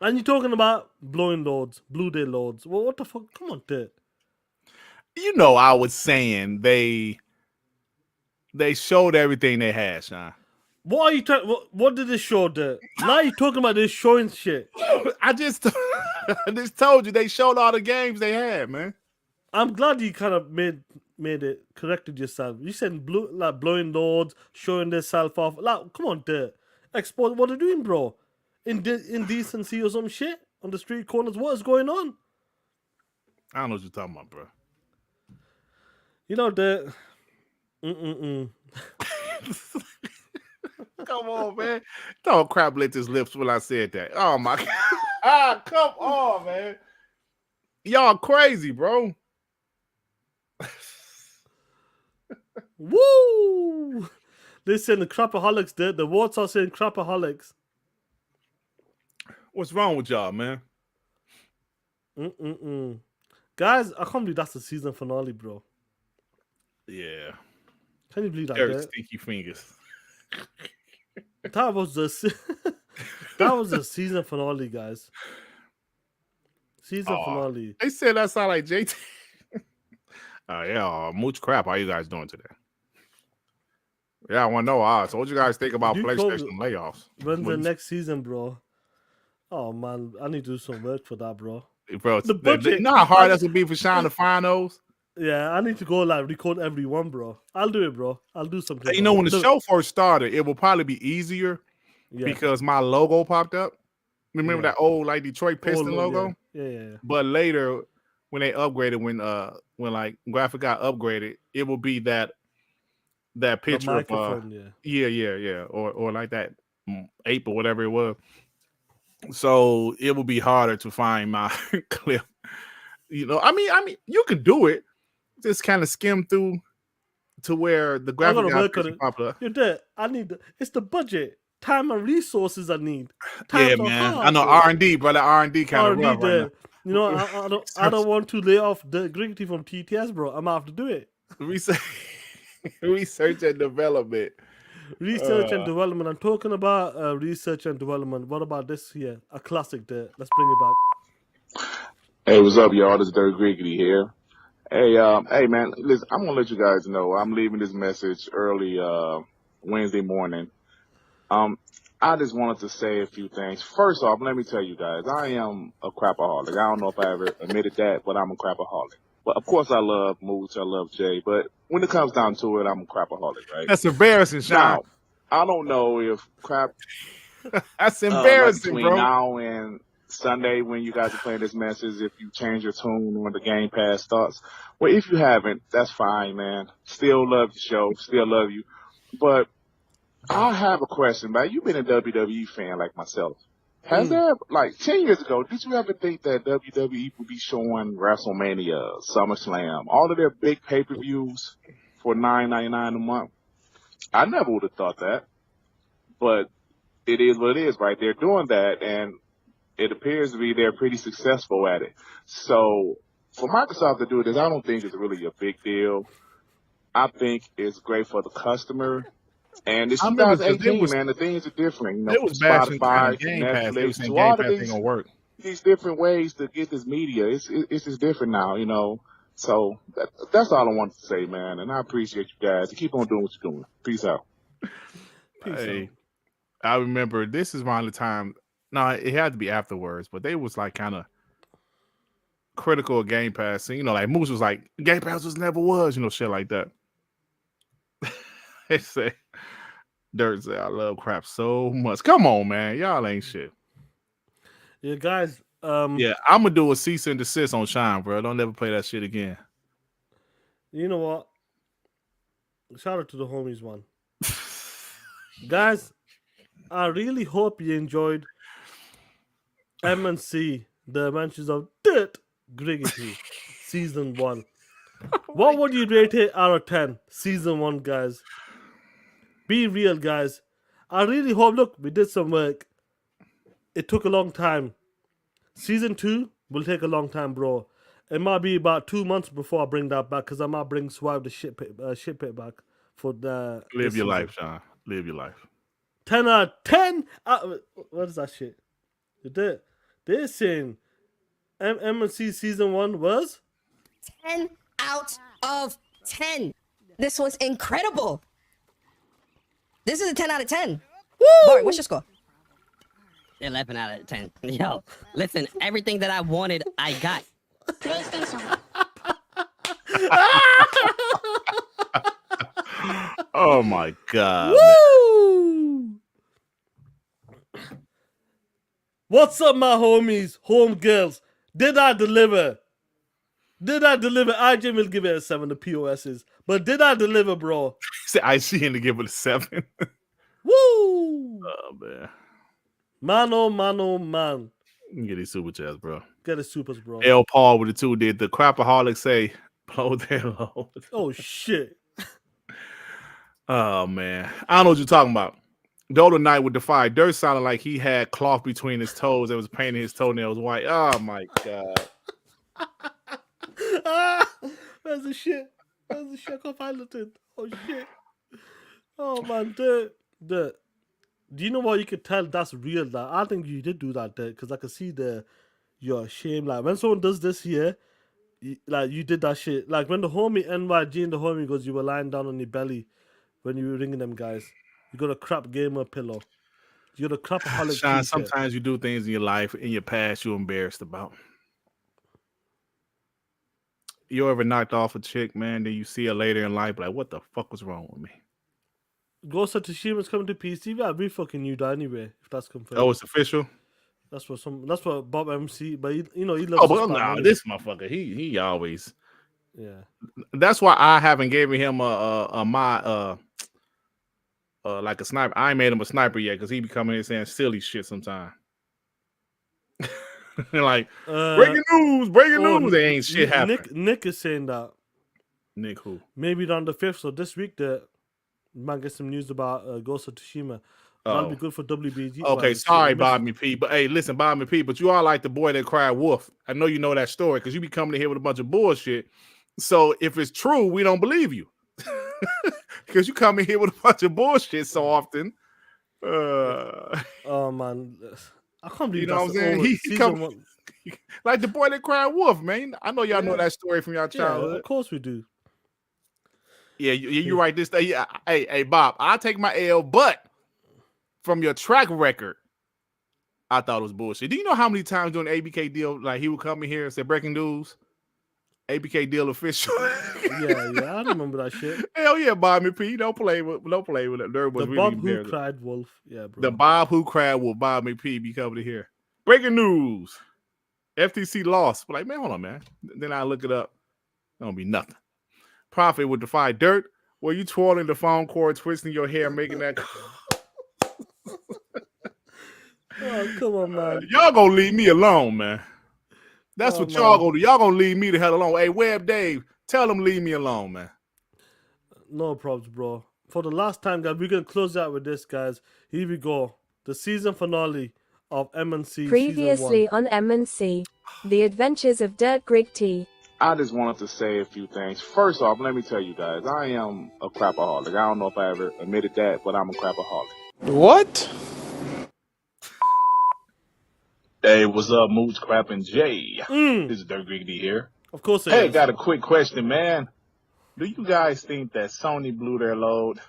S4: And you're talking about blowing loads, blew their loads. Well, what the fuck? Come on, dude.
S5: You know, I was saying they showed everything they had, Sean.
S4: What are you talking? What did this show do? Now you're talking about this showing shit.
S5: I just told you they showed all the games they had, man.
S4: I'm glad you kind of made it, corrected yourself. You said blowing loads, showing themselves off. Like, come on, dude. Export what they're doing, bro. Indecency or some shit on the street corners. What is going on?
S5: I don't know what you're talking about, bro.
S4: You know,
S5: Come on, man. Don't crap licked his lips when I said that. Oh, my God. Come on, man. Y'all crazy, bro.
S4: Woo! They saying the crapaholics did. The warts are saying crapaholics.
S5: What's wrong with y'all, man?
S4: Guys, I can't believe that's the season finale, bro.
S5: Yeah.
S4: Can you believe that?
S5: Very stinky fingers.
S4: That was the season finale, guys. Season finale.
S5: They said that sound like JT. Mooch Crap. How you guys doing today? Yeah, I want to know. So what you guys think about PlayStation layoffs?
S4: When's the next season, bro? Oh man, I need to do some work for that, bro.
S5: Bro, the budget. You know how hard that's gonna be for Sean to find those?
S4: Yeah, I need to go record every one, bro. I'll do it, bro. I'll do something.
S5: You know, when the show first started, it will probably be easier
S4: Yeah.
S5: because my logo popped up. Remember
S4: Yeah.
S5: that old like Detroit Piston logo?
S4: Yeah.
S5: But later, when they upgraded, when like graphic got upgraded, it will be that
S4: The
S5: picture of
S4: microphone,
S5: yeah, or like that ape or whatever it was. So it will be harder to find my clip. You know, I mean, you could do it. Just kind of skim through to where the
S4: I'm
S5: graphic
S4: gonna
S5: got
S4: work on it.
S5: popular.
S4: You're there. It's the budget, time, and resources I need.
S5: Yeah,
S4: Times are
S5: man.
S4: hard.
S5: I know R&D, brother. R&D kind of
S4: R&D
S5: rough right now.
S4: there. You know, I don't want to lay off the Griggity from TTS, bro. I'm gonna have to do it.
S5: Research and development.
S4: Research and development. I'm talking about research and development. What about this here? A classic there. Let's bring it back.
S9: Hey, what's up, y'all? This is Dirk Griggity here. Hey, man, listen, I'm gonna let you guys know I'm leaving this message early Wednesday morning. I just wanted to say a few things. First off, let me tell you guys, I am a crapaholic. I don't know if I ever admitted that, but I'm a crapaholic. But of course, I love Mooch, I love Jay, but when it comes down to it, I'm a crapaholic, right?
S5: That's embarrassing, Sean.
S9: Now, I don't know if crap.
S5: That's embarrassing,
S9: between
S5: bro.
S9: now and Sunday when you guys are playing this message, if you change your tune when the Game Pass starts. Well, if you haven't, that's fine, man. Still love the show, still love you. But I have a question, man. You've been a WWE fan like myself. Has there, like 10 years ago, did you ever think that WWE would be showing WrestleMania, SummerSlam, all of their big pay-per-views for $9.99 a month? I never would have thought that. But it is what it is, right? They're doing that, and it appears to be they're pretty successful at it. So for Microsoft to do this, I don't think it's really a big deal. I think it's great for the customer. And it's 2018, man. The things are different. You know,
S5: it was bashing
S9: Spotify,
S5: Game Pass. They were
S9: Netflix,
S5: saying
S9: to
S5: Game
S9: all
S5: Pass
S9: of
S5: ain't gonna work.
S9: these different ways to get this media. It's just different now, you know. So that's all I wanted to say, man. And I appreciate you guys. Keep on doing what you're doing. Peace out.
S5: Hey, I remember this is around the time. No, it had to be afterwards, but they was like kind of critical of Game Pass. And, you know, like Moose was like, Game Pass just never was, you know, shit like that. They say, Dirt said, I love crap so much. Come on, man. Y'all ain't shit.
S4: Yeah, guys.
S5: Yeah, I'm gonna do a cease and desist on Shine, bro. Don't never play that shit again.
S4: You know what? Shout out to the homies one. Guys, I really hope you enjoyed MNC, The Adventures of Dirt Griggity, Season 1. What would you rate it out of 10? Season 1, guys. Be real, guys. I really hope, look, we did some work. It took a long time. Season 2 will take a long time, bro. It might be about 2 months before I bring that back, because I might bring Swipe the shit pit back for the...
S5: Live your life, Sean. Live your life.
S4: 10 out of 10? What is that shit? They're saying MNC Season 1 was?
S11: 10 out of 10. This was incredible. This is a 10 out of 10.
S4: Woo!
S11: Bart, what's your score?
S6: 11 out of 10. Yo, listen, everything that I wanted, I got.
S5: Oh my God.
S4: Woo! What's up, my homies, home girls? Did I deliver? IJ will give it a 7, the POSs. But did I deliver, bro?
S5: I see him to give it a 7.
S4: Woo!
S5: Oh, man.
S4: Man, oh man, oh man.
S5: Get these super chats, bro.
S4: Get the supers, bro.
S5: L. Paul with the 2 did the crapaholic say, blow their load.
S4: Oh, shit.
S5: Oh, man. I don't know what you're talking about. Dollar Knight with Defy. Dirt sounded like he had cloth between his toes that was painting his toenails white. Oh, my God.
S4: Where's the shit? I can't find it. Oh, shit. Oh, man. Dirt. Do you know what? You could tell that's real. That I think you did do that, Dirt, because I could see your shame. Like, when someone does this here, you did that shit. Like, when the homie NYG and the homie goes, you were lying down on your belly when you were ringing them guys. You got a crap gamer pillow. You got a crapaholic
S5: Sean,
S4: t-shirt.
S5: sometimes you do things in your life, in your past, you're embarrassed about. You ever knocked off a chick, man, then you see her later in life, like, what the fuck was wrong with me?
S4: Ghost of Tsushima's coming to PC. Yeah, we fucking knew that anyway. If that's confirmed.
S5: Oh, it's official.
S4: That's what Bob MC. But he, he loves.
S5: Oh,
S4: to
S5: but
S4: spam
S5: nah,
S4: money.
S5: this motherfucker, he always.
S4: Yeah.
S5: That's why I haven't given him my like a sniper. I ain't made him a sniper yet because he be coming in saying silly shit sometimes. Like breaking news. There ain't shit happening.
S4: Nick is saying that.
S5: Nick who?
S4: Maybe on the 5th. So this week the might get some news about Ghost of Tsushima. That'll be good for WBG.
S5: Okay, sorry, Bobby P. But hey, listen, Bobby P. But you are like the boy that cried wolf. I know you know that story because you be coming in here with a bunch of bullshit. So if it's true, we don't believe you because you come in here with a bunch of bullshit so often.
S4: Oh man, I can't believe
S5: you know what I'm saying. He come like the boy that cried wolf, man. I know y'all know that story from your childhood.
S4: Yeah, of course we do.
S5: Yeah, you right this day. Yeah, hey, Bob, I'll take my L, but from your track record, I thought it was bullshit. Do you know how many times during the ABK deal, like he would come in here and say breaking news, ABK deal official?
S4: yeah, I remember that shit.
S5: Hell yeah, Bobby P. Don't play with it. There was
S4: the
S5: really
S4: Bob
S5: there.
S4: who cried wolf. Yeah, bro.
S5: The Bob who cried wolf, Bobby P. be coming to here. Breaking news. FTC lost. But like, man, hold on, man. Then I look it up. Don't be nothing. Profit would defy dirt. Were you twirling the phone cord, twisting your hair, making that?
S4: Oh, come on, man.
S5: Y'all gonna leave me alone, man. That's what y'all gonna do. Y'all gonna leave me the hell alone. Hey, Web Dave, tell them leave me alone, man.
S4: No problems, bro. For the last time, guys, we're gonna close out with this, guys. Here we go. The season finale of MNC.
S10: Previously on MNC, The Adventures of Dirt Griggity.
S9: I just wanted to say a few things. First off, let me tell you guys, I am a crapaholic. I don't know if I ever admitted that, but I'm a crapaholic.
S3: What?
S9: Hey, what's up, Moods, Crap, and Jay? This is Dirt Griggity here.
S4: Of course it
S9: Hey,
S4: is.
S9: got a quick question, man. Do you guys think that Sony blew their load?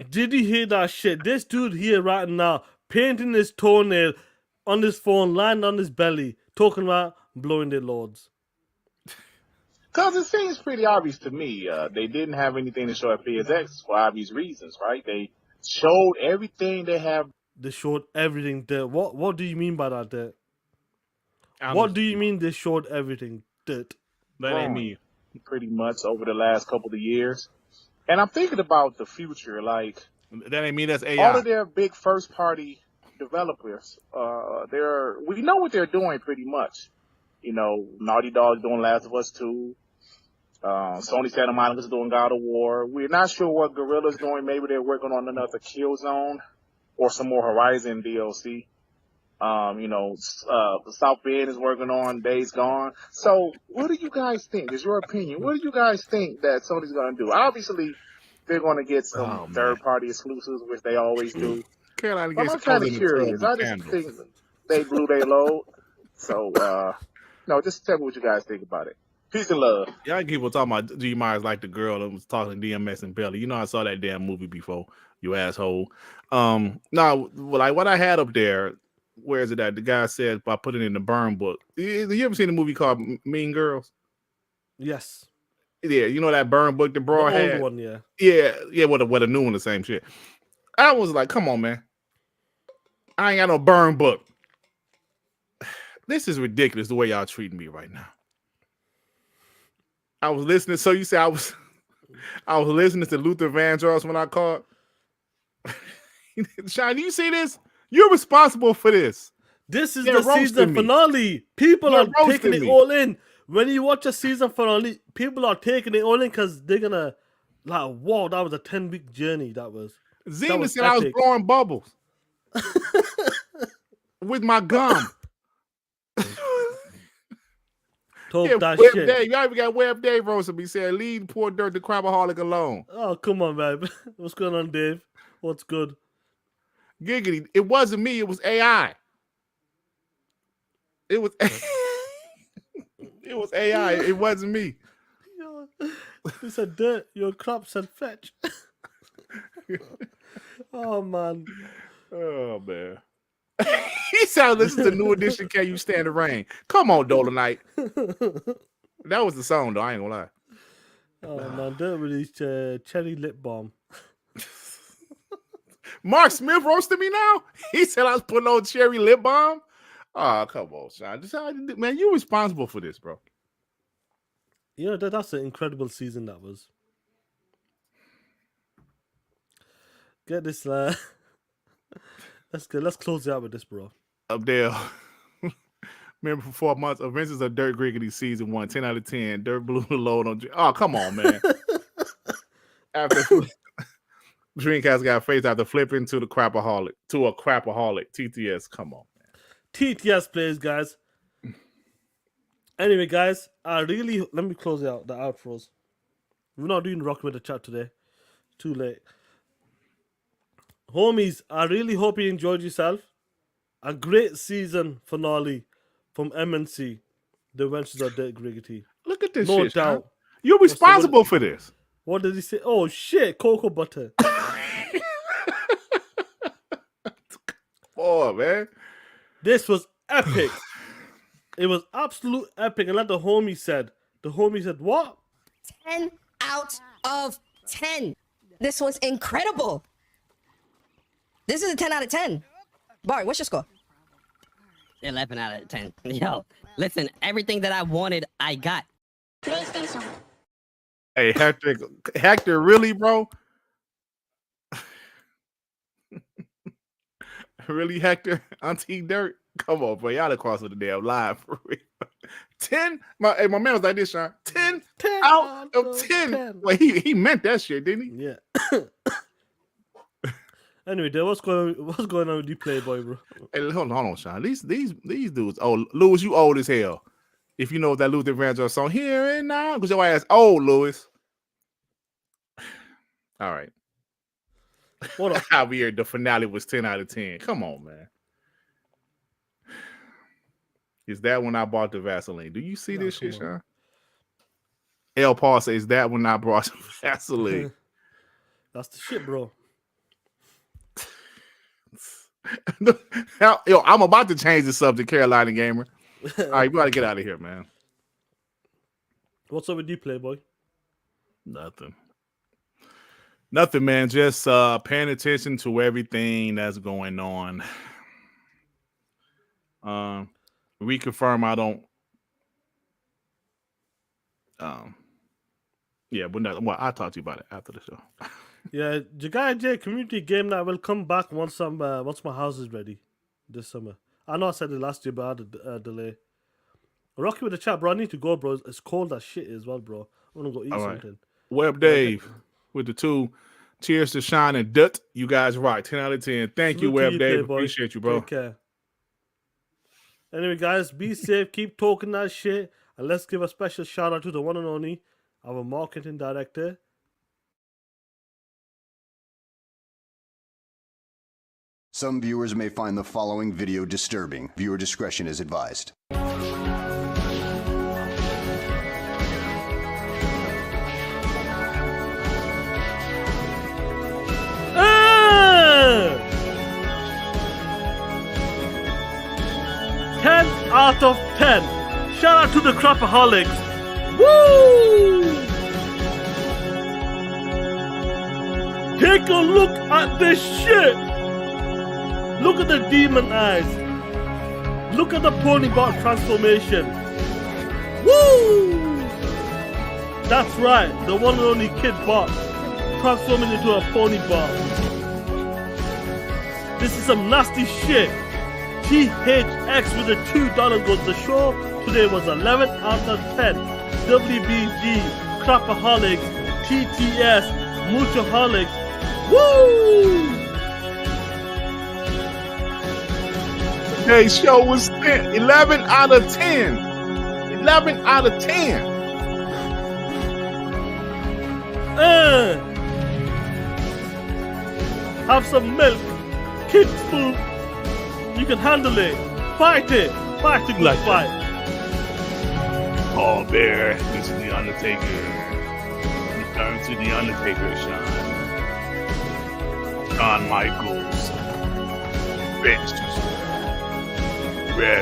S4: Did you hear that shit? This dude here right now, painting his toenail on his phone, lying on his belly, talking about blowing their loads.
S9: Because it seems pretty obvious to me. They didn't have anything to show at PSX for obvious reasons, right? They showed everything they have.
S4: They showed everything there. What do you mean by that, Dirt? What do you mean they showed everything, Dirt?
S5: That ain't me.
S9: Pretty much over the last couple of years. And I'm thinking about the future, like...
S5: That ain't me, that's AI.
S9: All of their big first-party developers, we know what they're doing pretty much. You know, Naughty Dog's doing Last of Us 2. Sony Santa Monica's doing God of War. We're not sure what Guerrilla's doing. Maybe they're working on another Killzone or some more Horizon DLC. South Bend is working on Days Gone. So what do you guys think? Is your opinion? What do you guys think that Sony's going to do? Obviously, they're going to get some third-party exclusives, which they always do.
S5: Carolina
S9: I'm kind of curious. I just think they blew their load. So, just tell me what you guys think about it. Peace and love.
S5: Y'all people talking about G Myers like the girl that was talking to DMX and Belly. You know, I saw that damn movie before, you asshole. Like what I had up there, where is it at? The guy said by putting it in the burn book. You ever seen a movie called Mean Girls?
S4: Yes.
S5: Yeah, you know that burn book the bro
S4: the
S5: had?
S4: old one, yeah.
S5: Yeah, what a new one, the same shit. I was like, come on, man. I ain't got no burn book. This is ridiculous the way y'all treating me right now. I was listening. So you say I was listening to Luther Vandross when I called. Sean, do you see this? You're responsible for this.
S4: This is the season finale. People are taking it all in. When you watch a season finale, people are taking it all in because they're gonna like, whoa, that was a 10-week journey. That was.
S5: Zena said I was blowing bubbles with my gum.
S4: That
S5: Web
S4: shit.
S5: Dave. Y'all even got Web Dave roasting me saying, leave poor Dirt the crabaholic alone.
S4: Oh, come on, man. What's going on, Dave? What's good?
S5: Giggity. It wasn't me. It was AI. It was it was AI. It wasn't me.
S4: He said dirt. Your crop said fetch. Oh, man.
S5: Oh, man. He sounded this is the new edition. Can You Stand the Rain? Come on, Dolomite. That was the song, though. I ain't gonna lie.
S4: Oh man, Dirt with his cherry lip balm.
S5: Mark Smith roasted me now. He said I was putting on cherry lip balm. Oh, come on, Sean. Man, you responsible for this, bro.
S4: You know, that's an incredible season that was. Get this, let's close it out with this, bro.
S5: Up there. Remember, for 4 months, Adventures of Dirt Griggity season 1, 10 out of 10. Dirt blew the load on. Oh, come on, man. After Dreamcast got phased after flipping to a crapaholic. TTS, come on, man.
S4: TTS plays, guys. Anyway, guys, let me close it out, the outros. We're not doing Rock with the chat today. Too late. Homies, I really hope you enjoyed yourself. A great season finale from MNC, The Adventures of Dirt Griggity.
S5: Look at this
S4: no
S5: shit,
S4: doubt.
S5: Sean. You're responsible for this.
S4: What did he say? Oh, shit, cocoa butter.
S5: Oh, man.
S4: This was epic. It was absolute epic. And like the homie said, what?
S11: 10 out of 10. This was incredible. This is a 10 out of 10. Bart, what's your score?
S6: 11 out of 10. Yo, listen, everything that I wanted, I got.
S7: PlayStation.
S5: Hey, Hector, really, bro? Really, Hector? Auntie Dirt? Come on, bro. Y'all across the damn line for real. 10? My man was like this, Sean. 10 out of 10. Well, he meant that shit, didn't he?
S4: Yeah. Anyway, Dale, what's going on with you, Playboy, bro?
S5: Hey, hold on, Sean. These dudes. Oh, Lewis, you old as hell. If you know that Luther Vandross song, here and now, because your ass old, Lewis. All right.
S4: What up?
S5: Javier, the finale was 10 out of 10. Come on, man. Is that when I bought the Vaseline? Do you see this shit, Sean? L. Paul says, is that when I brought the Vaseline?
S4: That's the shit, bro.
S5: Yo, I'm about to change the subject, Carolina Gamer. All right, we got to get out of here, man.
S4: What's up with you, Playboy?
S5: Nothing, man. Just paying attention to everything that's going on. Reconfirm I don't. Yeah, but no, well, I'll talk to you about it after the show.
S4: Yeah, Jagai J community game night will come back once my house is ready this summer. I know I said it last year, but I had a delay. Rocky with the chat, bro. I need to go, bro. It's cold as shit as well, bro. I want to go eat something.
S5: Web Dave with the 2. Cheers to Shine and Dut. You guys rock. 10 out of 10. Thank you, Web Dave. Appreciate you, bro.
S4: Take care. Anyway, guys, be safe. Keep talking that shit. And let's give a special shout out to the one and only, our marketing director.
S12: Some viewers may find the following video disturbing. Viewer discretion is advised.
S4: Ah! 10 out of 10. Shout out to the Crapaholics. Woo! Take a look at this shit. Look at the demon eyes. Look at the pony bot transformation. Woo! That's right, the one and only kid bot transforming into a pony bot. This is some nasty shit. THX with the $2 goes the show. Today was 11 out of 10. WBG, Crapaholics, TTS, Muchaholics. Woo!
S5: Today's show was 11 out of 10. 11 out of 10.
S4: Have some milk. Kids food. You can handle it. Fight it. Fight the good fight.
S5: Oh, Bear, this is The Undertaker. Return to The Undertaker, Shawn Michaels. Bench to Red.